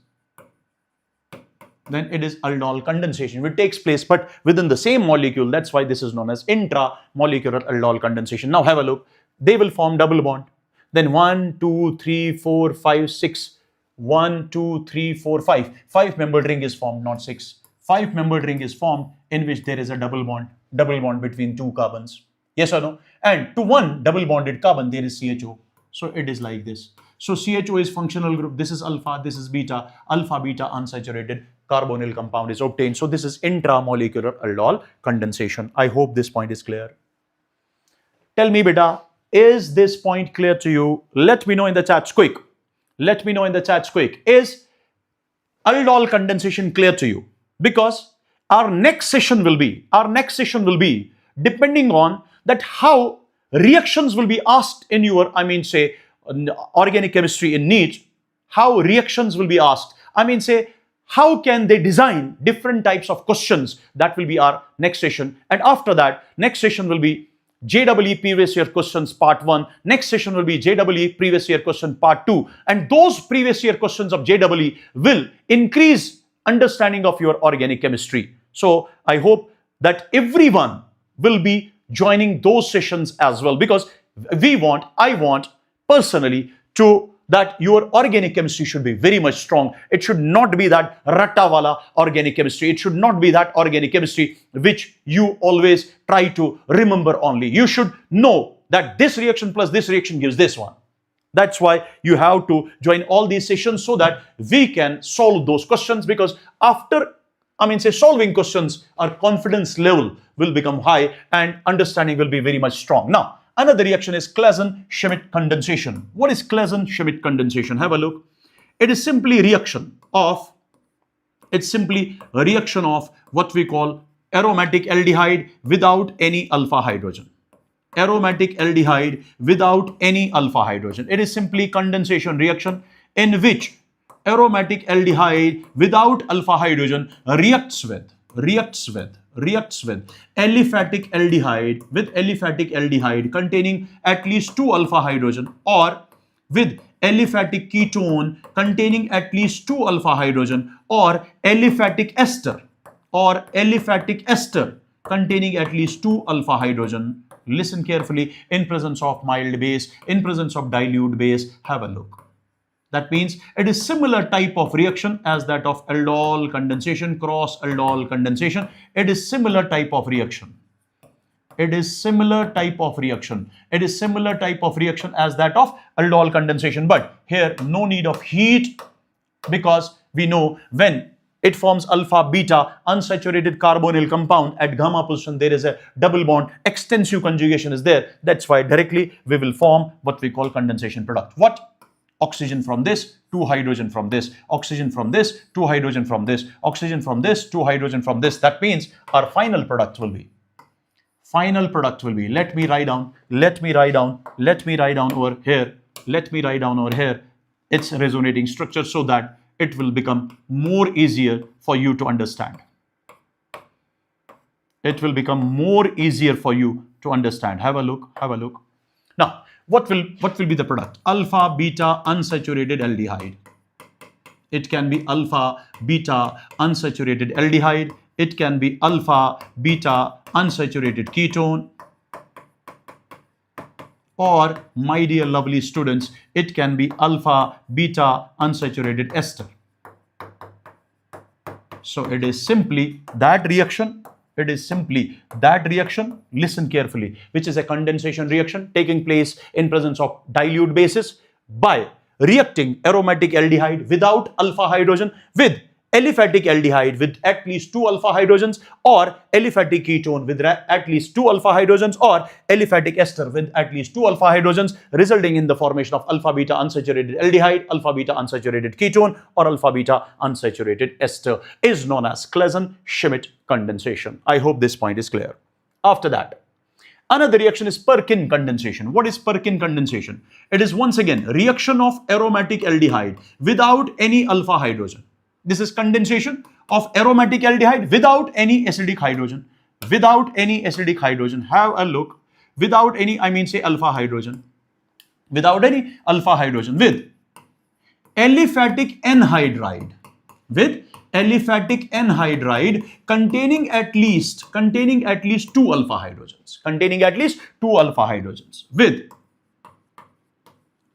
then it is aldol condensation, which takes place but within the same molecule. That's why this is known as intramolecular aldol condensation. Now have a look. They will form double bond. Then 1, 2, 3, 4, 5, 6. 1, 2, 3, 4, 5. 5-membered ring is formed, not 6. 5-membered ring is formed in which there is a double bond between 2 carbons. Yes or no? And to one double bonded carbon, there is CHO. So it is like this. So CHO is functional group. This is alpha, this is beta. Alpha beta unsaturated carbonyl compound is obtained. So this is intramolecular aldol condensation. I hope this point is clear. Tell me, beta, is this point clear to you? Let me know in the chats quick. Let me know in the chats quick. Is aldol condensation clear to you? Because our next session will be depending on that how reactions will be asked in your, say, organic chemistry in NEET, how reactions will be asked. Say, how can they design different types of questions? That will be our next session. And after that, next session will be JEE previous year questions part 1. Next session will be JEE previous year question part 2. And those previous year questions of JEE will increase understanding of your organic chemistry. So I hope that everyone will be joining those sessions as well, because I want personally that your organic chemistry should be very much strong. It should not be that rattawala organic chemistry. It should not be that organic chemistry which you always try to remember only. You should know that this reaction plus this reaction gives this one. That's why you have to join all these sessions so that we can solve those questions, because after solving questions, our confidence level will become high and understanding will be very much strong. Now, another reaction is Claisen-Schmidt condensation. What is Claisen-Schmidt condensation? Have a look. It is simply a reaction of what we call aromatic aldehyde without any alpha hydrogen. aromatic aldehyde without any alpha hydrogen. It is simply condensation reaction in which aromatic aldehyde without alpha hydrogen reacts with aliphatic aldehyde containing at least 2 alpha hydrogen, or with aliphatic ketone containing at least 2 alpha hydrogen, or aliphatic ester containing at least 2 alpha hydrogen. Listen carefully. In presence of mild base, in presence of dilute base, have a look. That means it is similar type of reaction as that of aldol condensation, cross aldol condensation. It is similar type of reaction. It is similar type of reaction as that of aldol condensation. But here no need of heat, because we know when it forms alpha beta unsaturated carbonyl compound at gamma position, there is a double bond, extensive conjugation is there. That's why directly we will form what we call condensation product. What? Oxygen from this, 2 hydrogen from this, oxygen from this, 2 hydrogen from this, oxygen from this, 2 hydrogen from this. That means our final product will be, let me write down over here, its resonating structure, so that it will become more easier for you to understand. Have a look. Now, what will be the product? Alpha beta unsaturated aldehyde. It can be alpha beta unsaturated aldehyde. It can be alpha beta unsaturated ketone. Or, my dear lovely students, it can be alpha beta unsaturated ester. So it is simply that reaction. Listen carefully, which is a condensation reaction taking place in presence of dilute bases by reacting aromatic aldehyde without alpha hydrogen with aliphatic aldehyde with at least 2 alpha hydrogens, or aliphatic ketone with at least 2 alpha hydrogens, or aliphatic ester with at least 2 alpha hydrogens, resulting in the formation of alpha beta unsaturated aldehyde, alpha beta unsaturated ketone, or alpha beta unsaturated ester, is known as Claisen-Schmidt condensation. I hope this point is clear. After that, another reaction is Perkin condensation. What is Perkin condensation? It is once again reaction of aromatic aldehyde without any alpha hydrogen. This is condensation of aromatic aldehyde without any acidic hydrogen. Have a look. Without any, alpha hydrogen. Without any alpha hydrogen. With aliphatic anhydride. Containing at least 2 alpha hydrogens. With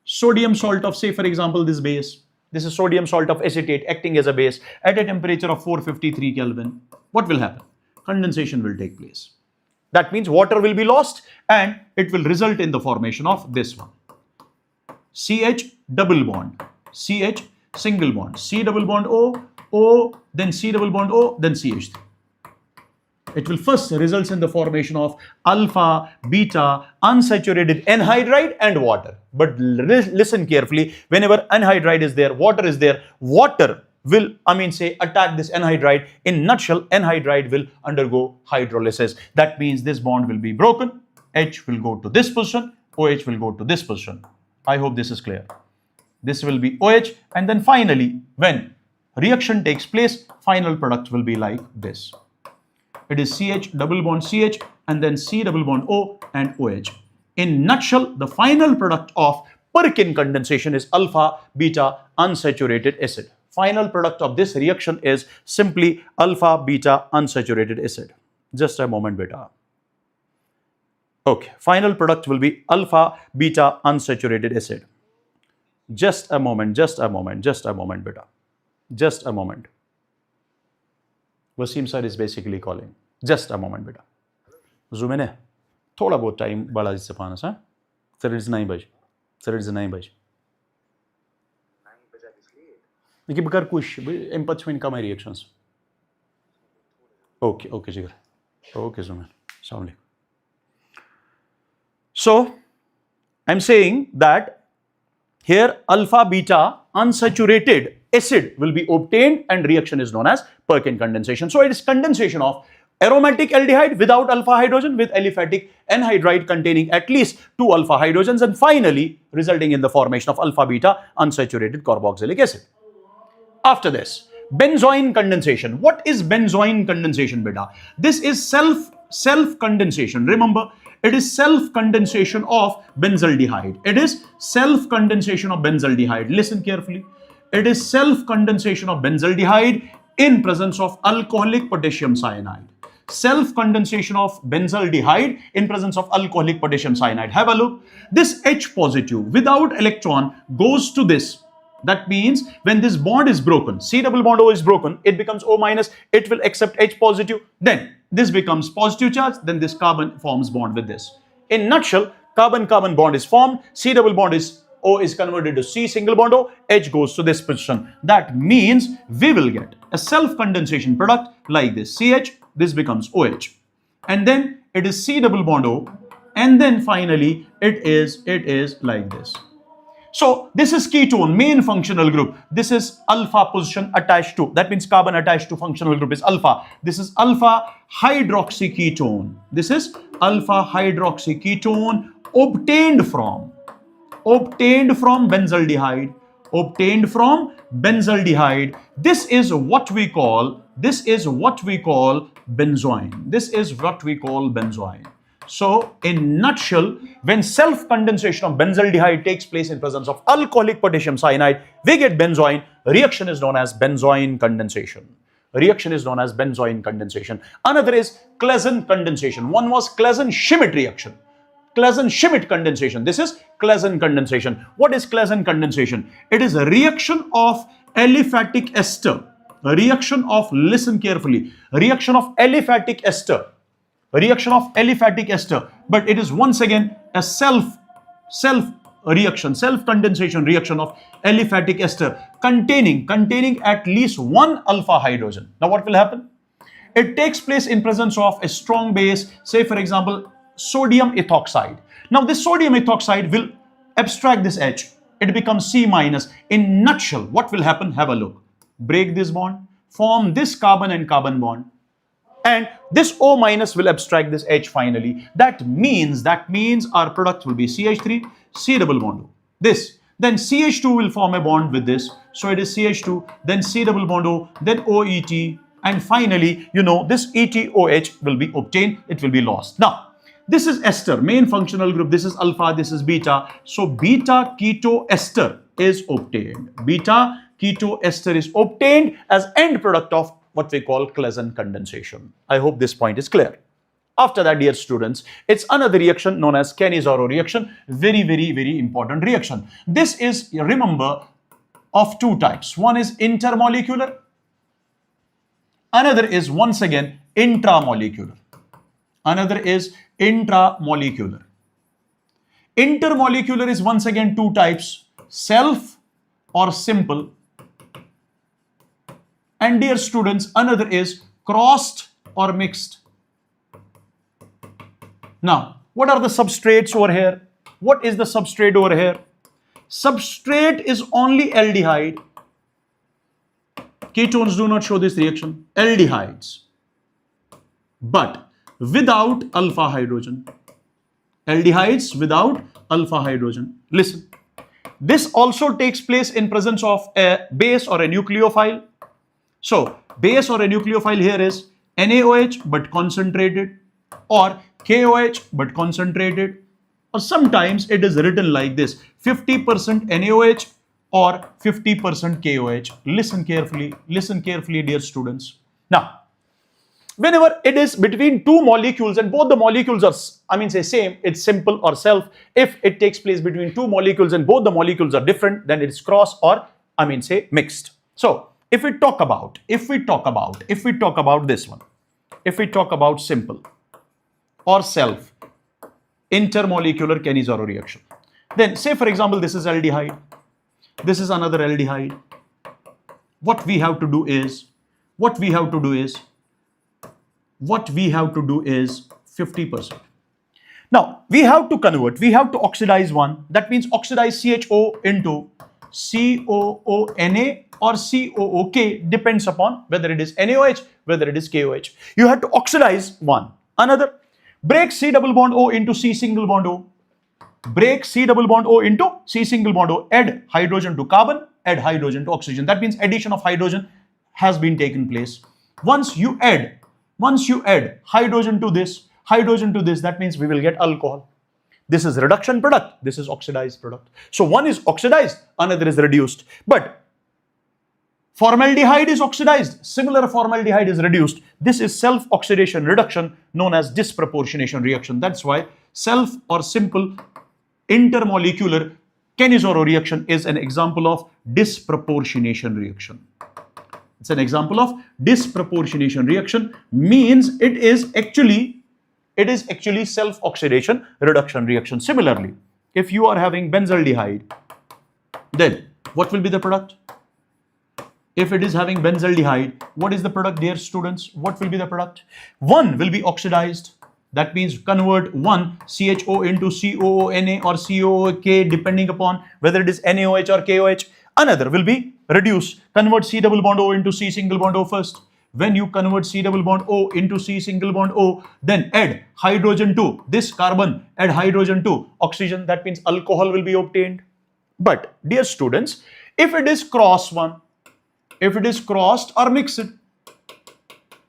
sodium salt of, say for example, this base. This is sodium salt of acetate acting as a base at a temperature of 453 Kelvin. What will happen? Condensation will take place. That means water will be lost and it will result in the formation of this one. CH double bond, CH single bond, C double bond O, O, then C double bond O, then CH3. It will first result in the formation of alpha, beta, unsaturated anhydride and water. But listen carefully, whenever anhydride is there, water is there, water will, attack this anhydride. In nutshell, anhydride will undergo hydrolysis. That means this bond will be broken, H will go to this position, OH will go to this position. I hope this is clear. This will be OH, and then finally, when reaction takes place, final product will be like this. It is CH double bond CH and then C double bond O and OH. In nutshell, the final product of Perkin condensation is alpha beta unsaturated acid. Final product of this reaction is simply alpha beta unsaturated acid. Just a moment, beta. Okay, final product will be alpha beta unsaturated acid. Just a moment, beta. Just a moment. Wasim sir is basically calling. Just a moment, beta. Zoom in. Thoda bahut time bada isse paana sa. Sir, it's 9 baj. Because bakar kush impeachment ka my reactions. Okay, jigar. Okay, zoom in. Assalamu alaikum. So, I'm saying that here alpha beta unsaturated acid will be obtained and reaction is known as Perkin condensation. So it is condensation of Aromatic aldehyde without alpha hydrogen with aliphatic anhydride containing at least 2 alpha hydrogens, and finally resulting in the formation of alpha beta unsaturated carboxylic acid. After this, benzoin condensation. What is benzoin condensation, beta? This is self condensation. Remember, it is self condensation of benzaldehyde. It is self condensation of benzaldehyde. Listen carefully. It is self condensation of benzaldehyde in presence of alcoholic potassium cyanide. Self condensation of benzaldehyde in presence of alcoholic potassium cyanide. Have a look. This H positive without electron goes to this. That means when this bond is broken, C double bond O is broken, it becomes O minus, it will accept H positive, then this becomes positive charge, then this carbon forms bond with this. In nutshell, carbon-carbon bond is formed, C double bond is O is converted to C single bond O, H goes to this position. That means we will get a self-condensation product like this, CH, this becomes OH. And then it is C double bond O, and then finally it is like this. So this is ketone, main functional group. This is alpha position attached to, that means carbon attached to functional group is alpha. This is alpha hydroxyketone. This is alpha hydroxyketone obtained from benzaldehyde. Obtained from benzaldehyde. This is what we call benzoin. This is what we call benzoin. So, in nutshell, when self-condensation of benzaldehyde takes place in presence of alcoholic potassium cyanide, we get benzoin. Reaction is known as benzoin condensation. Reaction is known as benzoin condensation. Another is Claisen condensation. One was Claisen-Schmidt reaction. Claisen-Schmidt condensation. This is Claisen condensation. What is Claisen condensation? It is a reaction of aliphatic ester. A reaction of, listen carefully, reaction of aliphatic ester. Reaction of aliphatic ester, but it is once again a self-condensation reaction of aliphatic ester containing at least one alpha hydrogen. Now what will happen? It takes place in presence of a strong base, say for example sodium ethoxide. Now this sodium ethoxide will abstract this H, it becomes C minus. In nutshell, what will happen? Have a look. Break this bond, form this carbon and carbon bond, and this O minus will abstract this H finally. That means our product will be CH3, C double bond O. This, then CH2 will form a bond with this. So it is CH2, then C double bond O, then OET, and finally, this ETOH will be obtained, it will be lost. Now, this is ester, main functional group. This is alpha, this is beta. So beta keto ester is obtained. Beta keto ester is obtained as end product of what we call Claisen condensation. I hope this point is clear. After that, dear students, it's another reaction known as Cannizzaro reaction. Very, very, very important reaction. This is, remember, of two types. One is intermolecular. Another is once again intramolecular. Another is intramolecular. Intermolecular is once again two types, self or simple. And dear students, another is crossed or mixed. Now, what are the substrates over here? What is the substrate over here? Substrate is only aldehyde. Ketones do not show this reaction. Aldehydes. But without alpha hydrogen. Aldehydes without alpha hydrogen. Listen. This also takes place in presence of a base or a nucleophile. So, base or a nucleophile here is NaOH but concentrated, or KOH but concentrated, or sometimes it is written like this, 50% NaOH or 50% KOH. Listen carefully, dear students. Now, whenever it is between two molecules and both the molecules are, same, it's simple or self. If it takes place between two molecules and both the molecules are different, then it's cross or, mixed. So, if we talk about this one, if we talk about simple or self, intermolecular Cannizzaro reaction, then say for example this is aldehyde, this is another aldehyde. What we have to do is 50%. Now we have to convert, we have to oxidize one, that means oxidize CHO into COONA or COOK depends upon whether it is NaOH, whether it is KOH. You have to oxidize one. Another, break C double bond O into C single bond O. Break C double bond O into C single bond O. Add hydrogen to carbon, add hydrogen to oxygen. That means addition of hydrogen has been taken place. Once you add hydrogen to this, that means we will get alcohol. This is reduction product, this is oxidized product. So one is oxidized, another is reduced. But formaldehyde is oxidized, similar formaldehyde is reduced. This is self-oxidation reduction known as disproportionation reaction. That's why self or simple intermolecular Cannizzaro reaction is an example of disproportionation reaction. It's an example of disproportionation reaction, means it is actually self-oxidation reduction reaction. Similarly, if you are having benzaldehyde, then what will be the product? If it is having benzaldehyde, what is the product, dear students? What will be the product? One will be oxidized. That means convert one CHO into COONA or COOK depending upon whether it is NaOH or KOH. Another will be reduced. Convert C double bond O into C single bond O first. When you convert C double bond O into C single bond O, then add hydrogen to this carbon, add hydrogen to oxygen. That means alcohol will be obtained. But dear students, if it is crossed or mixed,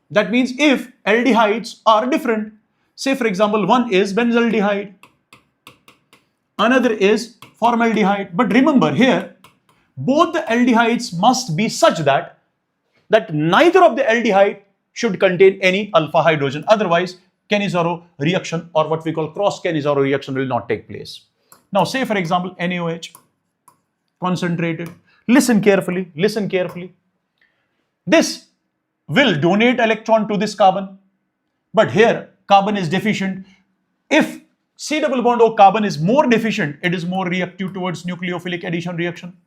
that means if aldehydes are different, say for example, one is benzaldehyde, another is formaldehyde. But remember here, both the aldehydes must be such that neither of the aldehyde should contain any alpha hydrogen. Otherwise, Cannizzaro reaction or what we call cross Cannizzaro reaction will not take place. Now, say for example, NaOH concentrated. Listen carefully. This will donate electron to this carbon, but here carbon is deficient. If C double bond O carbon is more deficient, it is more reactive towards nucleophilic addition reaction.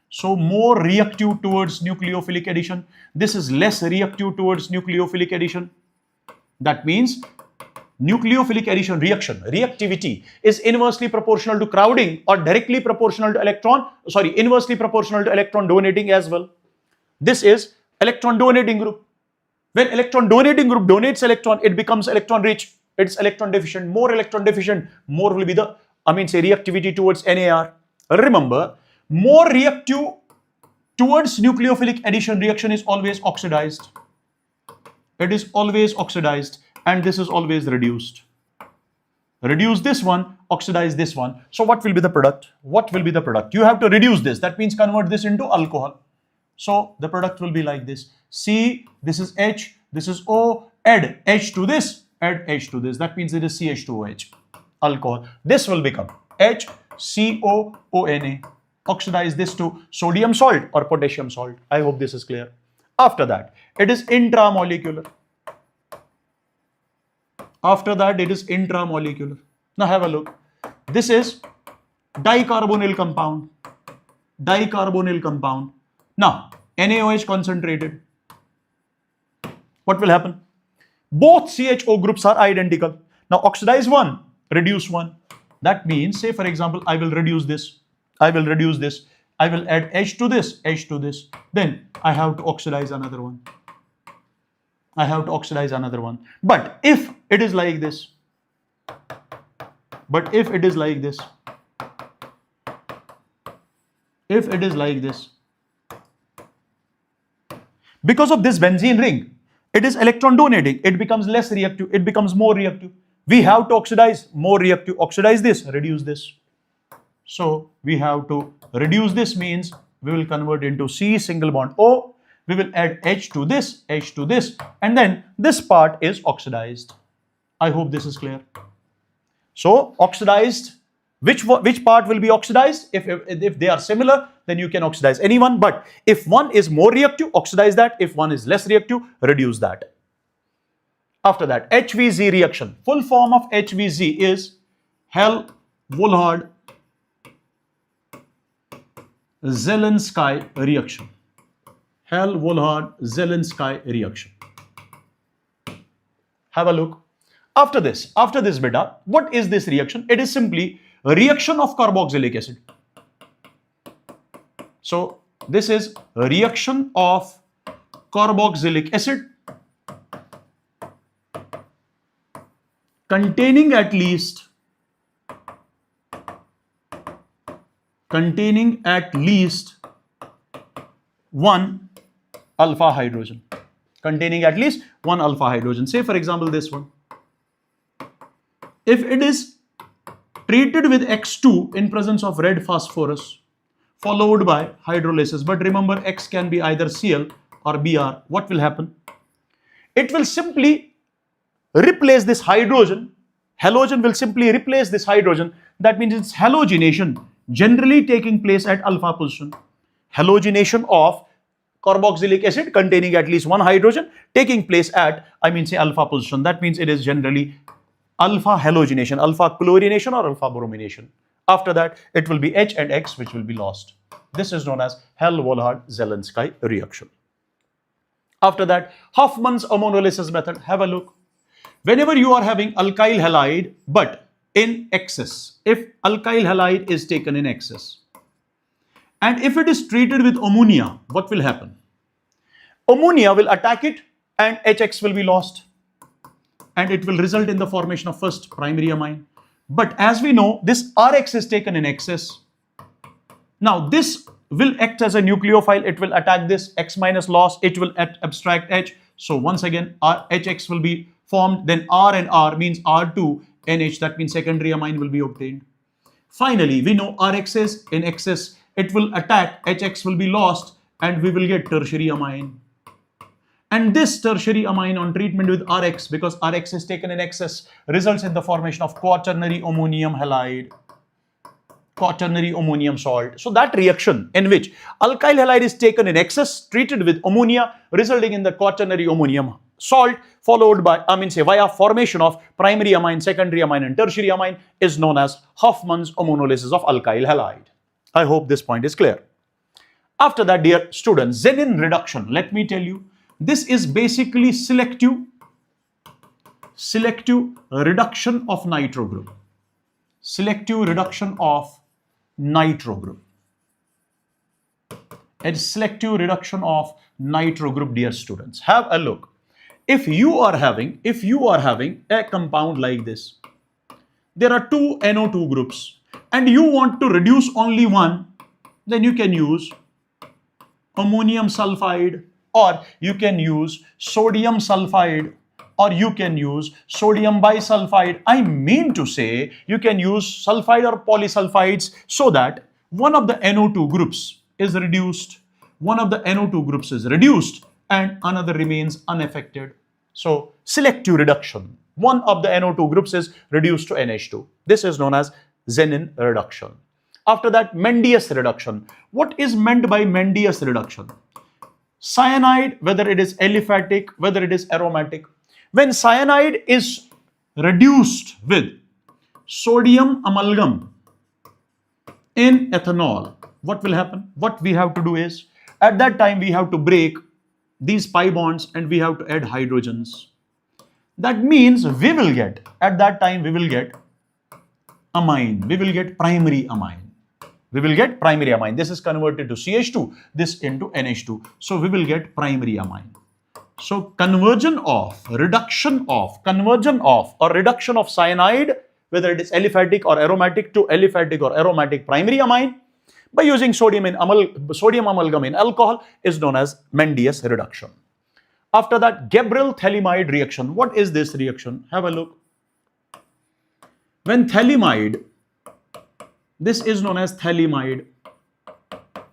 So more reactive towards nucleophilic addition. This is less reactive towards nucleophilic addition. That means nucleophilic addition reaction, reactivity is inversely proportional to crowding or directly proportional to inversely proportional to electron donating as well. This is electron donating group. When electron donating group donates electron, it becomes electron rich. It's electron deficient. More electron deficient, more will be the, reactivity towards NAR. Remember, more reactive towards nucleophilic addition reaction is always oxidized. It is always oxidized, and this is always reduced. Reduce this one, oxidize this one. So what will be the product? You have to reduce this. That means convert this into alcohol. So the product will be like this. C, this is H, this is O, add H to this, That means it is CH2OH, alcohol. This will become HCOONA. Oxidize this to sodium salt or potassium salt. I hope this is clear. After that, it is intramolecular. Now have a look. This is dicarbonyl compound. Now, NaOH concentrated. What will happen? Both CHO groups are identical. Now oxidize one, reduce one. That means, say for example, I will reduce this. I will add H to this. Then I have to oxidize another one. But if it is like this, because of this benzene ring, it is electron donating. It becomes less reactive. It becomes more reactive. We have to oxidize more reactive. Oxidize this, reduce this. So we have to reduce this, means we will convert into C single bond O. We will add H to this, and then this part is oxidized. I hope this is clear. So oxidized, which part will be oxidized? If they are similar, then you can oxidize any one. But if one is more reactive, oxidize that. If one is less reactive, reduce that. After that, HVZ reaction. Full form of HVZ is Hell-Wohlard-Zelensky reaction. Hell-Wohlard-Zelensky reaction. Have a look. After this beta, what is this reaction? It is simply a reaction of carboxylic acid. So This is a reaction of carboxylic acid containing at least one alpha hydrogen. Containing at least one alpha hydrogen. Say for example this one. If it is treated with X2 in presence of red phosphorus followed by hydrolysis, but remember X can be either Cl or Br, what will happen? It will simply replace this hydrogen. Halogen will simply replace this hydrogen. That means it's halogenation generally taking place at alpha position. Halogenation of carboxylic acid containing at least one hydrogen taking place at, say alpha position. That means it is generally alpha halogenation, alpha chlorination or alpha bromination. After that, it will be H and X which will be lost. This is known as Hell-Wohlhard-Zelensky reaction. After that, Hoffman's ammonolysis method. Have a look. Whenever you are having alkyl halide but in excess, if alkyl halide is taken in excess, and if it is treated with ammonia, what will happen? Ammonia will attack it and HX will be lost. And it will result in the formation of first primary amine. But as we know, this RX is taken in excess. Now this will act as a nucleophile. It will attack this X minus loss. It will abstract H. So once again, HX will be formed. Then R and R means R2 NH. That means secondary amine will be obtained. Finally, we know RX is in excess. It will attack, HX will be lost, and we will get tertiary amine. And this tertiary amine on treatment with RX, because RX is taken in excess, results in the formation of quaternary ammonium halide, quaternary ammonium salt. So that reaction in which alkyl halide is taken in excess, treated with ammonia, resulting in the quaternary ammonium salt, followed by, via formation of primary amine, secondary amine, and tertiary amine, is known as Hoffman's ammonolysis of alkyl halide. I hope this point is clear. After that, dear students, Zenin reduction, let me tell you, this is basically selective reduction of nitro group. Selective reduction of nitro group. It's selective reduction of nitro group, dear students. Have a look. If you are having a compound like this, there are two NO2 groups, and you want to reduce only one, then you can use ammonium sulfide, or you can use sodium sulfide, or you can use sodium bisulfide. I mean to say, you can use sulfide or polysulfides so that one of the NO2 groups is reduced, and another remains unaffected. So selective reduction. One of the NO2 groups is reduced to NH2. This is known as Zenin reduction. After that, Mendius reduction. What is meant by Mendius reduction? Cyanide, whether it is aliphatic, whether it is aromatic. When cyanide is reduced with sodium amalgam in ethanol, what will happen? What we have to do is, at that time we have to break these pi bonds and we have to add hydrogens. That means we will get, at that time we will get amine, we will get primary amine. This is converted to CH2, this into NH2. So we will get primary amine. So reduction of cyanide, whether it is aliphatic or aromatic, to aliphatic or aromatic primary amine by using sodium amalgam in alcohol is known as Mendius reduction. After that, Gabriel-Thalamide reaction. What is this reaction? Have a look. When thalamide, this is known as thalamide.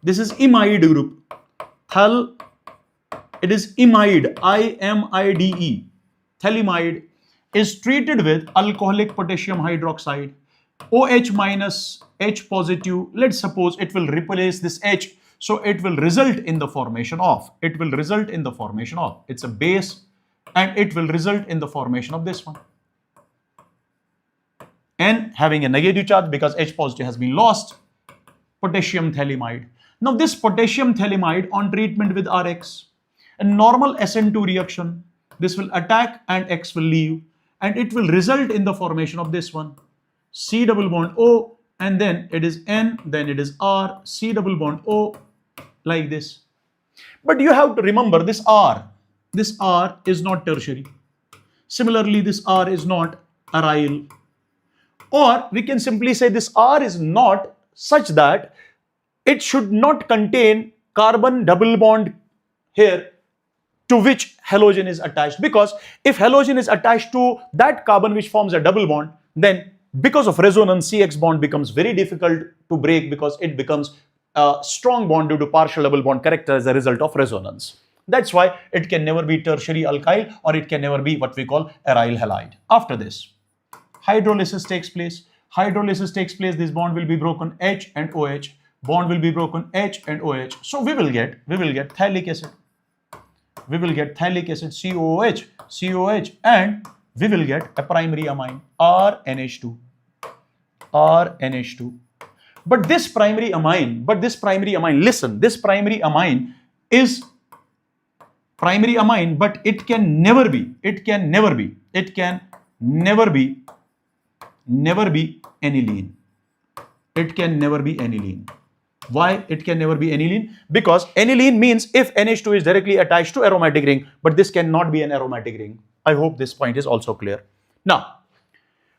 This is imide group. It is imide, I-M-I-D-E. Thalamide is treated with alcoholic potassium hydroxide. OH minus, H positive. Let's suppose it will replace this H. So it will result in the formation of. It's a base, and it will result in the formation of this one. N having a negative charge because H positive has been lost, potassium thalamide. Now this potassium thalamide on treatment with RX, a normal SN2 reaction, this will attack and X will leave, and it will result in the formation of this one, C double bond O, and then it is N, then it is R, C double bond O, like this. But you have to remember this R. This R is not tertiary. Similarly, this R is not aryl. Or we can simply say this R is not such that it should not contain carbon double bond here to which halogen is attached. Because if halogen is attached to that carbon which forms a double bond, then because of resonance, CX bond becomes very difficult to break because it becomes a strong bond due to partial double bond character as a result of resonance. That's why it can never be tertiary alkyl, or it can never be what we call aryl halide. After this, hydrolysis takes place. Hydrolysis takes place. This bond will be broken, H and OH. Bond will be broken, H and OH. So we will get phthalic acid. We will get phthalic acid, COOH, COH, and we will get a primary amine, RNH2. RNH2. But this primary amine, listen, this primary amine is primary amine, but it can never be aniline. It can never be aniline. Why it can never be aniline? Because aniline means if NH2 is directly attached to aromatic ring, but this cannot be an aromatic ring. I hope this point is also clear. Now,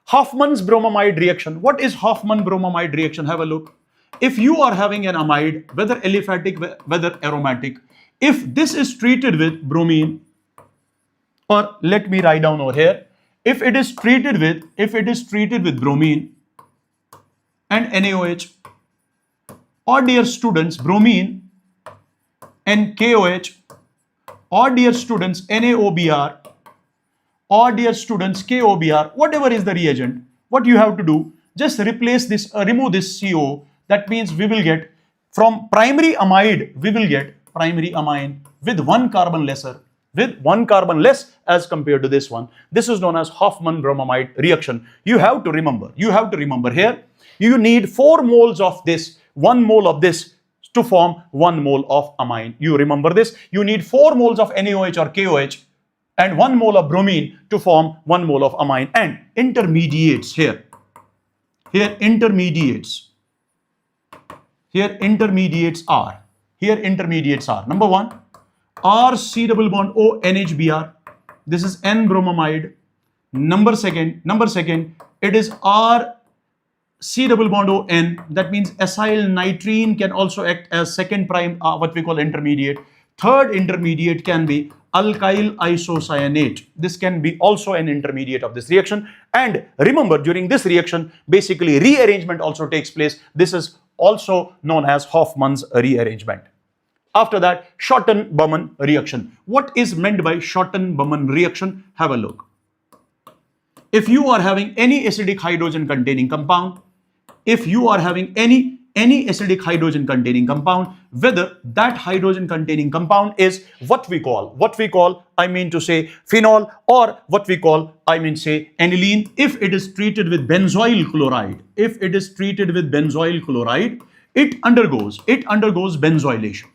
Hoffman's bromamide reaction. What is Hoffman bromamide reaction? Have a look. If you are having an amide, whether aliphatic, whether aromatic, if this is treated with bromine, or let me write down over here, if it is treated with bromine and NaOH, or dear students, bromine and KOH, or dear students, NaOBr, or dear students, KOBr, whatever is the reagent, what you have to do, just replace this, remove this CO. That means we will get from primary amide, we will get primary amine with one carbon lesser, with one carbon less as compared to this one. This is known as Hoffman bromamide reaction. You have to remember here, you need 4 moles of this, 1 mole of this to form 1 mole of amine. You remember this? You need 4 moles of NaOH or KOH and 1 mole of bromine to form 1 mole of amine. And intermediates here intermediates are number 1, R C double bond O NHBr. This is N bromamide. Number second, it is R C double bond O N. That means acyl nitrene can also act as second prime, what we call intermediate. Third intermediate can be alkyl isocyanate. This can be also an intermediate of this reaction. And remember, during this reaction, basically rearrangement also takes place. This is also known as Hoffman's rearrangement. After that, Schotten-Baumann reaction. What is meant by Schotten-Baumann reaction? Have a look. If you are having any acidic hydrogen containing compound, acidic hydrogen containing compound, whether that hydrogen containing compound is what we call, I mean to say phenol, or what we call, I mean say aniline, if it is treated with benzoyl chloride, it undergoes benzylation.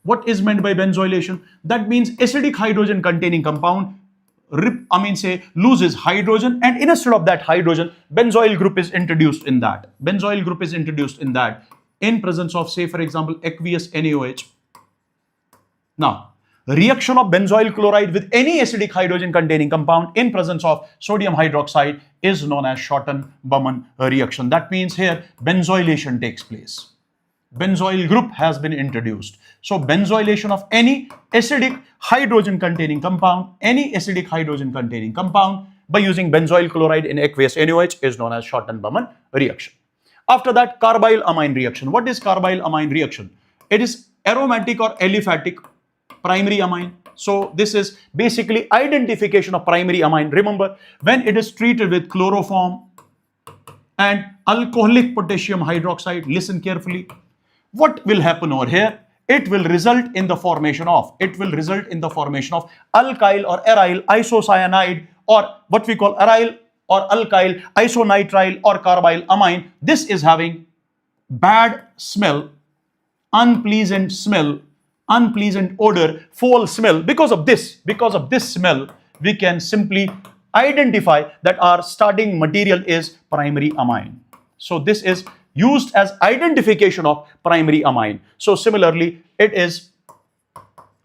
What is meant by benzylation? That means acidic hydrogen containing compound loses hydrogen, and instead of that hydrogen, benzoyl group is introduced in that. In presence of, say for example, aqueous NaOH. Now, reaction of benzoyl chloride with any acidic hydrogen containing compound in presence of sodium hydroxide is known as Schotten-Baumann reaction. That means here benzylation takes place. Benzoyl group has been introduced. So benzylation of any acidic hydrogen containing compound by using benzoyl chloride in aqueous NaOH is known as Schotten-Baumann reaction. After that, carbyl amine reaction. What is carbyl amine reaction? It is aromatic or aliphatic primary amine. So this is basically identification of primary amine. Remember, when it is treated with chloroform and alcoholic potassium hydroxide, listen carefully. What will happen over here? It will result in the formation of alkyl or aryl isocyanide, or what we call aryl or alkyl isonitrile or carbyl amine. This is having bad smell, unpleasant odor, foul smell. Because of this smell, we can simply identify that our starting material is primary amine. So this is used as identification of primary amine. So similarly, it is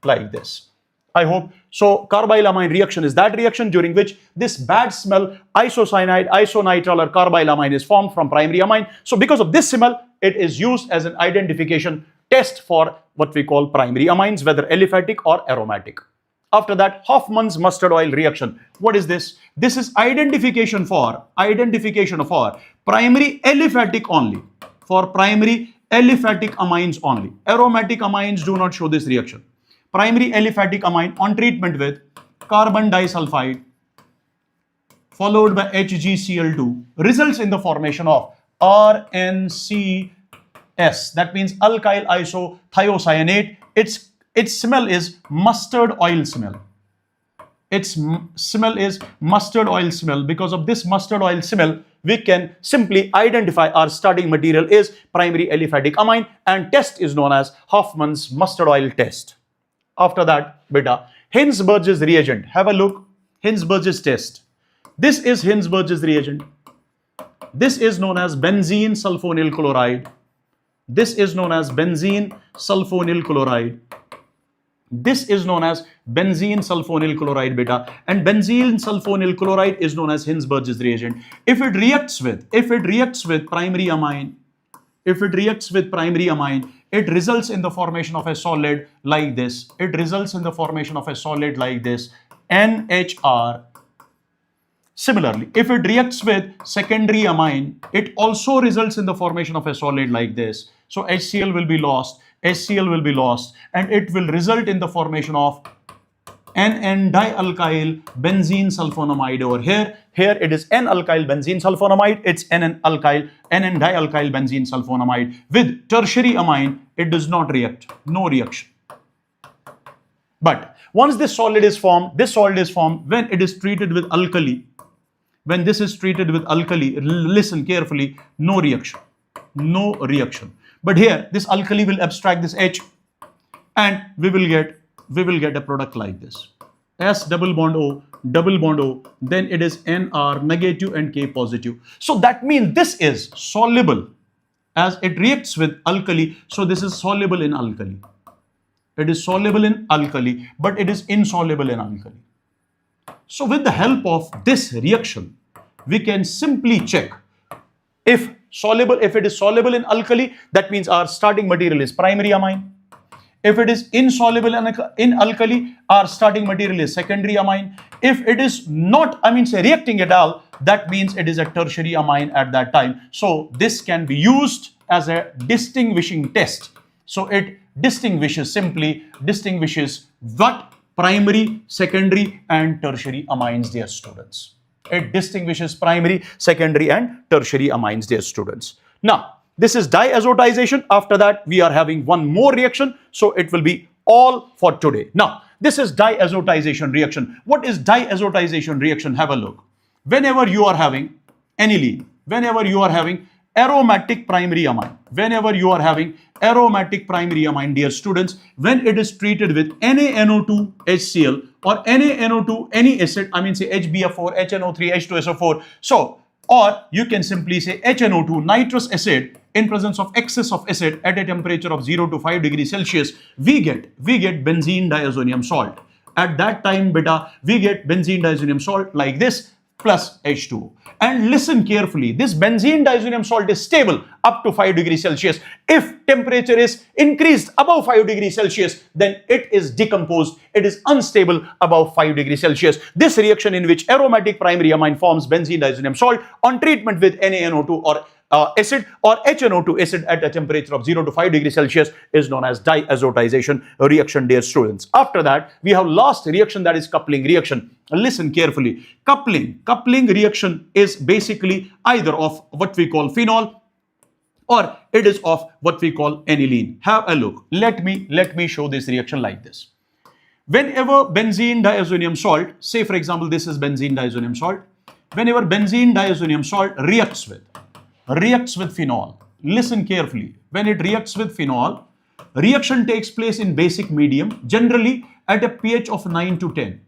like this. I hope. So carbylamine reaction is that reaction during which this bad smell isocyanide, isonitrile or carbylamine is formed from primary amine. So because of this smell, it is used as an identification test for what we call primary amines, whether aliphatic or aromatic. After that, Hoffman's mustard oil reaction. What is this? This is identification for primary aliphatic only. For primary aliphatic amines only. Aromatic amines do not show this reaction. Primary aliphatic amine on treatment with carbon disulfide followed by HgCl2 results in the formation of RNCS. That means alkyl isothiocyanate. Its smell is mustard oil smell. Its smell is mustard oil smell. Because of this mustard oil smell, we can simply identify our starting material is primary aliphatic amine, and test is known as Hoffman's mustard oil test. After that, beta, Hinsberg's reagent. Have a look. Hinsberg's test. This is Hinsberg's reagent. This is known as benzene sulfonyl chloride. This is known as benzene sulfonyl chloride. This is known as benzene sulfonyl chloride beta, and benzene sulfonyl chloride is known as Hinsberg's reagent. If it reacts with primary amine, it results in the formation of a solid like this. NHR. Similarly, if it reacts with secondary amine, it also results in the formation of a solid like this. So HCl will be lost, and it will result in the formation of N-dialkyl benzene sulfonamide over here. Here it is N-alkyl benzene sulfonamide. It's N-dialkyl benzene sulfonamide. With tertiary amine, it does not react. No reaction. But once this solid is formed when it is treated with alkali. When this is treated with alkali, listen carefully, no reaction. But here, this alkali will abstract this H, and we will get a product like this. S double bond O, then it is Nr negative and K positive. So that means this is soluble as it reacts with alkali. So this is soluble in alkali. It is soluble in alkali, but it is insoluble in alkali. So with the help of this reaction, we can simply check if it is soluble in alkali, that means our starting material is primary amine. If it is insoluble in alkali, our starting material is secondary amine. If it is not, reacting at all, that means it is a tertiary amine at that time. So this can be used as a distinguishing test. So it distinguishes what primary, secondary and tertiary amines, dear students. It distinguishes primary, secondary and tertiary amines, dear students. Now, this is diazotization. After that, we are having one more reaction. So it will be all for today. Now, this is diazotization reaction. What is diazotization reaction? Have a look. Whenever you are having aniline, whenever you are having aromatic primary amine, dear students, when it is treated with NaNO2 HCl or NaNO2 any acid, say HBF4, HNO3, H2SO4. So, or you can simply say HNO2 nitrous acid in presence of excess of acid at a temperature of 0 to 5 degrees Celsius, we get benzene diazonium salt. At that time, beta, we get benzene diazonium salt like this plus H2O. And listen carefully, this benzene diazonium salt is stable up to 5 degrees Celsius. If temperature is increased above 5 degrees Celsius, then it is decomposed. It is unstable above 5 degrees Celsius. This reaction in which aromatic primary amine forms benzene diazonium salt on treatment with NaNO2 or acid or HNO2 acid at a temperature of 0 to 5 degrees Celsius is known as diazotization reaction, dear students. After that, we have last reaction, that is coupling reaction. Listen carefully. Coupling reaction is basically either of what we call phenol or it is of what we call aniline. Have a look. Let me show this reaction like this. Whenever benzene diazonium salt, say for example this is benzene diazonium salt, whenever benzene diazonium salt reacts with phenol, listen carefully. When it reacts with phenol, reaction takes place in basic medium, generally at a pH of 9 to 10.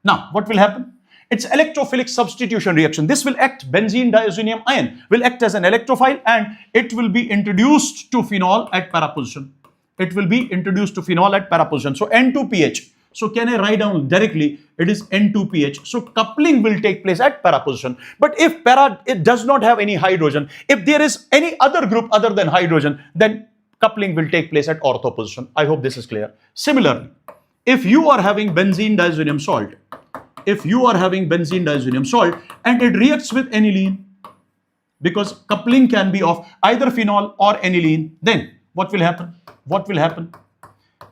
Now, what will happen? It's electrophilic substitution reaction. This will act, benzene diazonium ion will act as an electrophile, and it will be introduced to phenol at para position. It will be introduced to phenol at para position. So N2PH. So can I write down directly? It is N2PH. So coupling will take place at para position. But if para, it does not have any hydrogen, if there is any other group other than hydrogen, then coupling will take place at ortho position. I hope this is clear. Similarly, if you are having benzene diazonium salt, and it reacts with aniline, because coupling can be of either phenol or aniline, then what will happen?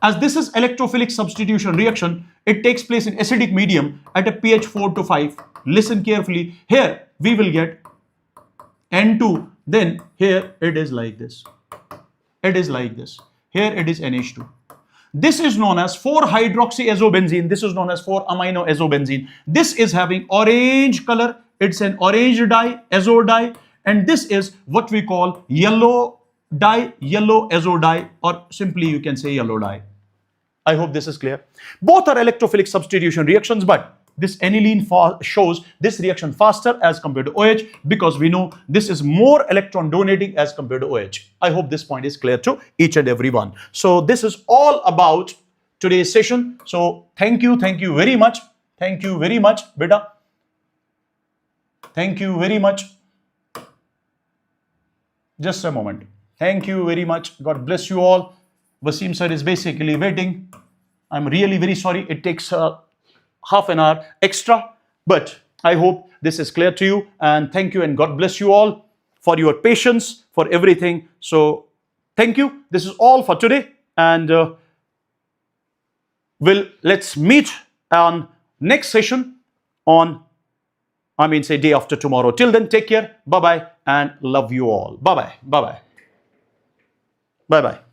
As this is electrophilic substitution reaction, it takes place in acidic medium at a pH 4 to 5. Listen carefully. Here we will get N2, then here it is like this. Here it is NH2. This is known as 4-hydroxyazobenzene. This is known as 4-aminoazobenzene. This is having orange color. It's an orange dye, azo dye, and this is what we call yellow dye, yellow azo dye, or simply you can say yellow dye. I hope this is clear. Both are electrophilic substitution reactions, but this aniline shows this reaction faster as compared to OH, because we know this is more electron donating as compared to OH. I hope this point is clear to each and every one. So this is all about today's session. So thank you very much. Thank you very much, beta. Thank you very much. Just a moment. Thank you very much. God bless you all. Wasim sir is basically waiting. I'm really very sorry. It takes half an hour extra, but I hope this is clear to you, and thank you and God bless you all for your patience, for everything. So thank you. This is all for today, and let's meet on next session on, say day after tomorrow. Till then, take care. Bye-bye and love you all. Bye-bye. Bye-bye. Bye-bye.